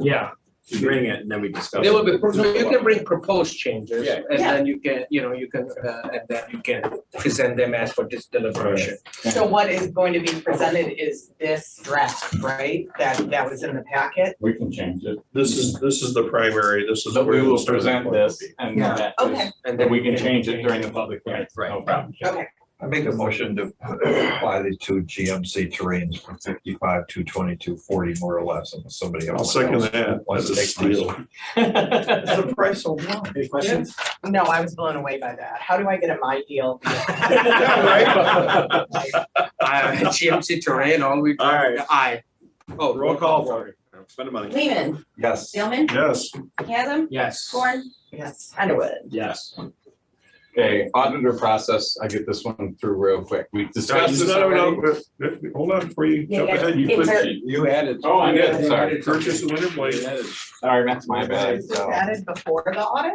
Yeah, you bring it and then we discuss. There will it. be, so you can bring proposed changes Yeah. and then you can, and then you can present them as for this deliberation. So what is going to be presented is this draft, right? That was in the packet? We can change it. this is the primary, this is. So we where will the starting present point this will be. and Yeah. that Okay. is, and then we can change it during the public hearing. Right. No problem. Okay. I make a motion to apply these two GMC terrains from 55, 220, 240 more or less, unless somebody else. I'll second that. Wants to That's a take my. steal. It's the price of one. Any questions? No, I was blown away by that. How do I get a my deal? GMC terrain, all we. All right. Aye. Oh, roll call for it. Spend the money. Lehman, Yes. Stillman, Yes. Chasm, Yes. Corn, Yes. Underwood. Yes. Okay, auditor process, I get this one through real quick. We discussed this already. No, hold on before you jump Yeah, ahead. You put- Insert. You added. Oh, I did, sorry. Purchase a winter blade. Sorry, that's my bad. Was this So added before the audit?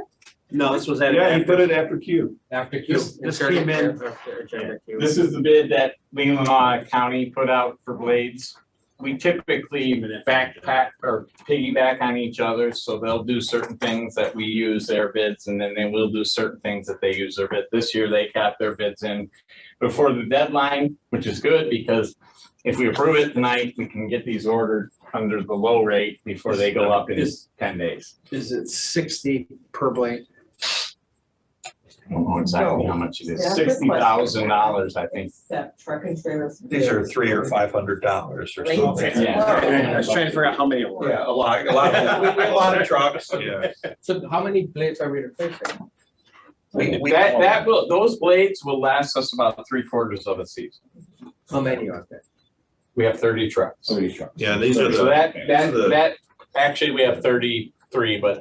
No, this was added. Yeah, you put it after Q. After Q. This came in. After agenda Q. this is the bid that Leelanau County put out for blades. We typically backpack or piggyback on each other, so they'll do certain things that we use their bids, and then they will do certain things that they use their bid. This year, they got their bids in before the deadline, which is good, because if we approve it tonight, we can get these ordered under the low rate before they go up in 10 days. Is it 60 per blade? I don't know exactly how much it is, Yeah, good $60,000, I think. That truck and trailers. These are $300 or $500 or something. Yeah. I was trying to figure out how many. Yeah, a lot of trucks. Yeah. So how many blades are we replacing? Those blades will last us about 3/4 of a season. How many are there? We have 30 trucks. Yeah, these are So the, that, actually, we have 33, but,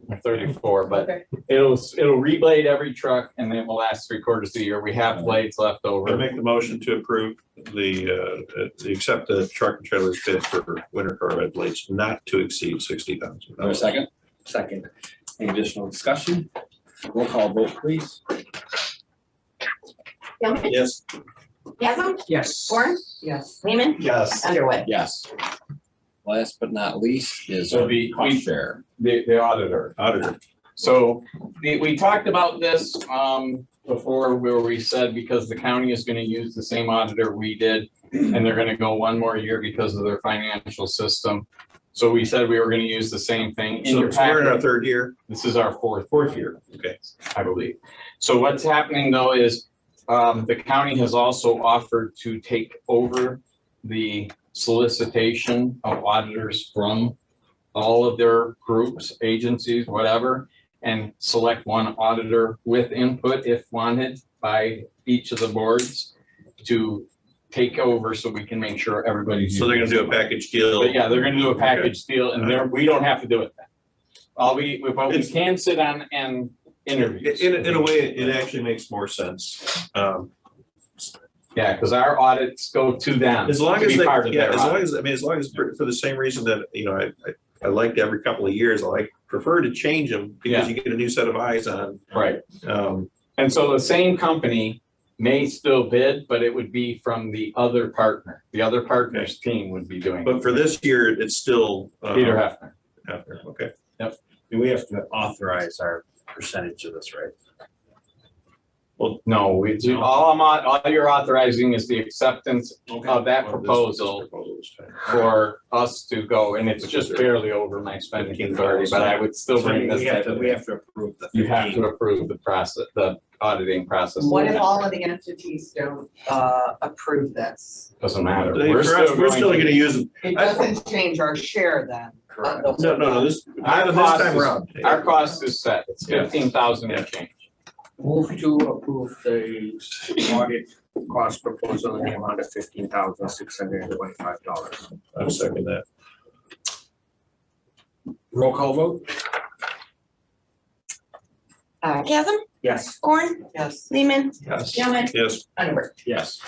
or 34, but Okay. it'll reblade every truck and then it will last 3/4 of the year. We have blades left I over. make the motion to approve accept the truck and trailer's bid for winter carbide blades not to exceed 60,000. Another second? Second. Any additional discussion? Roll call vote, please. Stillman, Yes. Chasm, Yes. Corn, Yes. Lehman, Yes. Underwood. Yes. Last but not least is So our we cost share. the auditor. Auditor. So we talked about this before, where we said because the county is gonna use the same auditor we did, and they're gonna go one more year because of their financial system. So we said we were gonna use the same thing. In So your we're in our packet, third year. this is our fourth year. Okay. I believe. So what's happening though is the county has also offered to take over the solicitation of auditors from all of their groups, agencies, whatever, and select one auditor with input if wanted by each of the boards to take over so we can make sure everybody's. So they're gonna do a package deal. But yeah, they're gonna do a package deal and we don't have to do it then. But we It's- can sit on and interview. In a way, it actually makes more sense. Yeah, because our audits go to them. As long to as be they, part of yeah, their as long audit. as, I mean, as long as for the same reason that, you know, I liked every couple of years, I prefer to change them because you get a new set of eyes on. Right. Um, And so the same company may still bid, but it would be from the other partner. The other partner's team would be doing. but for this year, it's still. Peter Hefner. Hefner, okay. We have to authorize our percentage of this, right? Well, no, we do, all you're authorizing is the acceptance of that proposal for us to go, and it's just barely over my spending authority, but I would still bring this. We have to approve the. You have to approve the process, the auditing process. What if all of the entities don't approve this? Doesn't matter. We're still gonna use them. It doesn't change our share then? of the- No, this Our this cost time is- around. Our cost is set, it's 15,000 and change. Move to approve the audit cost proposal in the amount of $15,625. I'll second that. Roll call vote? Chasm, Yes. Corn, Yes. Lehman, Yes. Gilman, Yes. Underberg. Yes.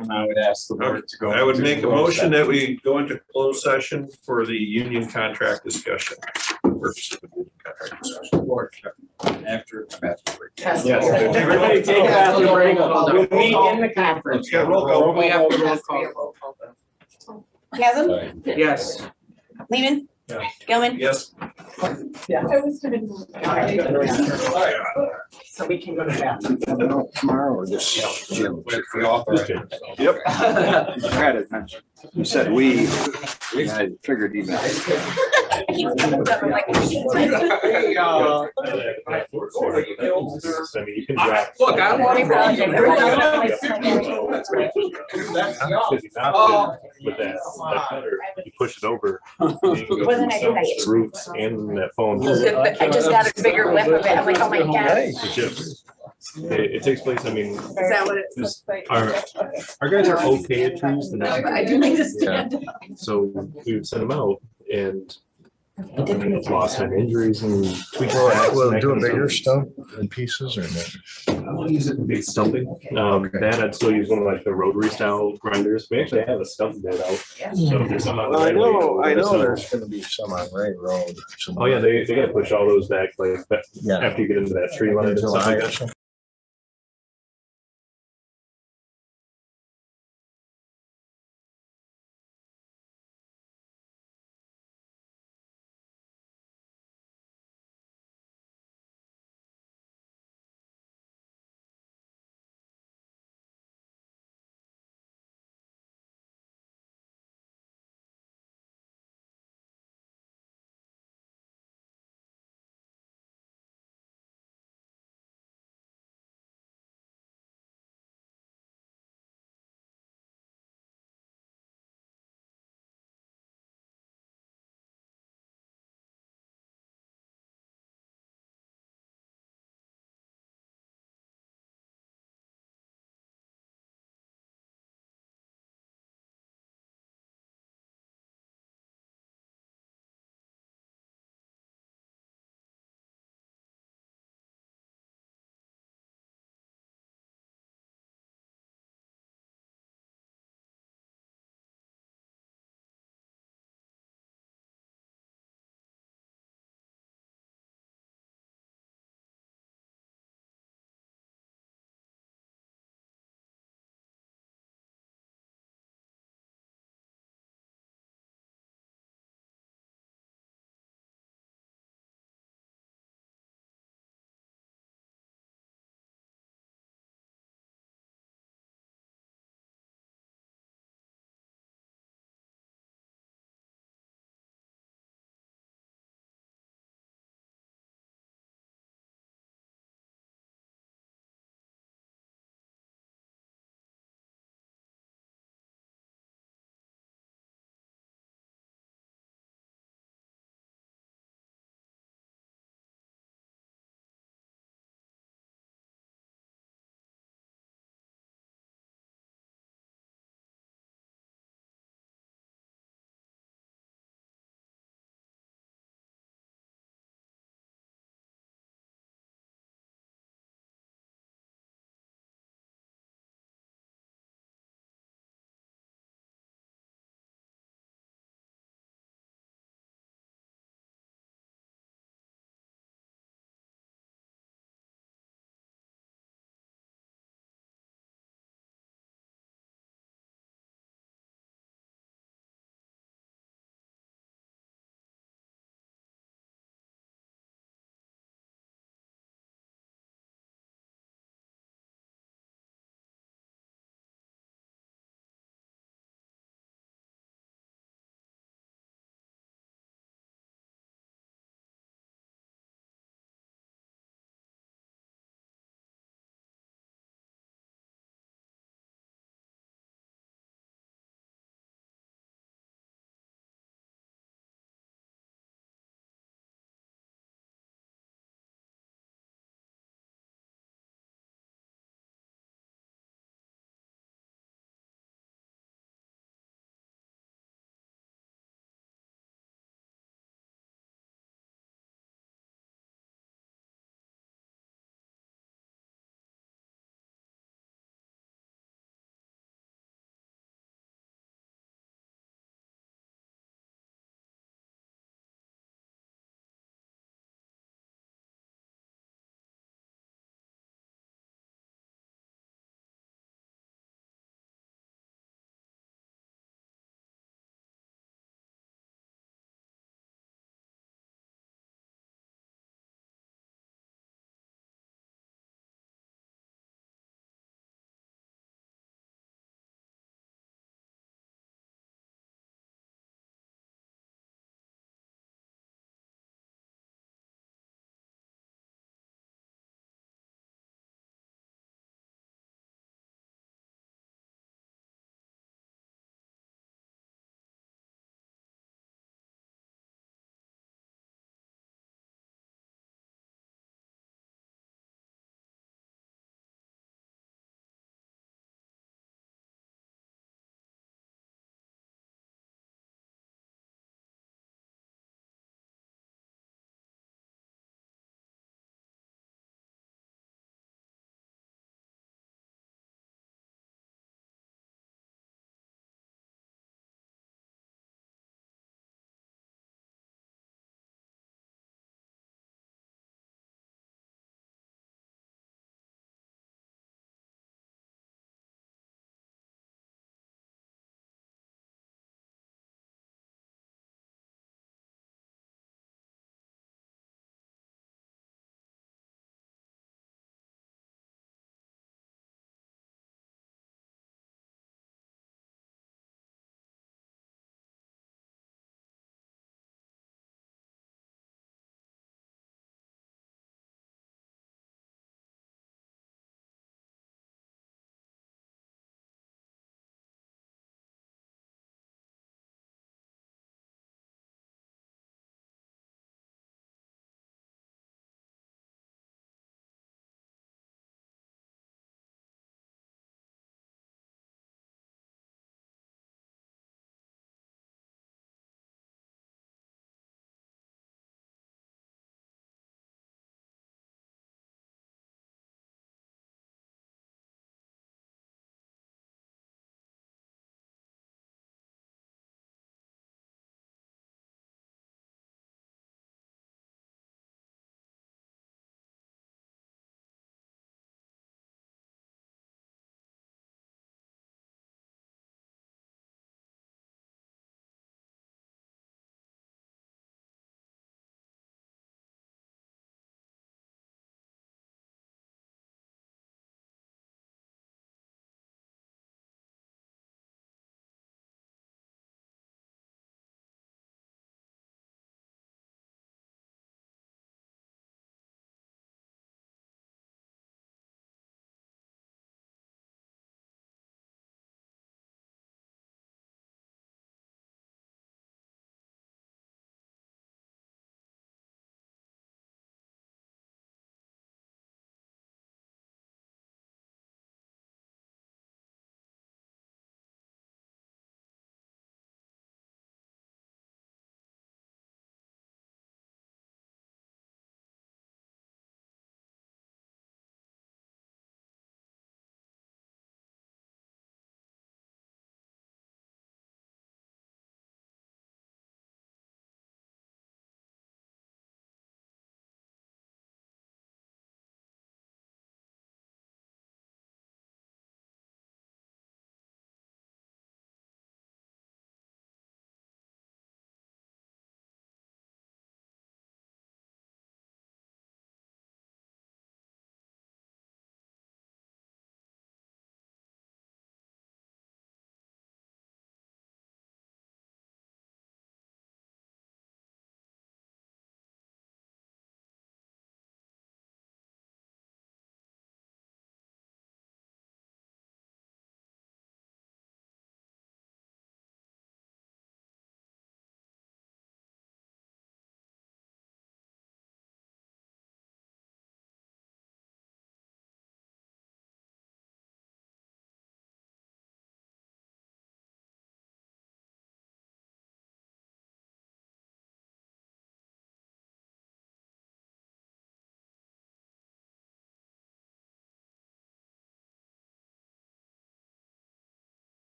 And I would ask the board to go. I would into make a closed motion session. that we go into closed session for the union contract discussion. Purpose of the union contract discussion. After. Yes. Yes. Everybody take a bathroom break. We'll meet in the conference. Yeah, roll call. We have to roll call. Chasm, Yes. Lehman, Gilman. Yes. Yeah. I was trying to. So we can go to that. Tomorrow or this? Jim? Yep. Had it mentioned. You said we, I figured even. I keep thinking of them, like, Hey, I mean, you can drop. Look, I want to. With that cutter, you push it over. You can go Wasn't through I good at some roots and that phone. I just got a bigger whip of it. I'm like, oh my god. It's just- It takes place, I mean, Is that what it's Just like? our guys are okay at trees. and that's- I do like to stand. So we would send them out and lost time injuries and tweaks. Will it do a bigger stump in pieces or not? I'll use it to be stumping. That I'd still use one of like the rotary style grinders. We actually have a stump bit out. So if there's some on the I right know way, so- there's gonna be some on Ray Road. Oh yeah, they gotta push all those back like Yeah. after you get into that tree line and stuff July like or that. something.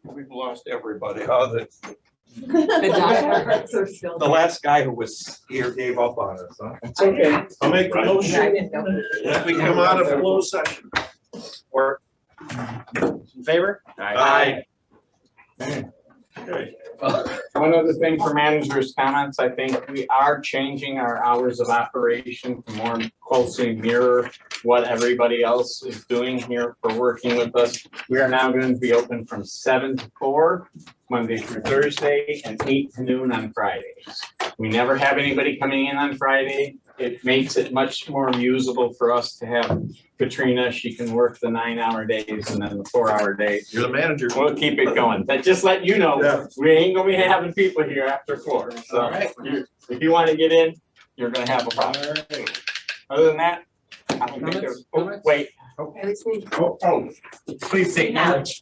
We've lost everybody. The The still. last guy who was here gave up on us, huh? It's okay. I'll make the I motion didn't know. that we come out of closed session. Or in favor? Aye. Okay. One other thing for managers' comments, I think we are changing our hours of operation to more closely mirror what everybody else is doing here for working with us. We are now going to be open from 7 to 4, Monday through Thursday, and 8 to noon on Fridays. We never have anybody coming in on Friday. It makes it much more usable for us to have Katrina. She can work the 9-hour days and then the 4-hour day. You're the manager. We'll keep it going. But just let you know, Yeah. we ain't gonna be having people here after 4. So if you want to get in, you're gonna have a problem. Other than that, I don't think there's, oh, wait. Oh, please take notes.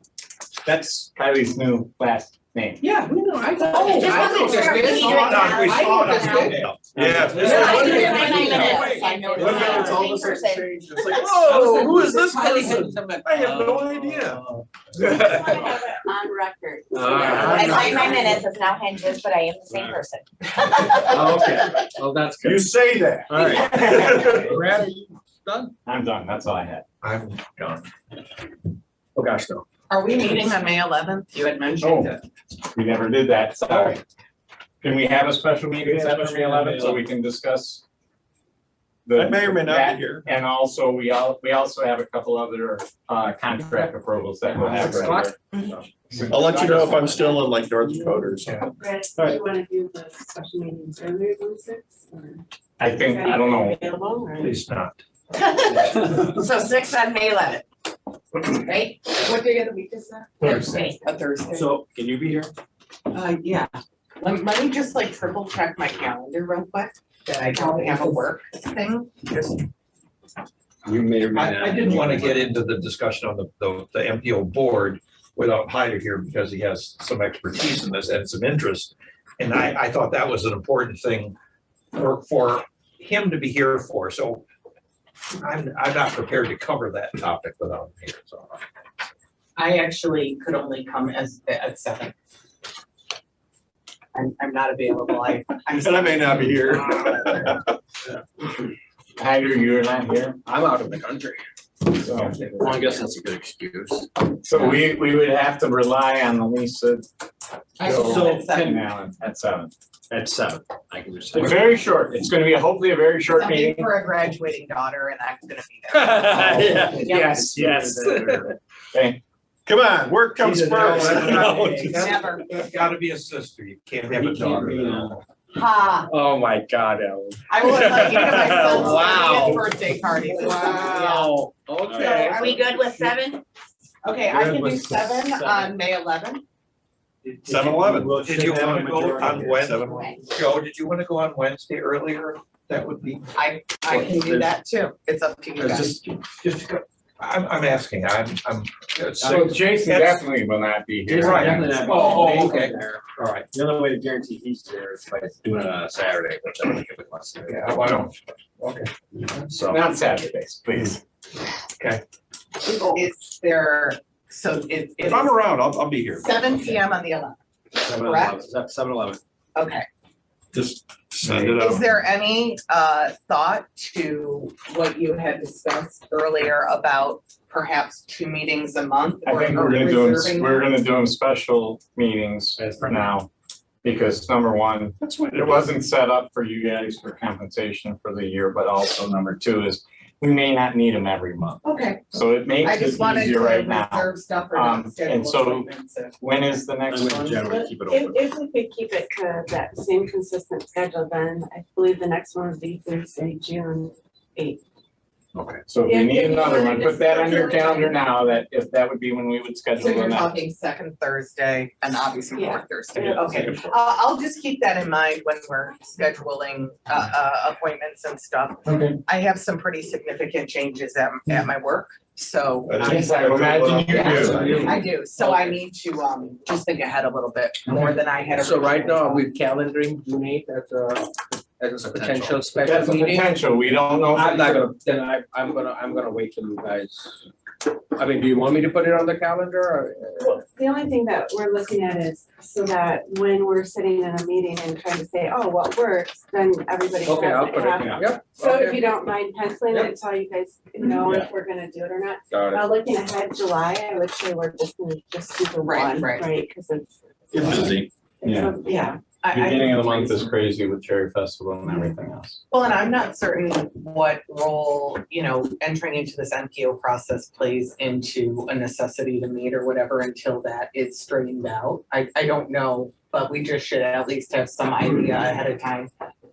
That's Kylie's new last name. Yeah, we know, I thought. Oh, it just wasn't sure if we needed to We saw it on I know. email. Yeah. I did it in 9 minutes. I know. Look at it, it's all of a Same sudden person. changed. It's like, whoa, who is this person? I have Oh. no idea. On record. I signed my minutes, it's now Hinges, but I am the same person. Okay, well, that's You good. say that. All right. Brad, are you done? I'm done. That's all I had. I'm gone. Oh, gosh, no. Are we meeting on May 11th? You had mentioned it. We never did that. Sorry. Can we have a special meeting after May 11th so we can discuss? I may or may not that? be here. And also, we also have a couple other contract approvals that we'll have right here. I'll let you know if I'm still in like North Dakota or something. Brad, do you wanna do the special meetings earlier than 6? I think, I don't know. Available or? Please not. So 6 on May 11th, right? What day of the week is that? Thursday. A Thursday. So can you be here? Yeah. Let me just like triple check my calendar real quick, that I don't have a work thing. You may or may I not. didn't want to get into the discussion on the MPO board without Hyder here because he has some expertise in this and some interest. And I thought that was an important thing for him to be here for, so I'm not prepared to cover that topic without him here, so. I actually could only come at 7. I'm not available. I'm. And I may not be here. Hyder, you're not here. I'm out of the country. So, Well, I guess that's a good excuse. so we would have to rely on Lisa. I can come at 7. And Alan at 7. At 7. I can just. It's very short. It's gonna be hopefully a very short Something meeting. for a graduating daughter and I'm gonna be there. Yes, yes. Okay. Come on, work comes No, first. Never. It's gotta be a sister, you can't have a daughter. Ha, Oh, my God, Ellen. I will invite you to my son's Wow. 30th birthday party. Wow. So Okay. are we good with 7? Okay, I can do 7 on May 11th. 7-Eleven. Did you want to go on Wednesday? Joe, did you want to go on Wednesday earlier? That would be. I can do that too. It's up to you It's guys. just, I'm asking, I'm. So Jason definitely will not be here. Jason definitely not. Oh, okay. All right. The only way to guarantee he's there is by doing it on a Saturday, which I don't think it wants to. Yeah, why don't, okay. So. Not Saturdays, please. It's there, so it If is I'm around, I'll be here. 7 PM on the 11th. 7-Eleven. 7-Eleven. Okay. Just send it out. Is there any thought to what you had discussed earlier about perhaps 2 meetings a month? I or think we're gonna do reserving them, we're that? gonna do them special meetings for now. Because number one, it wasn't set up for you guys for compensation for the year, but also number 2 is we may not need them every month. Okay, So it I makes it just wanted easier to right now. reserve stuff or not And schedule so appointments. when is the next I'm gonna one? generally keep it If, open. if we could keep it to that same consistent schedule, then I believe the next one would be Thursday, June 8th. Okay. So if you If need you another wanted one, to put that on your schedule it. calendar now, that if that would be when we would schedule So the you're next. talking second Thursday and obviously Yeah. fourth Thursday. Yeah. Okay, I'll just keep that in mind when we're scheduling appointments and stuff. Okay. I have some pretty significant changes at my work, so. Yes, I imagine you do. I do, so I need to just think ahead a little bit more than I had. So right now, originally we're calendaring June 8th as a potential That's special a meeting. potential. We don't know. I'm not gonna, then I'm gonna wait till you guys I mean, do you want me to put it on the calendar or? The only thing that we're looking at is so that when we're sitting in a meeting and trying to say, oh, what works, then everybody has Okay, I'll it put it, happen. yep. So if okay. you don't mind penciling Yep. it until you guys know if we're gonna do it or not. Got it. Looking ahead, July, I would say we're just gonna just do the one, right, cause it's. You're busy. Yeah. Yeah. Beginning of the month is crazy with Cherry Festival and everything else. Well, and I'm not certain what role, you know, entering into this MPO process plays into a necessity to meet or whatever until that is straightened out. I don't know, but we just should at least have some idea ahead of time.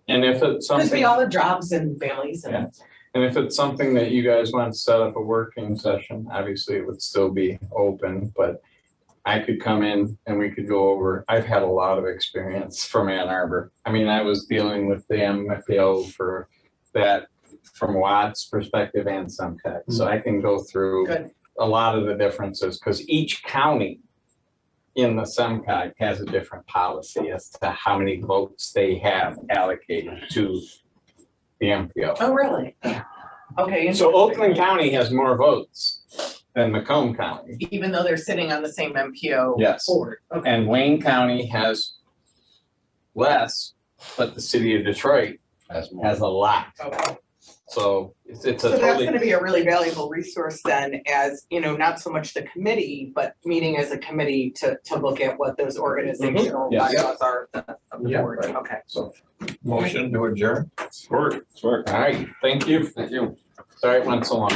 And if it's Because we something, all have jobs and families Yeah. and. and if it's something that you guys want to set up a working session, obviously it would still be open, but I could come in and we could go over, I've had a lot of experience from Ann Arbor. I mean, I was dealing with the MFPO for that from Watt's perspective and Semtech. So I can go through Good. a lot of the differences because each county in the Semtech has a different policy as to how many votes they have allocated to the MPO. Oh, really? Okay. So Oakland County has more votes than Macomb County. Even though they're sitting on the same MPO Yes. board. Okay. And Wayne County has less, but the city of Detroit has a lot. Okay. So it's a So that's totally, gonna be a really valuable resource then as, you know, not so much the committee, but meeting as a committee to look at what those organizational Yes. bylaws are of the Yeah, board. Okay. so, Motion to adjourn. Support. all right, thank you. Thank you. Sorry it went so long.